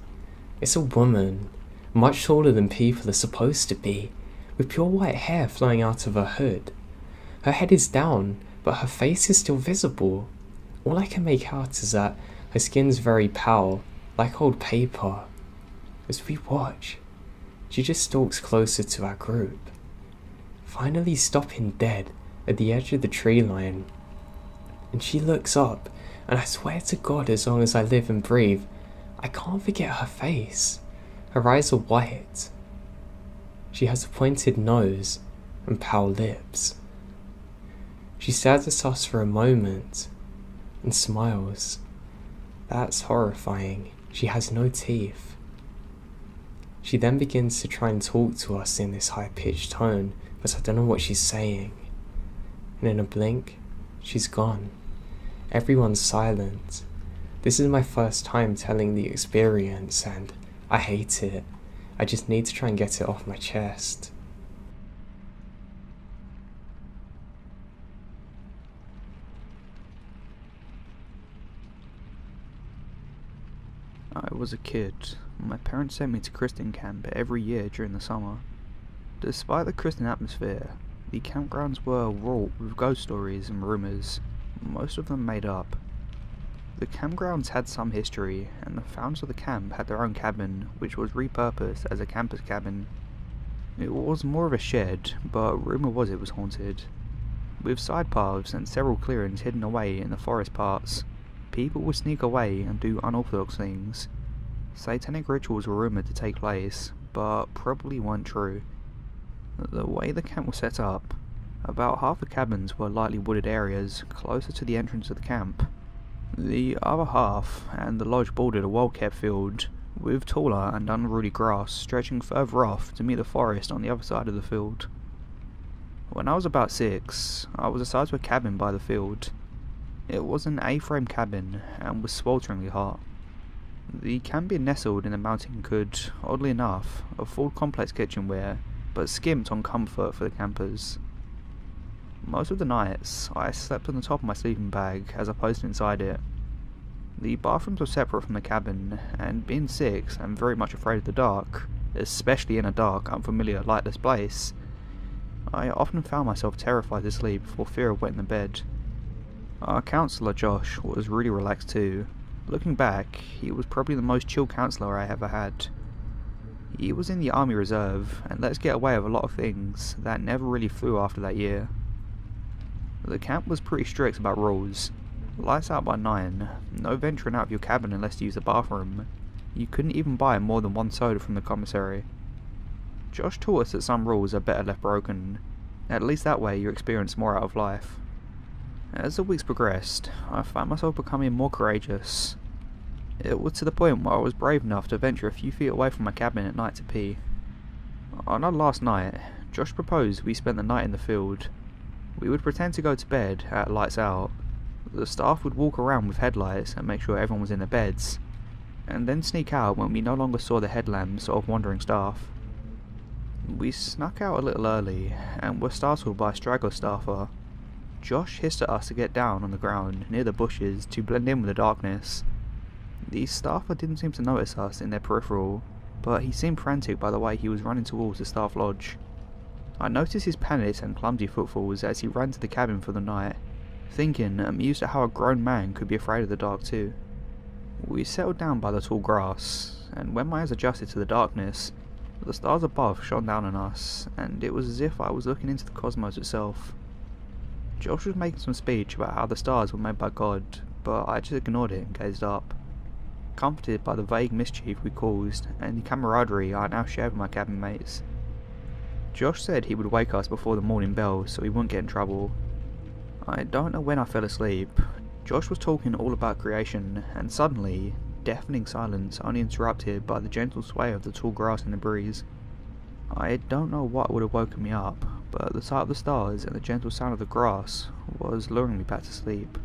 It's a woman, much taller than people are supposed to be, with pure white hair flowing out of her hood. Her head is down, but her face is still visible. All I can make out is that her skin's very pale, like old paper. As we watch, she just stalks closer to our group, finally stopping dead at the edge of the tree line. And she looks up, and I swear to God, as long as I live and breathe, I can't forget her face. Her eyes are white. She has a pointed nose and pale lips. She stares at us for a moment and smiles. That's horrifying. She has no teeth. She then begins to try and talk to us in this high-pitched tone, but I don't know what she's saying. And in a blink, she's gone. Everyone's silent. This is my first time telling the experience, and I hate it. I just need to try and get it off my chest.
I was a kid. My parents sent me to Christian camp every year during the summer. Despite the Christian atmosphere, the campgrounds were wrought with ghost stories and rumours, most of them made up. The campgrounds had some history, and the founders of the camp had their own cabin, which was repurposed as a campus cabin. It was more of a shed, but rumour was it was haunted. With side paths and several clearings hidden away in the forest parts, people would sneak away and do unorthodox things. Satanic rituals were rumoured to take place, but probably weren't true. The way the camp was set up, about half the cabins were lightly wooded areas closer to the entrance of the camp. The other half, and the lodge bordered a well-kept field, with taller and unruly grass stretching further off to meet the forest on the other side of the field. When I was about 6, I was assigned to a cabin by the field. It was an A-frame cabin, and was swelteringly hot. The camp being nestled in the mountain could, oddly enough, afford complex kitchenware, but skimped on comfort for the campers. Most of the nights, I slept on the top of my sleeping bag as opposed to inside it. The bathrooms were separate from the cabin, and being 6 and very much afraid of the dark, especially in a dark, unfamiliar, lightless place, I often found myself terrified to sleep for fear of wetting the bed. Our counsellor Josh was really relaxed too. Looking back, he was probably the most chill counsellor I ever had. He was in the Army Reserve, and let us get away with a lot of things that never really flew after that year. The camp was pretty strict about rules. Lights out by 9, no venturing out of your cabin unless you use the bathroom. You couldn't even buy more than 1 soda from the commissary. Josh taught us that some rules are better left broken. At least that way you experience more out of life. As the weeks progressed, I found myself becoming more courageous. It was to the point where I was brave enough to venture a few feet away from my cabin at night to pee. On our last night, Josh proposed we spend the night in the field. We would pretend to go to bed at lights out. The staff would walk around with headlights and make sure everyone was in their beds, and then sneak out when we no longer saw the headlamps of wandering staff. We snuck out a little early, and were startled by a straggler staffer. Josh hissed at us to get down on the ground near the bushes to blend in with the darkness. The staffer didn't seem to notice us in their peripheral, but he seemed frantic by the way he was running towards the staff lodge. I noticed his panicked and clumsy footfalls as he ran to the cabin for the night, thinking, amused at how a grown man could be afraid of the dark too. We settled down by the tall grass, and when my eyes adjusted to the darkness, the stars above shone down on us, and it was as if I was looking into the cosmos itself. Josh was making some speech about how the stars were made by God, but I just ignored it and gazed up, comforted by the vague mischief we caused and the camaraderie I now shared with my cabin mates. Josh said he would wake us before the morning bell so we wouldn't get in trouble. I don't know when I fell asleep. Josh was talking all about creation, and suddenly, deafening silence only interrupted by the gentle sway of the tall grass in the breeze. I don't know what would have woken me up, but the sight of the stars and the gentle sound of the grass was luring me back to sleep.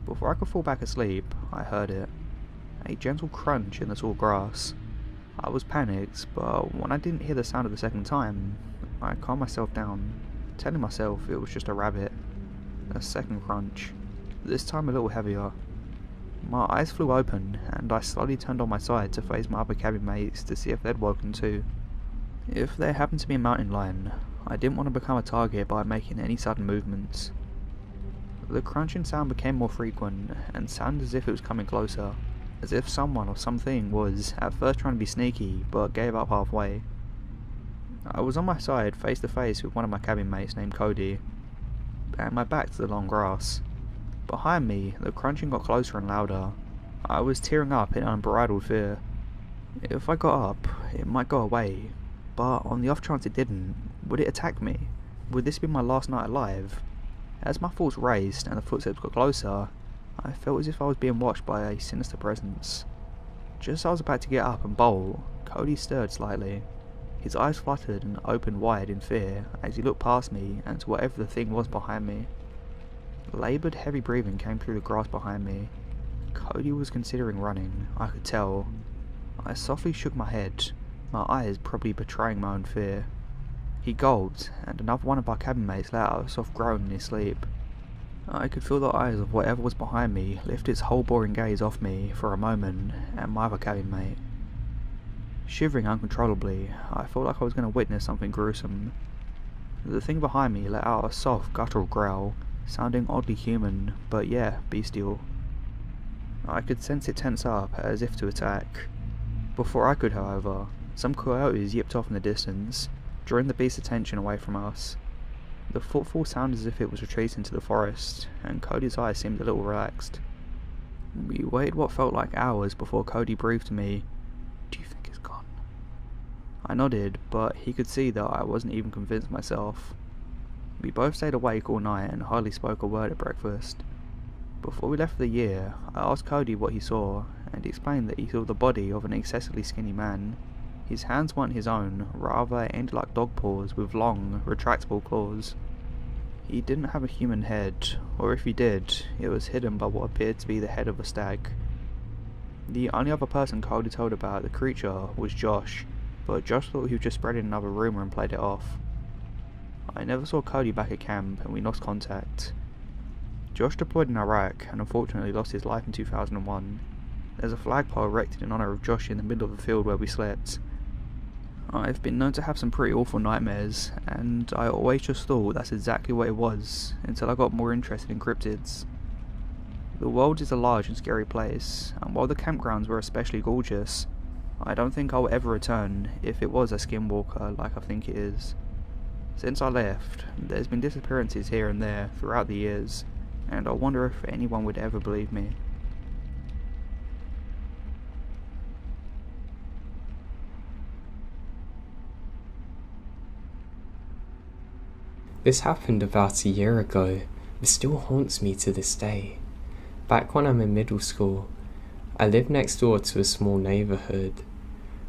Before I could fall back asleep, I heard it. A gentle crunch in the tall grass. I was panicked, but when I didn't hear the sound of the second time, I calmed myself down, telling myself it was just a rabbit. A second crunch, this time a little heavier. My eyes flew open, and I slowly turned on my side to face my other cabin mates to see if they'd woken too. If there happened to be a mountain lion, I didn't want to become a target by making any sudden movements. The crunching sound became more frequent, and sounded as if it was coming closer, as if someone or something was at first trying to be sneaky, but gave up halfway. I was on my side, face to face with one of my cabin mates named Cody, and my back to the long grass. Behind me, the crunching got closer and louder. I was tearing up in unbridled fear. If I got up, it might go away, but on the off chance it didn't, would it attack me? Would this be my last night alive? As my thoughts raced and the footsteps got closer, I felt as if I was being watched by a sinister presence. Just as I was about to get up and bolt, Cody stirred slightly. His eyes fluttered and opened wide in fear as he looked past me and to whatever the thing was behind me. Laboured heavy breathing came through the grass behind me. Cody was considering running, I could tell. I softly shook my head, my eyes probably betraying my own fear. He gulped, and another one of our cabin mates let out a soft groan in his sleep. I could feel the eyes of whatever was behind me lift its whole boring gaze off me for a moment and my other cabin mate. Shivering uncontrollably, I felt like I was going to witness something gruesome. The thing behind me let out a soft guttural growl, sounding oddly human, but yeah, bestial. I could sense it tense up as if to attack. Before I could, however, some coyotes yipped off in the distance, drawing the beast's attention away from us. The footfall sounded as if it was retreating to the forest, and Cody's eyes seemed a little relaxed. We waited what felt like hours before Cody breathed to me, "Do you think it's gone?" I nodded, but he could see that I wasn't even convinced myself. We both stayed awake all night and hardly spoke a word at breakfast. Before we left for the year, I asked Cody what he saw, and he explained that he saw the body of an excessively skinny man. His hands weren't his own, rather ended like dog paws with long, retractable claws. He didn't have a human head, or if he did, it was hidden by what appeared to be the head of a stag. The only other person Cody told about the creature was Josh, but Josh thought he was just spreading another rumour and played it off. I never saw Cody back at camp, and we lost contact. Josh deployed in Iraq, and unfortunately lost his life in 2001. There's a flagpole erected in honour of Josh in the middle of the field where we slept. I've been known to have some pretty awful nightmares, and I always just thought that's exactly what it was, until I got more interested in cryptids. The world is a large and scary place, and while the campgrounds were especially gorgeous, I don't think I'll ever return if it was a skinwalker like I think it is. Since I left, there's been disappearances here and there throughout the years, and I wonder if anyone would ever believe me.
This happened about a year ago, but still haunts me to this day. Back when I'm in middle school, I lived next door to a small neighbourhood.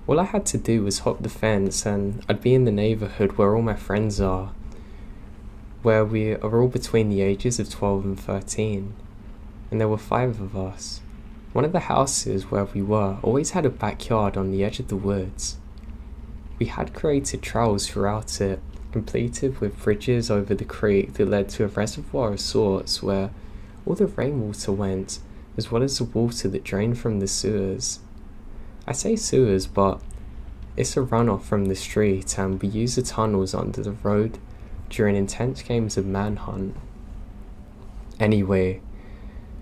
All I had to do was hop the fence and I'd be in the neighbourhood where all my friends are, where we are all between the ages of 12 and 13, and there were 5 of us. One of the houses where we were always had a backyard on the edge of the woods. We had created trails throughout it, completed with bridges over the creek that led to a reservoir of sorts where all the rainwater went, as well as the water that drained from the sewers. I say sewers, but it's a runoff from the street, and we use the tunnels under the road during intense games of manhunt. Anyway,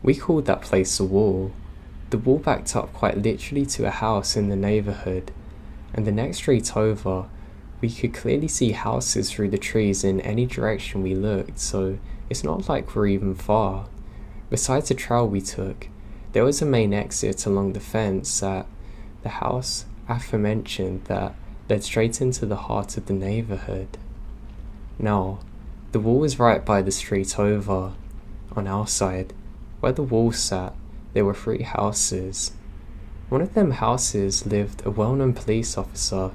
we called that place the Wall. The wall backed up quite literally to a house in the neighbourhood, and the next street over, we could clearly see houses through the trees in any direction we looked, so it's not like we're even far. Besides the trail we took, there was a main exit along the fence at the house aforementioned that led straight into the heart of the neighbourhood. Now, the wall was right by the street over. On our side, where the wall sat, there were 3 houses. One of them houses lived a well-known police officer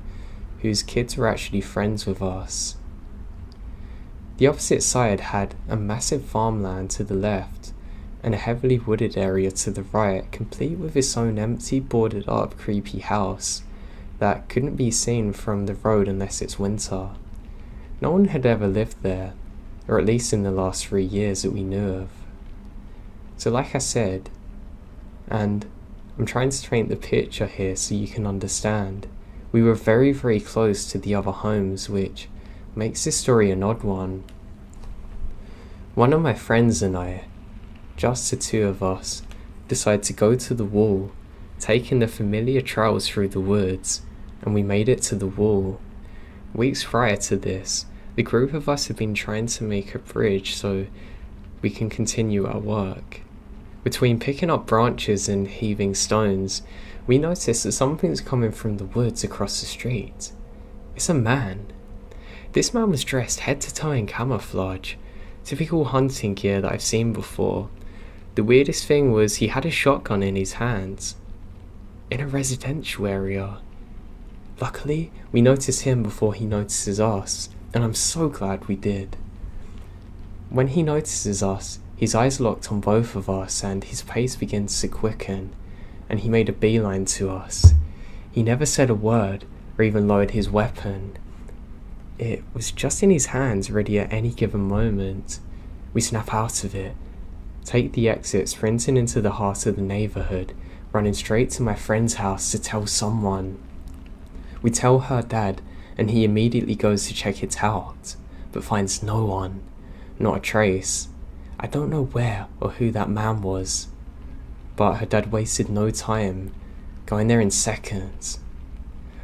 whose kids were actually friends with us. The opposite side had a massive farmland to the left and a heavily wooded area to the right, complete with its own empty, boarded up, creepy house that couldn't be seen from the road unless it's winter. No one had ever lived there, or at least in the last 3 years that we knew of. So like I said, and I'm trying to paint the picture here so you can understand, we were very, very close to the other homes, which makes this story an odd one. One of my friends and I, just the 2 of us, decided to go to the wall, taking the familiar trails through the woods, and we made it to the wall. Weeks prior to this, the group of us had been trying to make a bridge so we can continue our work. Between picking up branches and heaving stones, we noticed that something's coming from the woods across the street. It's a man. This man was dressed head to toe in camouflage, typical hunting gear that I've seen before. The weirdest thing was he had a shotgun in his hands, in a residential area. Luckily, we noticed him before he notices us, and I'm so glad we did. When he notices us, his eyes locked on both of us and his pace begins to quicken, and he made a beeline to us. He never said a word or even lowered his weapon. It was just in his hands, ready at any given moment. We snap out of it, take the exit, sprinting into the heart of the neighbourhood, running straight to my friend's house to tell someone. We tell her dad, and he immediately goes to check it out, but finds no one, not a trace. I don't know where or who that man was, but her dad wasted no time, going there in seconds.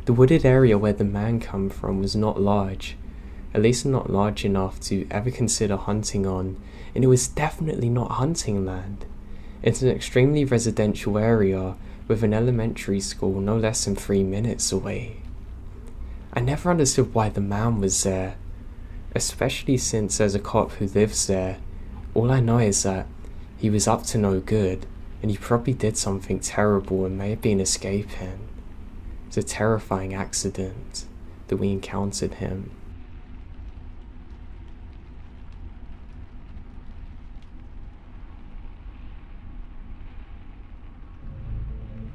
The wooded area where the man came from was not large, at least not large enough to ever consider hunting on, and it was definitely not hunting land. It's an extremely residential area with an elementary school no less than 3 minutes away. I never understood why the man was there, especially since there's a cop who lives there. All I know is that he was up to no good, and he probably did something terrible and may have been escaping. It's a terrifying accident that we encountered him.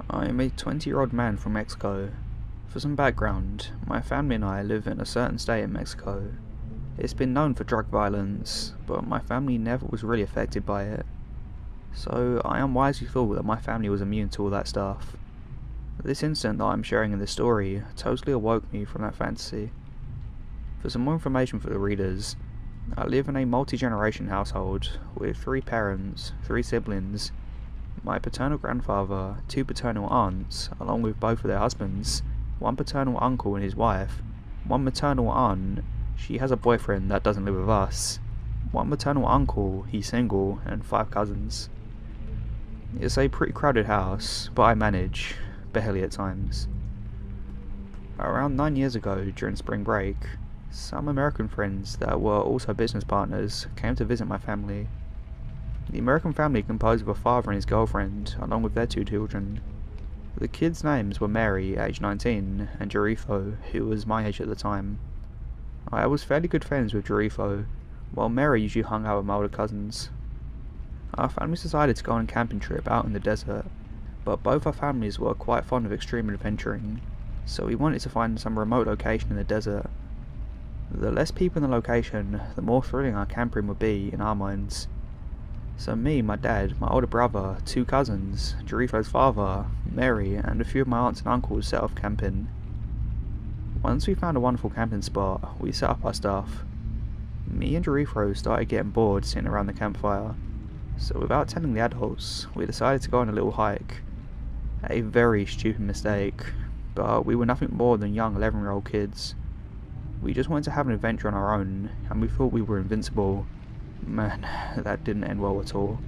I'm a 20-year-old man from Mexico. For some background, my family and I live in a certain state in Mexico. It's been known for drug violence, but my family never was really affected by it. So I unwisely thought that my family was immune to all that stuff. This incident that I'm sharing in this story totally awoke me from that fantasy. For some more information for the readers, I live in a multi-generation household with 3 parents, 3 siblings, my paternal grandfather, 2 paternal aunts, along with both of their husbands, 1 paternal uncle and his wife, 1 maternal aunt, she has a boyfriend that doesn't live with us, 1 maternal uncle, he's single, and 5 cousins. It's a pretty crowded house, but I manage, barely at times. Around 9 years ago, during spring break, some American friends that were also business partners came to visit my family. The American family composed of a father and his girlfriend, along with their 2 children. The kids' names were Mary, age 19, and Jarifo, who was my age at the time. I was fairly good friends with Jarifo, while Mary usually hung out with my older cousins. Our families decided to go on a camping trip out in the desert, but both our families were quite fond of extreme adventuring, so we wanted to find some remote location in the desert. The less people in the location, the more thrilling our camping would be in our minds. So me, my dad, my older brother, 2 cousins, Jericho's father, Mary, and a few of my aunts and uncles set off camping. Once we found a wonderful camping spot, we set up our stuff. Me and Jericho started getting bored sitting around the campfire, so without telling the adults, we decided to go on a little hike. A very stupid mistake, but we were nothing more than young 11-year-old kids. We just wanted to have an adventure on our own, and we thought we were invincible. Man, that didn't end well at all.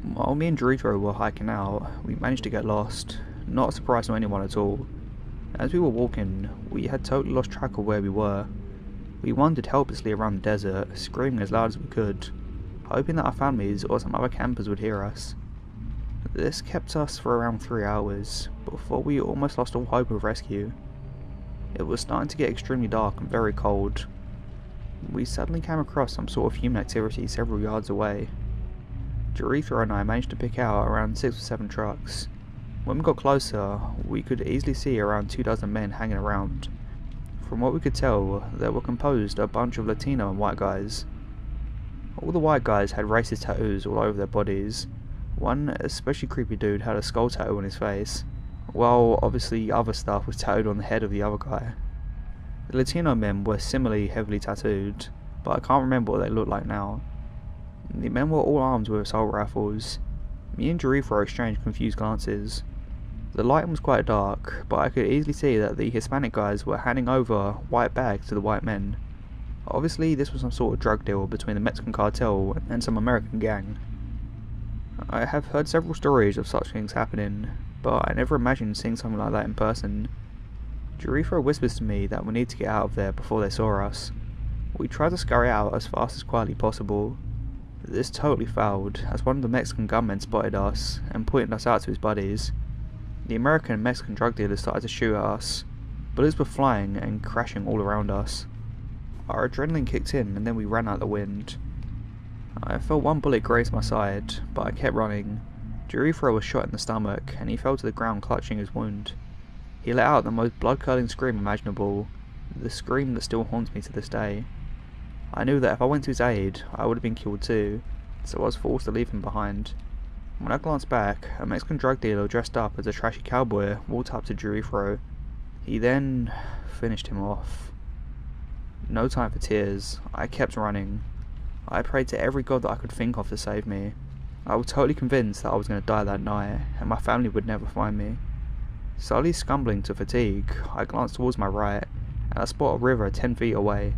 While me and Jericho were hiking out, we managed to get lost, not a surprise to anyone at all. As we were walking, we had totally lost track of where we were. We wandered helplessly around the desert, screaming as loud as we could, hoping that our families or some other campers would hear us. This kept us for around 3 hours, before we almost lost all hope of rescue. It was starting to get extremely dark and very cold. We suddenly came across some sort of human activity several yards away. Jericho and I managed to pick out around 6 or 7 trucks. When we got closer, we could easily see around 24 men hanging around. From what we could tell, they were composed of a bunch of Latino and white guys. All the white guys had racist tattoos all over their bodies. One especially creepy dude had a skull tattoo on his face, while obviously other stuff was tattooed on the head of the other guy. The Latino men were similarly heavily tattooed, but I can't remember what they looked like now. The men were all armed with assault rifles. Me and Jericho exchanged confused glances. The lighting was quite dark, but I could easily see that the Hispanic guys were handing over white bags to the white men. Obviously this was some sort of drug deal between the Mexican cartel and some American gang. I have heard several stories of such things happening, but I never imagined seeing something like that in person. Jericho whispers to me that we need to get out of there before they saw us. We tried to scurry out as fast as quietly possible. This totally failed, as one of the Mexican gunmen spotted us and pointed us out to his buddies. The American and Mexican drug dealers started to shoot at us. Bullets were flying and crashing all around us. Our adrenaline kicked in and then we ran out the wind. I felt one bullet graze my side, but I kept running. Jericho was shot in the stomach and he fell to the ground clutching his wound. He let out the most blood-curdling scream imaginable, the scream that still haunts me to this day. I knew that if I went to his aid, I would have been killed too, so I was forced to leave him behind. When I glanced back, a Mexican drug dealer dressed up as a trashy cowboy walked up to Jericho. He then finished him off. No time for tears, I kept running. I prayed to every god that I could think of to save me. I was totally convinced that I was going to die that night, and my family would never find me. Slowly scumbling to fatigue, I glanced towards my right, and I spot a river 10 feet away.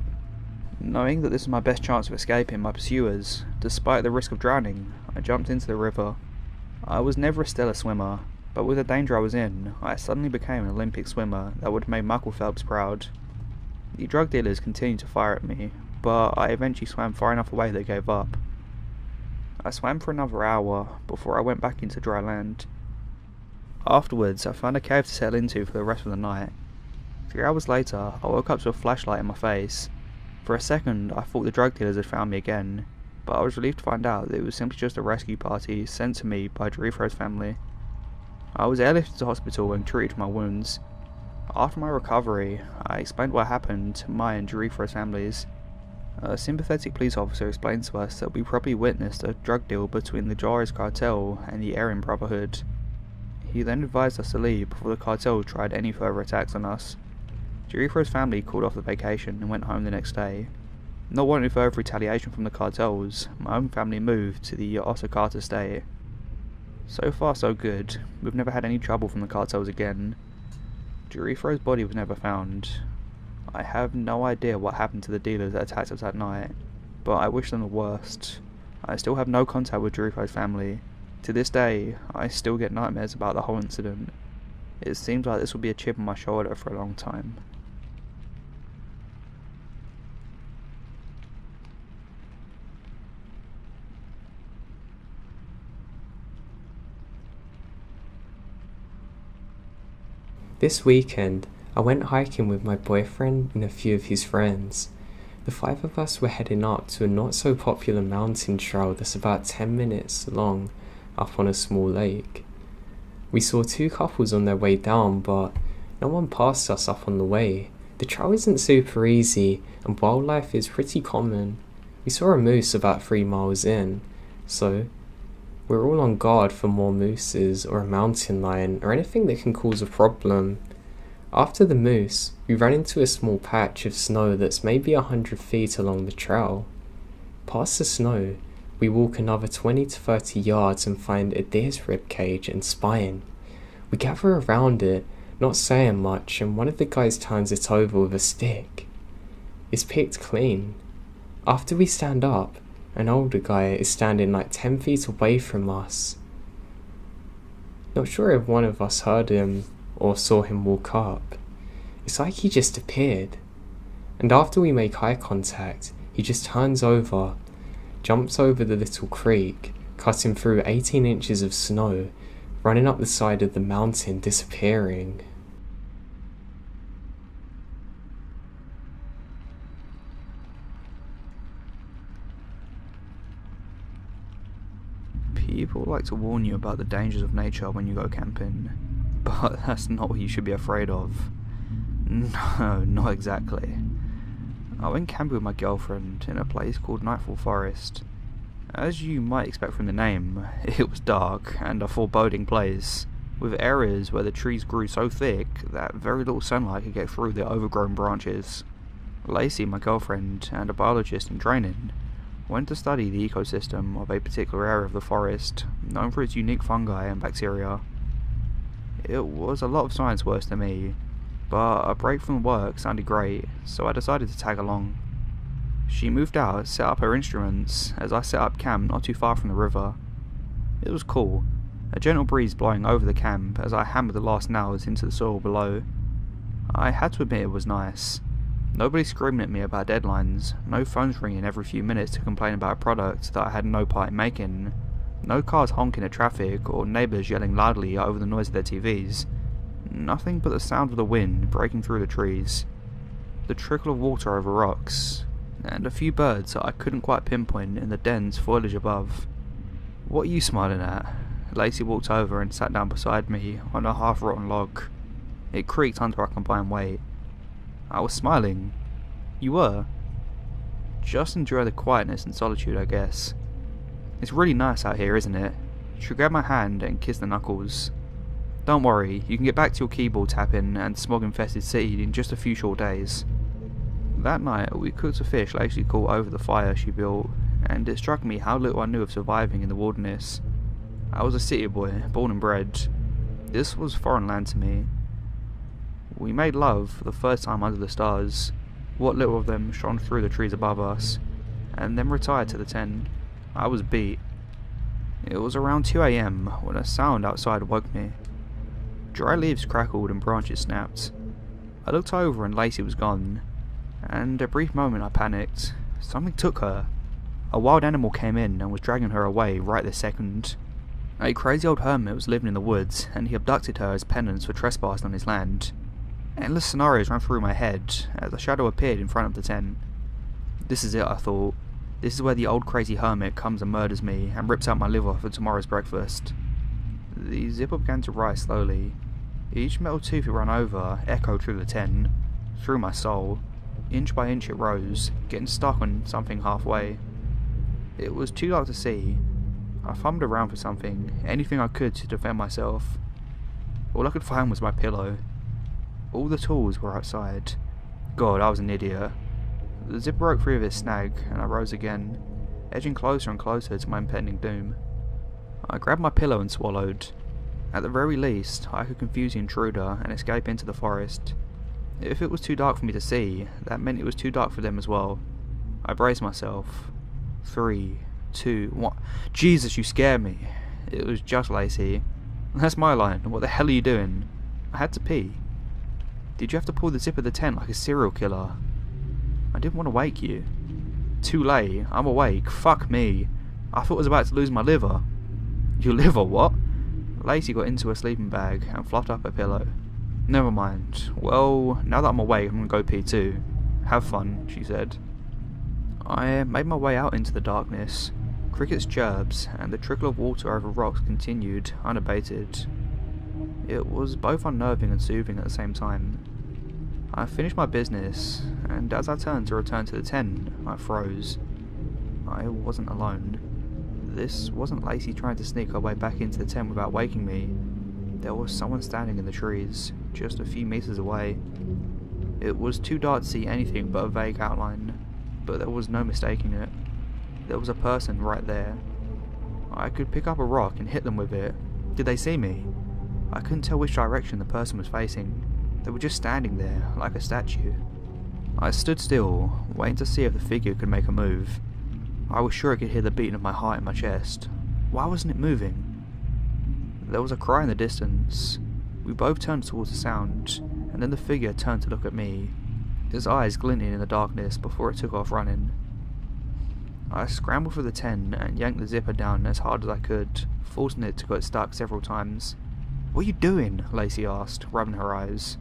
Knowing that this was my best chance of escaping my pursuers, despite the risk of drowning, I jumped into the river. I was never a stellar swimmer, but with the danger I was in, I suddenly became an Olympic swimmer that would have made Michael Phelps proud. The drug dealers continued to fire at me, but I eventually swam far enough away they gave up. I swam for another hour before I went back into dry land. Afterwards, I found a cave to settle into for the rest of the night. 3 hours later, I woke up to a flashlight in my face. For a second, I thought the drug dealers had found me again, but I was relieved to find out that it was simply just a rescue party sent to me by Jericho's family. I was airlifted to hospital and treated for my wounds. After my recovery, I explained what happened to my and Jericho's families. A sympathetic police officer explained to us that we probably witnessed a drug deal between the Juarez Cartel and the Aryan Brotherhood. He then advised us to leave before the cartel tried any further attacks on us. Jericho's family called off the vacation and went home the next day. Not wanting further retaliation from the cartels, my own family moved to the Osakata state. So far so good, we've never had any trouble from the cartels again. Jericho's body was never found. I have no idea what happened to the dealers that attacked us that night, but I wish them the worst. I still have no contact with Jericho's family. To this day, I still get nightmares about the whole incident. It seems like this will be a chip on my shoulder for a long time.
This weekend, I went hiking with my boyfriend and a few of his friends. The 5 of us were heading up to a not so popular mountain trail that's about 10 minutes long up on a small lake. We saw 2 couples on their way down, but no one passed us up on the way. The trail isn't super easy and wildlife is pretty common. We saw a moose about 3 miles in, so we're all on guard for more mooses or a mountain lion or anything that can cause a problem. After the moose, we ran into a small patch of snow that's maybe 100 feet along the trail. Past the snow, we walk another 20 to 30 yards and find a deer's rib cage and spine. We gather around it, not saying much, and one of the guys turns it over with a stick. It's picked clean. After we stand up, an older guy is standing like 10 feet away from us. Not sure if one of us heard him or saw him walk up. It's like he just appeared. And after we make eye contact, he just turns over, jumps over the little creek, cutting through 18 inches of snow, running up the side of the mountain, disappearing.
People like to warn you about the dangers of nature when you go camping, but that's not what you should be afraid of. No, not exactly. I went camping with my girlfriend in a place called Nightfall Forest. As you might expect from the name, it was dark and a foreboding place, with areas where the trees grew so thick that very little sunlight could get through their overgrown branches. Lacey, my girlfriend, and a biologist in training, went to study the ecosystem of a particular area of the forest, known for its unique fungi and bacteria. It was a lot of science work to me, but a break from work sounded great, so I decided to tag along. She moved out, set up her instruments, as I set up camp not too far from the river. It was cool, a gentle breeze blowing over the camp as I hammered the last nails into the soil below. I had to admit it was nice. Nobody screaming at me about deadlines, no phones ringing every few minutes to complain about a product that I had no part in making, no cars honking at traffic or neighbours yelling loudly over the noise of their TVs. Nothing but the sound of the wind breaking through the trees, the trickle of water over rocks, and a few birds that I couldn't quite pinpoint in the dense foliage above. "What are you smiling at?" Lacey walked over and sat down beside me on a half-rotten log. It creaked under our combined weight. I was smiling. You were? Just enjoy the quietness and solitude, I guess. It's really nice out here, isn't it? She grabbed my hand and kissed the knuckles. Don't worry, you can get back to your keyboard tapping and smog-infested city in just a few short days. That night, we cooked a fish Lacey caught over the fire she built, and it struck me how little I knew of surviving in the wilderness. I was a city boy, born and bred. This was foreign land to me. We made love for the first time under the stars, what little of them shone through the trees above us, and then retired to the tent. I was beat. It was around 2 AM when a sound outside woke me. Dry leaves crackled and branches snapped. I looked over and Lacey was gone, and a brief moment I panicked. Something took her. A wild animal came in and was dragging her away right this second. A crazy old hermit was living in the woods, and he abducted her as penance for trespassing on his land. Endless scenarios ran through my head as a shadow appeared in front of the tent. This is it, I thought. This is where the old crazy hermit comes and murders me and rips out my liver for tomorrow's breakfast. The zipper began to rise slowly. Each metal tooth it ran over echoed through the tent, through my soul. Inch by inch it rose, getting stuck on something halfway. It was too dark to see. I thumbed around for something, anything I could to defend myself. All I could find was my pillow. All the tools were outside. God, I was an idiot. The zipper broke free of its snag, and I rose again, edging closer and closer to my impending doom. I grabbed my pillow and swallowed. At the very least, I could confuse the intruder and escape into the forest. If it was too dark for me to see, that meant it was too dark for them as well. I braced myself. 3, 2, 1. Jesus, you scare me. It was just Lacey. That's my line. What the hell are you doing? I had to pee. Did you have to pull the zip of the tent like a serial killer? I didn't want to wake you. Too late. I'm awake. Fuck me. I thought I was about to lose my liver. Your liver, what? Lacey got into her sleeping bag and fluffed up her pillow. Never mind. Well, now that I'm awake, I'm gonna go pee too. Have fun, she said. I made my way out into the darkness. Crickets chirps and the trickle of water over rocks continued, unabated. It was both unnerving and soothing at the same time. I finished my business, and as I turned to return to the tent, I froze. I wasn't alone. This wasn't Lacey trying to sneak her way back into the tent without waking me. There was someone standing in the trees, just a few meters away. It was too dark to see anything but a vague outline, but there was no mistaking it. There was a person right there. I could pick up a rock and hit them with it. Did they see me? I couldn't tell which direction the person was facing. They were just standing there, like a statue. I stood still, waiting to see if the figure could make a move. I was sure I could hear the beating of my heart in my chest. Why wasn't it moving? There was a cry in the distance. We both turned towards the sound, and then the figure turned to look at me, his eyes glinting in the darkness before it took off running. I scrambled for the tent and yanked the zipper down as hard as I could, forcing it to get stuck several times. "What are you doing?" Lacey asked, rubbing her eyes.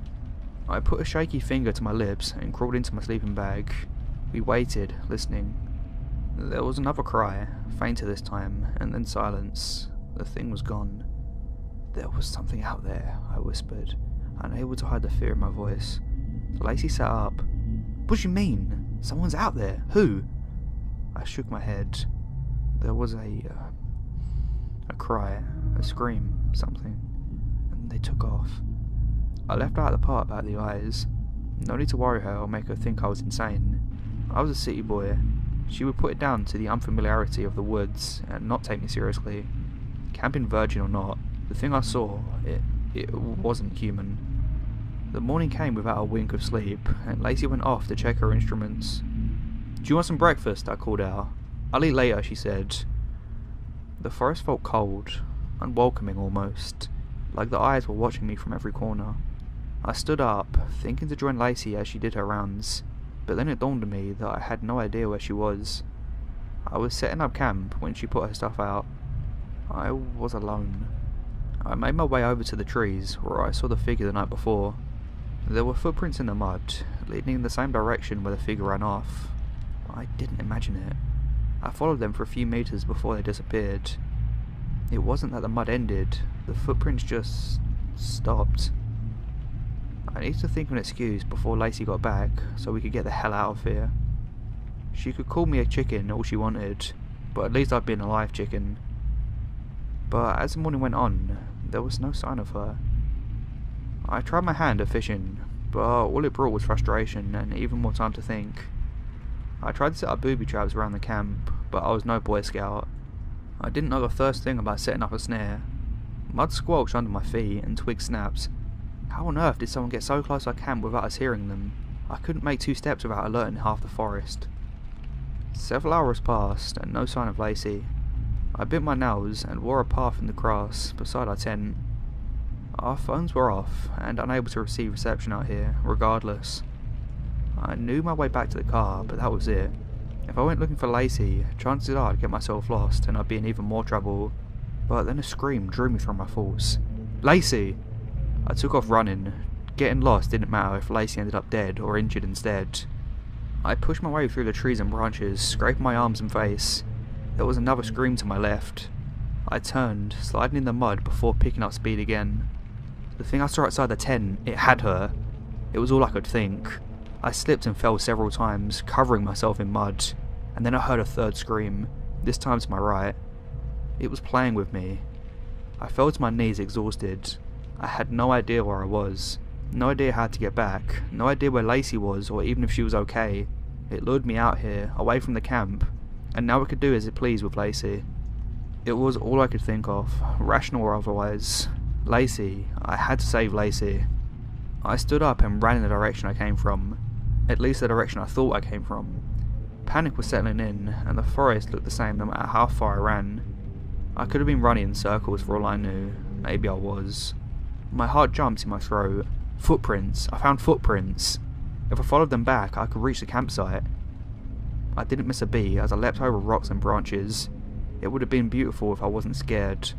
I put a shaky finger to my lips and crawled into my sleeping bag. We waited, listening. There was another cry, fainter this time, and then silence. The thing was gone. "There was something out there," I whispered, unable to hide the fear in my voice. Lacey sat up. "What do you mean? Someone's out there? Who?" I shook my head. There was a cry, a scream, something, and they took off. I left out the part about the eyes. No need to worry her or make her think I was insane. I was a city boy. She would put it down to the unfamiliarity of the woods and not take me seriously. Camping virgin or not, the thing I saw, it wasn't human. The morning came without a wink of sleep, and Lacey went off to check her instruments. "Do you want some breakfast?" I called out. "I'll eat later," she said. The forest felt cold, unwelcoming almost, like the eyes were watching me from every corner. I stood up, thinking to join Lacey as she did her rounds, but then it dawned on me that I had no idea where she was. I was setting up camp when she put her stuff out. I was alone. I made my way over to the trees where I saw the figure the night before. There were footprints in the mud, leading in the same direction where the figure ran off. I didn't imagine it. I followed them for a few meters before they disappeared. It wasn't that the mud ended, the footprints just stopped. I needed to think of an excuse before Lacey got back so we could get the hell out of here. She could call me a chicken all she wanted, but at least I'd been a live chicken. But as the morning went on, there was no sign of her. I tried my hand at fishing, but all it brought was frustration and even more time to think. I tried to set up booby traps around the camp, but I was no Boy Scout. I didn't know the first thing about setting up a snare. Mud squelched under my feet and twigs snapped. How on earth did someone get so close to our camp without us hearing them? I couldn't make 2 steps without alerting half the forest. Several hours passed and no sign of Lacey. I bit my nails and wore a path in the grass beside our tent. Our phones were off and unable to receive reception out here, regardless. I knew my way back to the car, but that was it. If I went looking for Lacey, chances are I'd get myself lost and I'd be in even more trouble. But then a scream drew me from my thoughts. "Lacey!" I took off running. Getting lost didn't matter if Lacey ended up dead or injured instead. I pushed my way through the trees and branches, scraping my arms and face. There was another scream to my left. I turned, sliding in the mud before picking up speed again. The thing I saw outside the tent, it had her. It was all I could think. I slipped and fell several times, covering myself in mud, and then I heard a third scream, this time to my right. It was playing with me. I fell to my knees exhausted. I had no idea where I was, no idea how to get back, no idea where Lacey was or even if she was okay. It lured me out here, away from the camp, and now I could do as it pleased with Lacey. It was all I could think of, rational or otherwise. Lacey, I had to save Lacey. I stood up and ran in the direction I came from, at least the direction I thought I came from. Panic was settling in, and the forest looked the same no matter how far I ran. I could have been running in circles for all I knew, maybe I was. My heart jumped in my throat. Footprints, I found footprints. If I followed them back, I could reach the campsite. I didn't miss a beat as I leapt over rocks and branches. It would have been beautiful if I wasn't scared.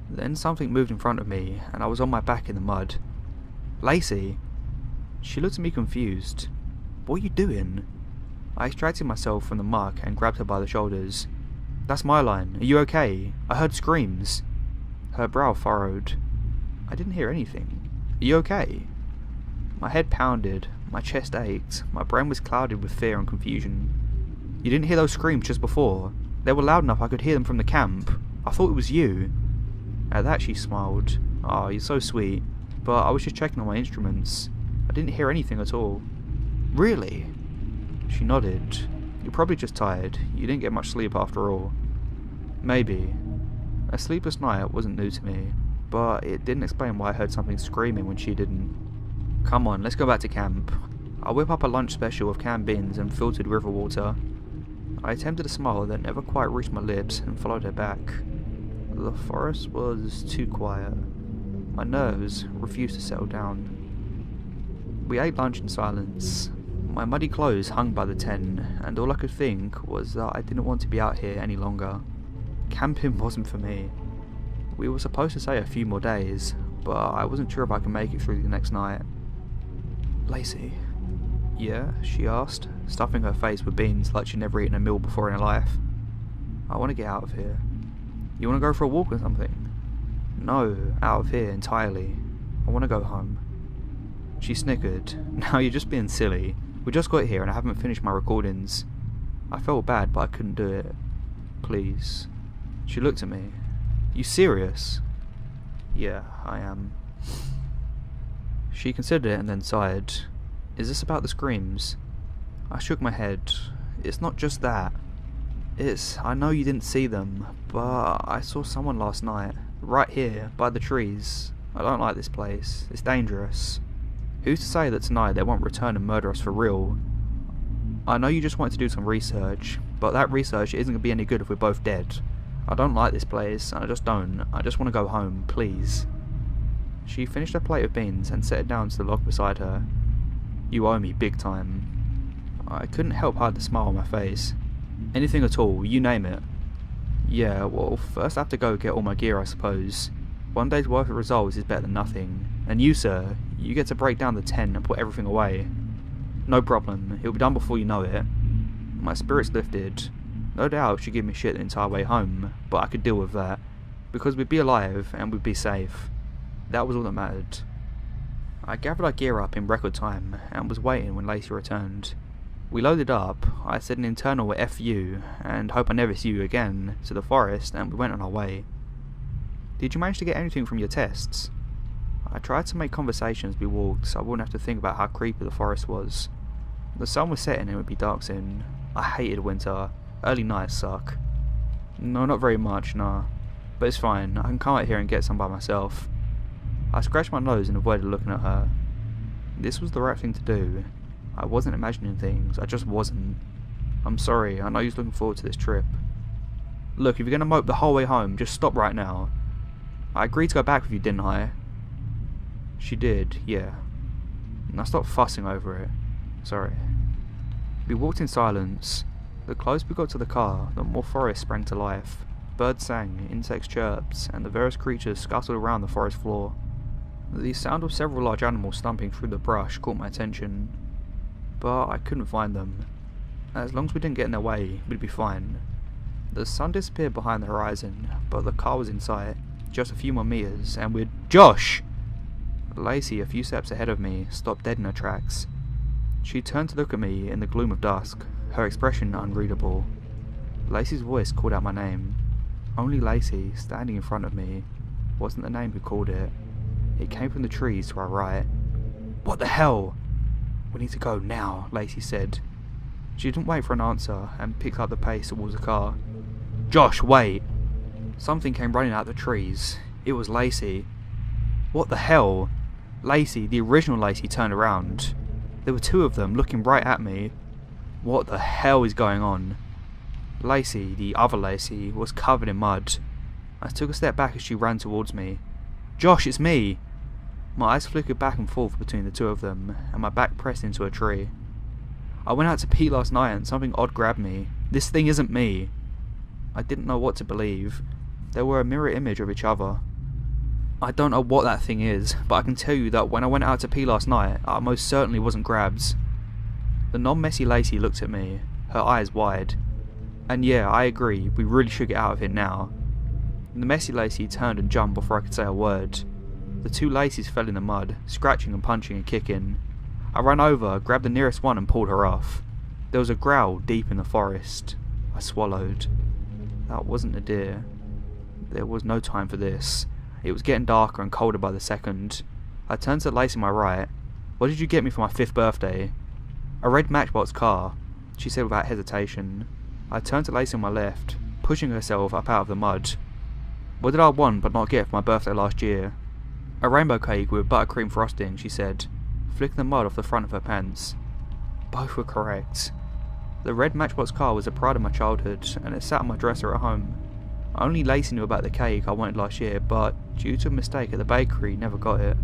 Then something moved in front of me, and I was on my back in the mud. "Lacey!" She looked at me confused. "What are you doing?" I extracted myself from the muck and grabbed her by the shoulders. "That's my line. Are you okay? I heard screams." Her brow furrowed. "I didn't hear anything. Are you okay?" My head pounded, my chest ached, my brain was clouded with fear and confusion. You didn't hear those screams just before? They were loud enough I could hear them from the camp. I thought it was you. At that she smiled. Oh, you're so sweet. But I was just checking on my instruments. I didn't hear anything at all. Really? She nodded. You're probably just tired. You didn't get much sleep after all. Maybe. A sleepless night wasn't new to me, but it didn't explain why I heard something screaming when she didn't. Come on, let's go back to camp. I whip up a lunch special of canned beans and filtered river water. I attempted a smile that never quite reached my lips and followed her back. The forest was too quiet. My nerves refused to settle down. We ate lunch in silence. My muddy clothes hung by the tent, and all I could think was that I didn't want to be out here any longer. Camping wasn't for me. We were supposed to stay a few more days, but I wasn't sure if I could make it through the next night. Lacey. Yeah, she asked, stuffing her face with beans like she'd never eaten a meal before in her life. I want to get out of here. You want to go for a walk or something? No, out of here entirely. I want to go home. She snickered. Now you're just being silly. We just got here and I haven't finished my recordings. I felt bad, but I couldn't do it. Please. She looked at me. You serious? Yeah, I am. She considered it and then sighed. Is this about the screams? I shook my head. It's not just that. I know you didn't see them, but I saw someone last night. Right here, by the trees. I don't like this place. It's dangerous. Who's to say that tonight they won't return and murder us for real? I know you just want to do some research, but that research isn't going to be any good if we're both dead. I don't like this place, and I just don't. I just want to go home, please. She finished her plate of beans and set it down to the log beside her. You owe me big time. I couldn't help hide the smile on my face. Anything at all, you name it. Yeah, well, first I have to go get all my gear, I suppose. One day's worth of results is better than nothing. And you, sir, you get to break down the tent and put everything away. No problem, it'll be done before you know it. My spirits lifted. No doubt she'd give me shit the entire way home, but I could deal with that. Because we'd be alive and we'd be safe. That was all that mattered. I gathered our gear up in record time and was waiting when Lacey returned. We loaded up, I said an internal F you, and hope I never see you again, to the forest, and we went on our way. Did you manage to get anything from your tests? I tried to make conversation as we walked so I wouldn't have to think about how creepy the forest was. The sun was setting and it would be dark soon. I hated winter. Early nights suck. No, not very much, nah. But it's fine, I can come out here and get some by myself. I scratched my nose and avoided looking at her. This was the right thing to do. I wasn't imagining things, I just wasn't. I'm sorry, I know you're looking forward to this trip. Look, if you're gonna mope the whole way home, just stop right now. I agreed to go back with you, didn't I? She did, yeah. Now stop fussing over it. Sorry. We walked in silence. The closer we got to the car, the more forest sprang to life. Birds sang, insects chirped, and the various creatures scuttled around the forest floor. The sound of several large animals stomping through the brush caught my attention. But I couldn't find them. As long as we didn't get in their way, we'd be fine. The sun disappeared behind the horizon, but the car was in sight. Just a few more meters, and we'd— Josh! Lacey, a few steps ahead of me, stopped dead in her tracks. She turned to look at me in the gloom of dusk, her expression unreadable. Lacey's voice called out my name. Only Lacey, standing in front of me, wasn't the name who called it. It came from the trees to our right. What the hell? We need to go now, Lacey said. She didn't wait for an answer and picked up the pace towards the car. Josh, wait! Something came running out of the trees. It was Lacey. What the hell? Lacey, the original Lacey, turned around. There were two of them looking right at me. What the hell is going on? Lacey, the other Lacey, was covered in mud. I took a step back as she ran towards me. Josh, it's me! My eyes flickered back and forth between the two of them, and my back pressed into a tree. I went out to pee last night and something odd grabbed me. This thing isn't me. I didn't know what to believe. They were a mirror image of each other. I don't know what that thing is, but I can tell you that when I went out to pee last night, I most certainly wasn't grabbed. The non-messy Lacey looked at me, her eyes wide. And yeah, I agree, we really should get out of here now. The messy Lacey turned and jumped before I could say a word. The two Lacys fell in the mud, scratching and punching and kicking. I ran over, grabbed the nearest one and pulled her off. There was a growl deep in the forest. I swallowed. That wasn't a deer. There was no time for this. It was getting darker and colder by the second. I turned to Lacey on my right. "What did you get me for my 5th birthday?" "A red Matchbox car," she said without hesitation. I turned to Lacey on my left, pushing herself up out of the mud. "What did I want but not get for my birthday last year?" "A rainbow cake with buttercream frosting," she said, flicking the mud off the front of her pants. Both were correct. The red Matchbox car was a pride of my childhood, and it sat on my dresser at home. Only Lacey knew about the cake I wanted last year, but due to a mistake at the bakery, never got it.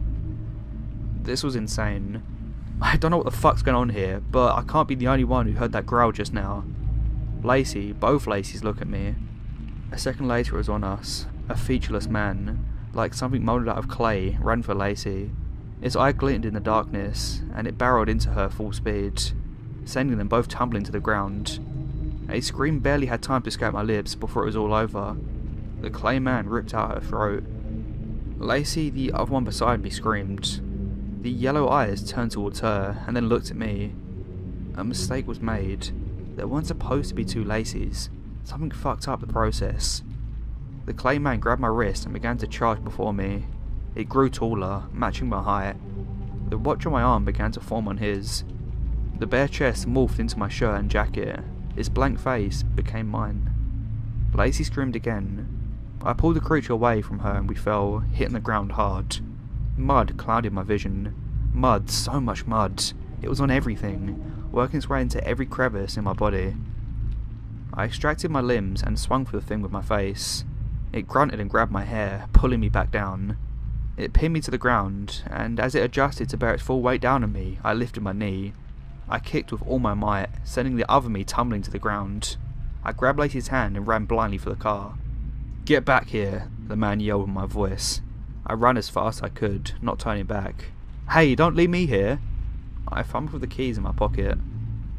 This was insane. I don't know what the fuck's going on here, but I can't be the only one who heard that growl just now. Lacey, both Lacys, look at me. A second later it was on us. A featureless man, like something moulded out of clay, ran for Lacey. Its eye glinted in the darkness, and it barreled into her full speed, sending them both tumbling to the ground. A scream barely had time to escape my lips before it was all over. The clay man ripped out her throat. Lacey, the other one beside me, screamed. The yellow eyes turned towards her, and then looked at me. A mistake was made. There weren't supposed to be two Lacys. Something fucked up the process. The clay man grabbed my wrist and began to charge before me. It grew taller, matching my height. The watch on my arm began to form on his. The bare chest morphed into my shirt and jacket. Its blank face became mine. Lacey screamed again. I pulled the creature away from her and we fell, hitting the ground hard. Mud clouded my vision. Mud, so much mud. It was on everything, working its way into every crevice in my body. I extracted my limbs and swung for the thing with my face. It grunted and grabbed my hair, pulling me back down. It pinned me to the ground, and as it adjusted to bear its full weight down on me, I lifted my knee. I kicked with all my might, sending the other me tumbling to the ground. I grabbed Lacey's hand and ran blindly for the car. "Get back here," the man yelled in my voice. I ran as fast as I could, not turning back. "Hey, don't leave me here!" I fumbled with the keys in my pocket.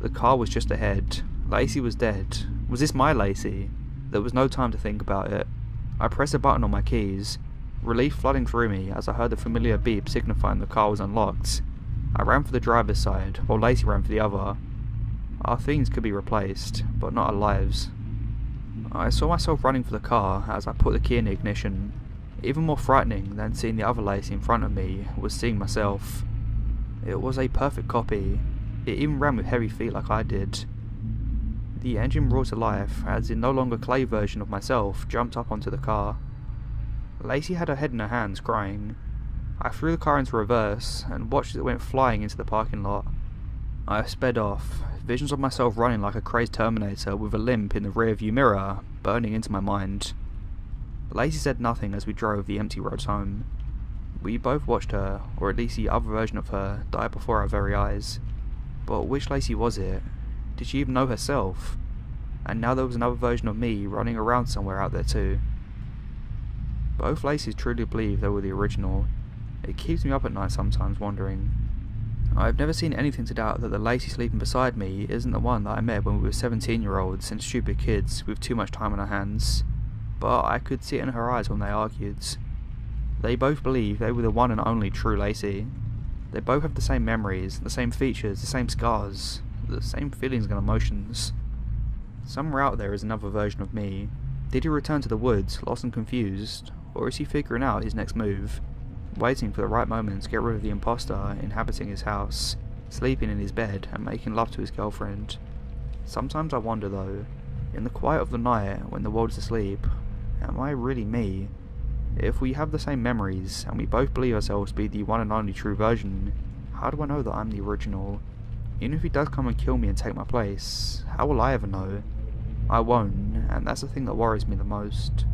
The car was just ahead. Lacey was dead. Was this my Lacey? There was no time to think about it. I pressed a button on my keys, relief flooding through me as I heard the familiar beep signifying the car was unlocked. I ran for the driver's side, while Lacey ran for the other. Our things could be replaced, but not our lives. I saw myself running for the car as I put the key in the ignition. Even more frightening than seeing the other Lacey in front of me was seeing myself. It was a perfect copy. It even ran with heavy feet like I did. The engine roared to life as the no longer clay version of myself jumped up onto the car. Lacey had her head in her hands, crying. I threw the car into reverse and watched as it went flying into the parking lot. I sped off, visions of myself running like a crazed Terminator with a limp in the rear-view mirror burning into my mind. Lacey said nothing as we drove the empty roads home. We both watched her, or at least the other version of her, die before our very eyes. But which Lacey was it? Did she even know herself? And now there was another version of me running around somewhere out there too. Both Lacys truly believe they were the original. It keeps me up at night sometimes wondering. I've never seen anything to doubt that the Lacey sleeping beside me isn't the one that I met when we were 17-year-olds and stupid kids with too much time on our hands. But I could see it in her eyes when they argued. They both believe they were the one and only true Lacey. They both have the same memories, the same features, the same scars, the same feelings and emotions. Somewhere out there is another version of me. Did he return to the woods, lost and confused, or is he figuring out his next move? Waiting for the right moment to get rid of the imposter inhabiting his house, sleeping in his bed and making love to his girlfriend. Sometimes I wonder though, in the quiet of the night when the world is asleep, am I really me? If we have the same memories and we both believe ourselves to be the one and only true version, how do I know that I'm the original? Even if he does come and kill me and take my place, how will I ever know? I won't, and that's the thing that worries me the most.